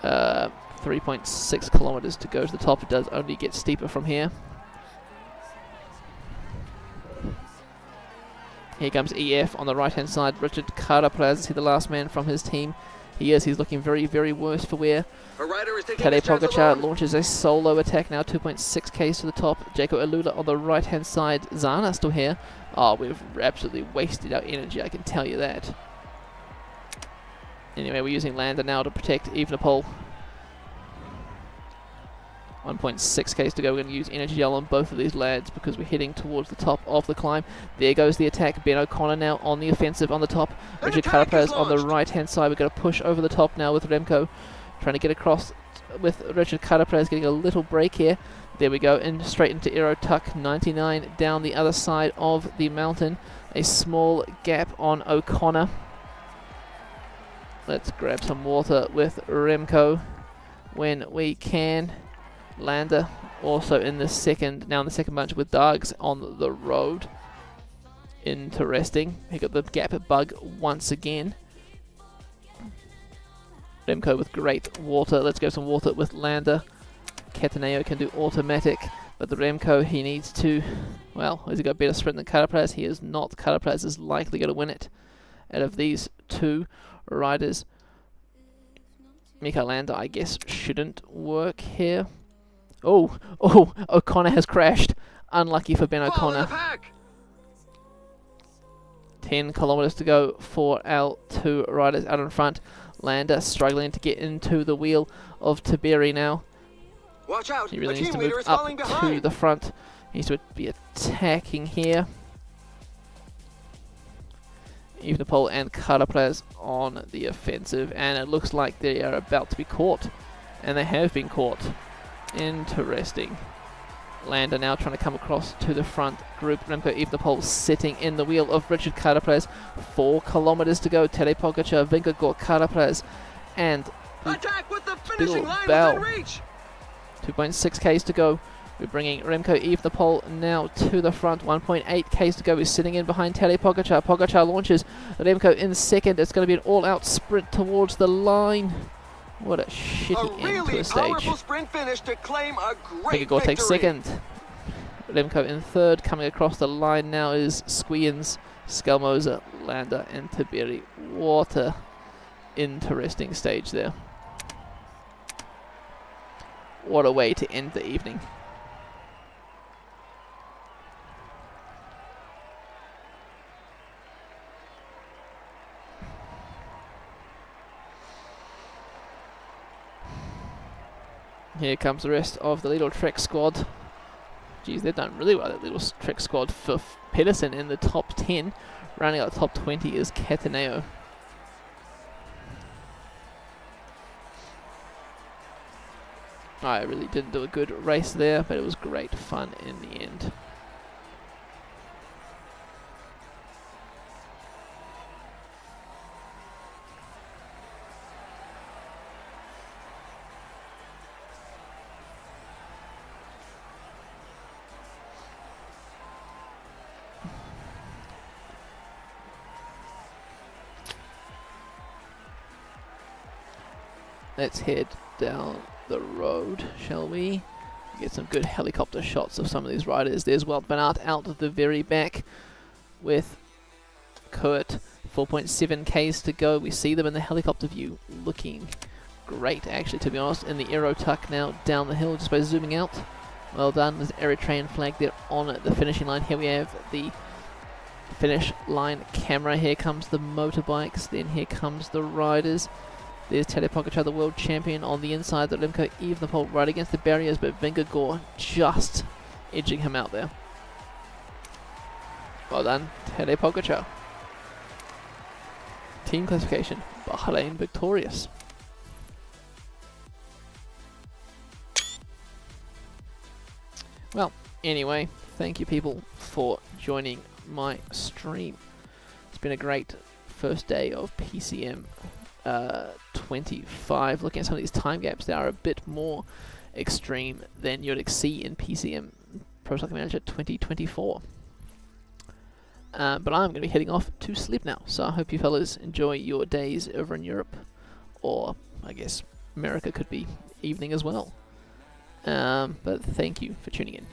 3.6 kilometers to go to the top. It does only get steeper from here. Here comes EF on the right hand side. Richard Carapaz, is he the last man from his team? He is. He's looking very, very worse for wear. Tadej Pogacar launches a solo attack now, 2.6 Ks to the top. Jaco Alula on the right hand side. Zana still here. Oh, we've absolutely wasted our energy, I can tell you that. Anyway, we're using Landa now to protect Evenepoel. 1.6 Ks to go. We're going to use energy gel on both of these lads because we're heading towards the top of the climb. There goes the attack. Ben O'Connor now on the offensive on the top. Richard Carapaz on the right hand side. We're going to push over the top now with Remco. Trying to get across with Richard Carapaz, getting a little break here. There we go, in straight into Aero Tuck 99 down the other side of the mountain. A small gap on O'Connor. Let's grab some water with Remco when we can. Landa also in the second, now in the second bunch with Dargs on the road. Interesting. He got the gap bug once again. Remco with great water. Let's go some water with Landa. Cataneo can do automatic, but the Remco, he needs to, well, has he got better sprint than Carapaz? He is not. Carapaz is likely going to win it out of these two riders. Mika Landa, I guess, shouldn't work here. Oh, O'Connor has crashed. Unlucky for Ben O'Connor. 10 kilometers to go for our two riders out in front. Landa struggling to get into the wheel of Tiberi now. Watch out. He really needs to move up to the front. He needs to be attacking here. Evenepoel and Carapaz on the offensive, and it looks like they are about to be caught, and they have been caught. Interesting. Landa now trying to come across to the front group. Remco Evenepoel sitting in the wheel of Richard Carapaz. 4 kilometers to go. Tadej Pogacar, Vingegaard, Carapaz, and attack with the finishing line Bell. within reach. 2.6 Ks to go. We're bringing Remco Evenepoel now to the front. 1.8 Ks to go. He's sitting in behind Tadej Pogacar. Pogacar launches. Remco in second. It's going to be an all-out sprint towards the line. What a shitty end to a stage. Sprint finish to claim a great Vingegaard takes second. Remco in third. Coming across the line now is Squiens, Skelmoser, Landa, and Tiberi. What a interesting stage there. What a way to end the evening. Here comes the rest of the little Trek squad. Geez, they've done really well, that little Trek squad. For Pedersen in the top 10. Rounding out the top 20 is Cataneo. I really didn't do a good race there, but it was great fun in the end. Let's head down the road, shall we? Get some good helicopter shots of some of these riders. There's Wout van Aert out of the very back with Kurt. 4.7 Ks to go. We see them in the helicopter view looking great, actually, to be honest, in the Aero Tuck now down the hill just by zooming out. Well done. There's an Eritrean flag there on the finishing line. Here we have the finish line camera. Here comes the motorbikes. Then here comes the riders. There's Tadej Pogacar, the world champion, on the inside. The Remco Evenepoel right against the barriers, but Vingegaard just edging him out there. Well done, Tadej Pogacar. Team classification, Bahrain victorious. Well, anyway, thank you people for joining my stream. It's been a great first day of PCM 25. Looking at some of these time gaps, they are a bit more extreme than you'd see in PCM Pro Cycling Manager 2024. But I'm going to be heading off to sleep now, so I hope you fellas enjoy your days over in Europe, or I guess America could be evening as well. But thank you for tuning in.